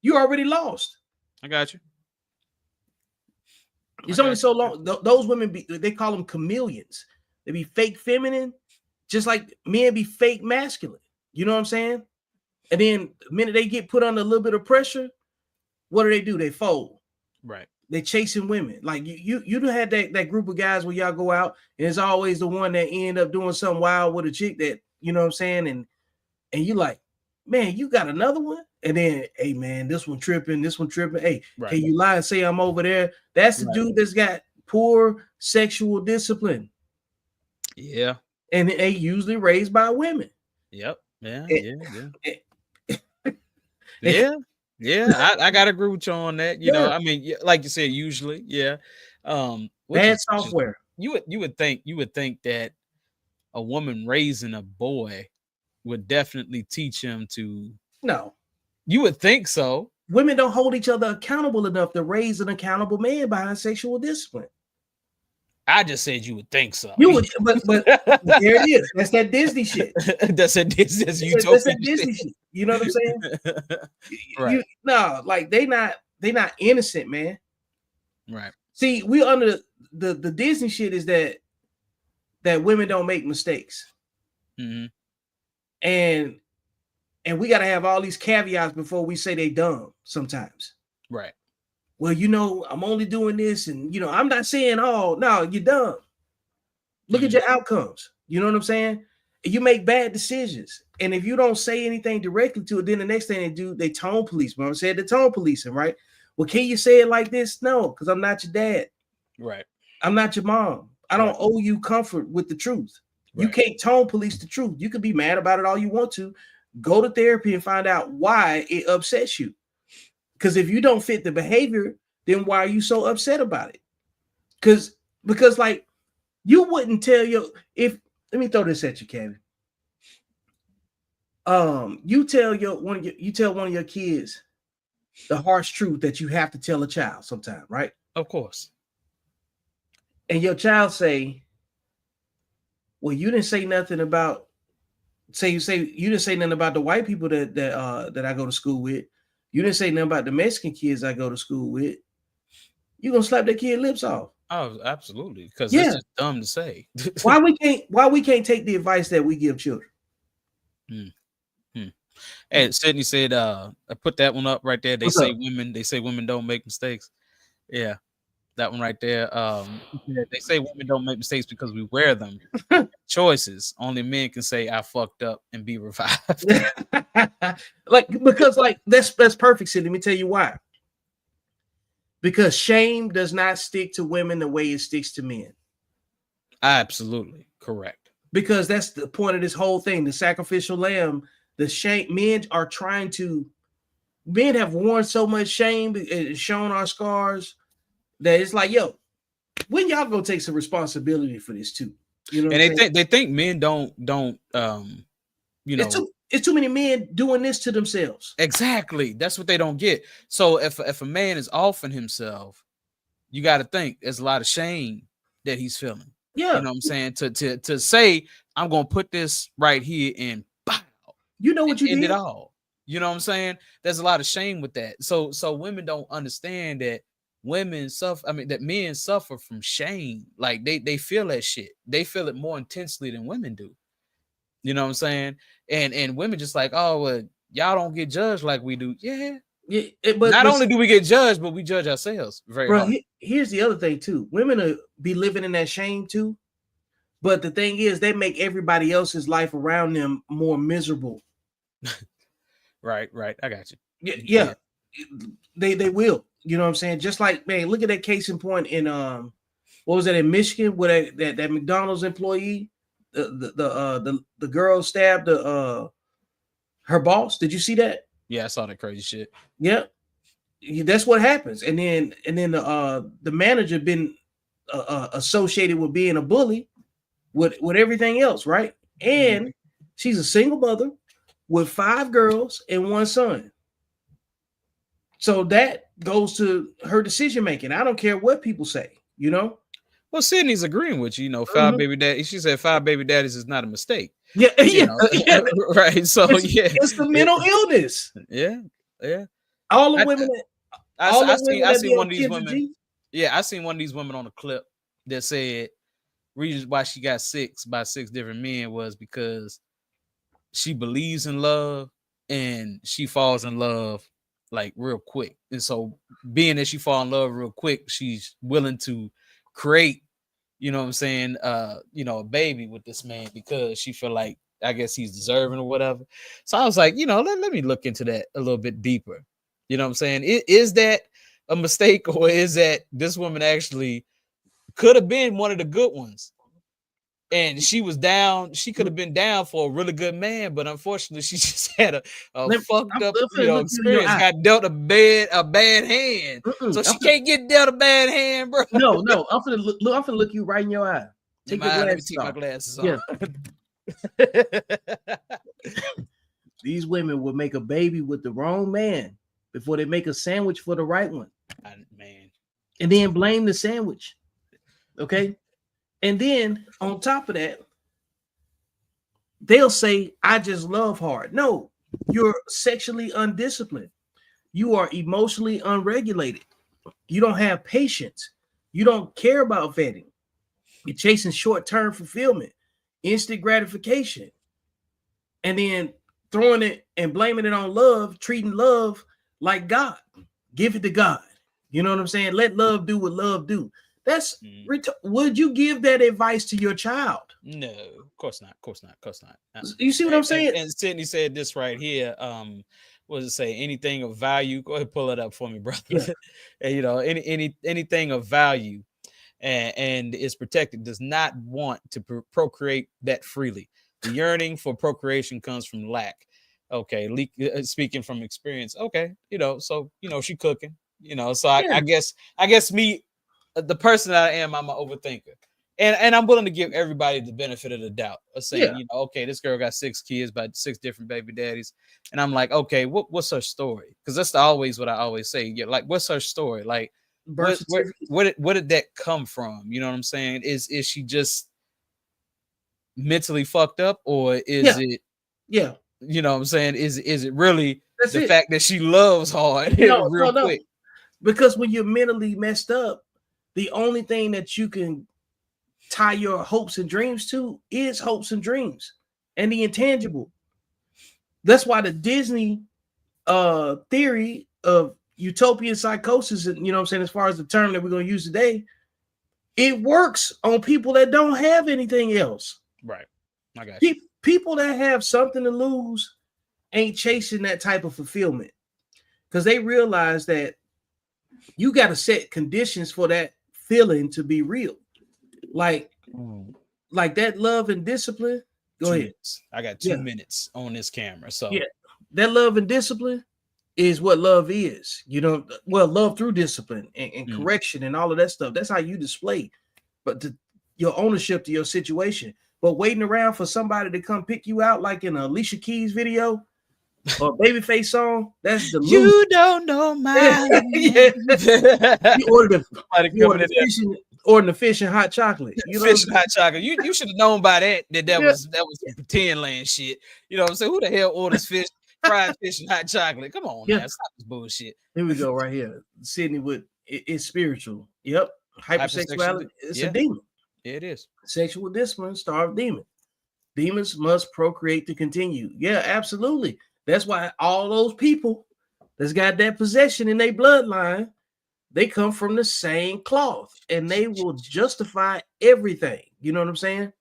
You already lost. I got you. It's only so long. Those women they call them chameleons. They be fake feminine, just like men be fake masculine. You know what I'm saying? And then the minute they get put under a little bit of pressure, what do? They fold. Right. They chasing women. Like you had that group of guys where y'all go out and it's always the one that end up doing something wild with a chick that, you know what I'm saying? And you like, man, you got another one? And then, hey man, this one tripping. Hey, Can you lie and say I'm over there? That's the dude that's got poor sexual discipline. Yeah. And they usually raised by women. Yep. Yeah. I gotta agree with you on that. You know, I mean, like you said, usually, bad software. You would think that a woman raising a boy would definitely teach him to. No, you would think so. Women don't hold each other accountable enough to raise an accountable man behind sexual discipline. I just said you would think so. You would, but there it is. That's that Disney shit. That's that Disney shit. You know what I'm saying? Right. Like they not innocent, man. Right. See, we under the Disney shit is that women don't make mistakes. Mm-hmm. And we got to have all these caveats before we say they dumb sometimes. Right. well, I'm only doing this, and I'm not saying all. No, you're dumb. Look at your outcomes. You know what I'm saying? You make bad decisions, and if you don't say anything directly to it, then the next thing they do, they tone police. Remember, I said the tone policing, right? Well, can you say it like this? No, because I'm not your dad. Right. I'm not your mom. I don't owe you comfort with the truth. Right. You can't tone police the truth. You can be mad about it all you want to. Go to therapy and find out why it upsets you. Because if you don't fit the behavior, then why are you so upset about it? Because like you wouldn't tell let me throw this at you, Kevin. You tell one of your kids the harsh truth that you have to tell a child sometime, right? Of course. And your child say, well, you didn't say nothing about you didn't say nothing about the white people that I go to school with. You didn't say nothing about the Mexican kids I go to school with. You're gonna slap that kid lips off. Oh, absolutely. Because it's just dumb to say. Why we can't take the advice that we give children? And Sydney said, I put that one up right there. They say women don't make mistakes. Yeah. That one right there. They say women don't make mistakes because we wear them. Choices. Only men can say I fucked up and be revived. because that's perfect, Sid. Let me tell you why. Because shame does not stick to women the way it sticks to men. Absolutely correct. Because that's the point of this whole thing. The sacrificial lamb. The shame. Men have worn so much shame and shown our scars. That it's like, yo, when y'all gonna take some responsibility for this too? And they think men don't it's too many men doing this to themselves. Exactly. That's what they don't get. So if a man is offing himself, you got to think there's a lot of shame that he's feeling. Yeah. You know what I'm saying? To say I'm gonna put this right here and bow. You know what you end did? it all. You know what I'm saying? There's a lot of shame with that. So women don't understand that men suffer from shame. Like they feel that shit. They feel it more intensely than women do. You know what I'm saying? And women just like, oh, well, y'all don't get judged like we do. Yeah. But not only do we get judged, but we judge ourselves very hard. Here's the other thing too. Women will be living in that shame too. But the thing is, they make everybody else's life around them more miserable. Right. I got you. Yeah. They will. You know what I'm saying? Just like, man, look at that case in point in what was that in Michigan where that McDonald's employee, the girl stabbed her boss. Did you see that? Yeah, I saw that crazy shit. Yeah, that's what happens. And then the manager been associated with being a bully with everything else, right? And she's a single mother with 5 girls and 1 son. So that goes to her decision making. I don't care what people say, you know. Well, Sydney's agreeing with you. 5 baby daddies. She said 5 baby daddies is not a mistake. Yeah. Right. So it's the mental illness. Yeah. All the women. I seen one of these women. Yeah, I seen one of these women on a clip that said reasons why she got 6 by 6 different men was because she believes in love and she falls in love like real quick. And so being that she fall in love real quick, she's willing to create, you know what I'm saying, a baby with this man because she feel like, I guess he's deserving or whatever. So I was like, let me look into that a little bit deeper. You know what I'm saying? Is that a mistake or is that this woman actually could have been one of the good ones? And she was down. She could have been down for a really good man, but unfortunately, she just had a fucked up, experience. Got dealt a bad hand, so she can't get dealt a bad hand, bro. No. I'm finna look you right in your eye. Take my glasses off. Yeah. These women will make a baby with the wrong man before they make a sandwich for the right one. Man, and then blame the sandwich. Okay. And then on top of that, they'll say, I just love hard. No, you're sexually undisciplined. You are emotionally unregulated. You don't have patience. You don't care about vetting. You're chasing short-term fulfillment, instant gratification, and then throwing it and blaming it on love, treating love like God. Give it to God. You know what I'm saying? Let love do what love do. That's would you give that advice to your child? No, of course not. Of course not. Of course not. You see what I'm saying? And Sydney said this right here. What does it say? Anything of value? Go ahead, pull it up for me, brother. Yeah. And, you know, anything of value and is protected does not want to procreate that freely. The yearning for procreation comes from lack. Okay, speaking from experience. Okay, you know, so you know she cooking. You know, so I guess me, the person that I am, I'm an overthinker. And I'm willing to give everybody the benefit of the doubt of saying, you know, okay, this girl got 6 kids by 6 different baby daddies. And I'm like, okay, what's her story? Because that's always what I always say. Yeah, like, what's her story? Like, where did that come from? You know what I'm saying? Is she just mentally fucked up, or is it? Yeah. You know what I'm saying? Is it really the fact that she loves hard real quick? Because when you're mentally messed up, the only thing that you can tie your hopes and dreams to is hopes and dreams and the intangible. That's why the Disney theory of utopian psychosis, and you know what I'm saying, as far as the term that we're going to use today, it works on people that don't have anything else. Right. I got you. People that have something to lose ain't chasing that type of fulfillment because they realize that you got to set conditions for that feeling to be real. Like that love and discipline. Go ahead. I got 2 minutes on this camera. So that love and discipline is what love is. You know, well, love through discipline and correction and all of that stuff. That's how you display, but your ownership to your situation. But waiting around for somebody to come pick you out, like in a Alicia Keys video or Babyface song, that's the you don't know my You ordered the fish and hot chocolate. You know, fish and hot chocolate. You should have known by that was pretend land shit. You know what I'm saying? Who the hell orders fish, fried fish and hot chocolate? Come on, man, stop this bullshit. Here we go, right here. Sydney with it's spiritual. Yep, hypersexuality. It's a demon. It is. Sexual discipline, starved demon. Demons must procreate to continue. Yeah, absolutely. That's why all those people that's got that possession in their bloodline, they come from the same cloth and they will justify everything. You know what I'm saying?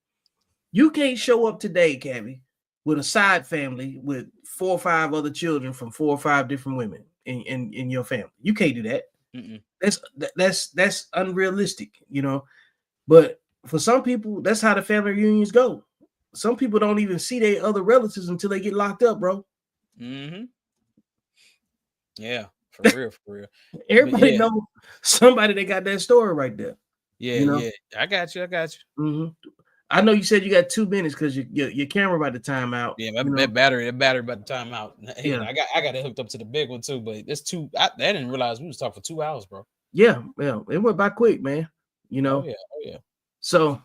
You can't show up today, Cabby, with a side family with 4 or 5 other children from 4 or 5 different women in your family. You can't do that. That's unrealistic, you know. But for some people, that's how the family reunions go. Some people don't even see their other relatives until they get locked up, bro. Yeah, for real. Everybody know somebody that got that story right there. Yeah, you know? I got you. I know you said you got 2 minutes because your camera about to time out. Yeah, that battery about to time out. Yeah, I got it hooked up to the big one too, but it's too. I didn't realize we was talking for 2 hours, bro. Yeah, it went by quick, man. You know. Oh yeah. So,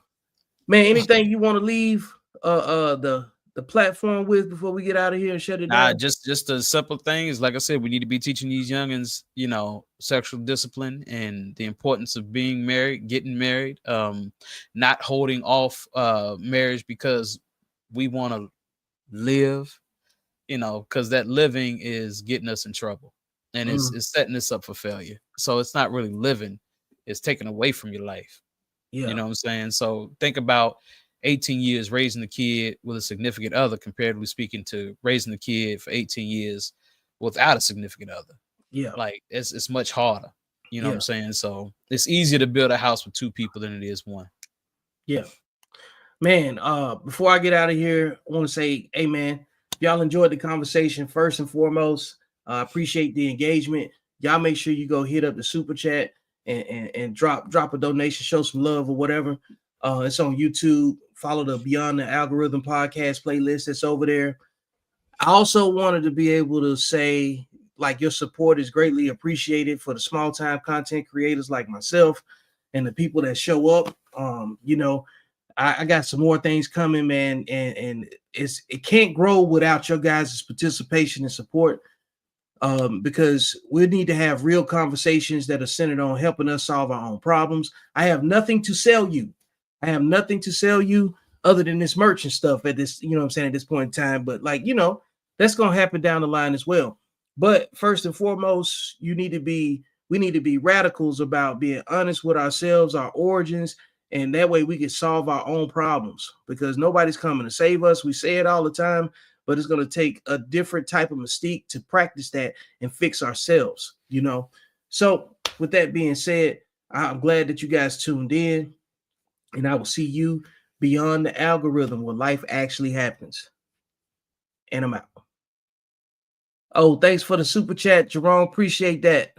man, anything you want to leave the platform with before we get out of here and shut it down? Just the simple things. Like I said, we need to be teaching these youngins, you know, sexual discipline and the importance of being married, getting married, not holding off marriage because we want to live, you know, because that living is getting us in trouble and it's setting us up for failure. So it's not really living, it's taken away from your life. Yeah. You know what I'm saying? So think about 18 years raising a kid with a significant other, comparatively speaking, to raising a kid for 18 years without a significant other. Yeah. Like it's much harder. You know what I'm saying? So it's easier to build a house with 2 people than it is 1. Yeah. Man, before I get out of here, I want to say, hey man, y'all enjoyed the conversation. First and foremost, I appreciate the engagement. Y'all make sure you go hit up the super chat and drop a donation, show some love or whatever. It's on YouTube. Follow the Beyond the Algorithm podcast playlist that's over there. I also wanted to be able to say, like, your support is greatly appreciated for the small time content creators like myself and the people that show up. You know, I got some more things coming, man, and it can't grow without your guys' participation and support. Because we need to have real conversations that are centered on helping us solve our own problems. I have nothing to sell you. I have nothing to sell you other than this merch and stuff at this, you know what I'm saying, at this point in time. But like, you know, that's going to happen down the line as well. But first and foremost, we need to be We need to be radicals about being honest with ourselves, our origins, and that way we can solve our own problems, because nobody's coming to save us. We say it all the time, but it's going to take a different type of mystique to practice that and fix ourselves, you know? So with that being said, I'm glad that you guys tuned in, and I will see you beyond the algorithm where life actually happens. And I'm out. Oh, thanks for the super chat, Jerome. Appreciate that.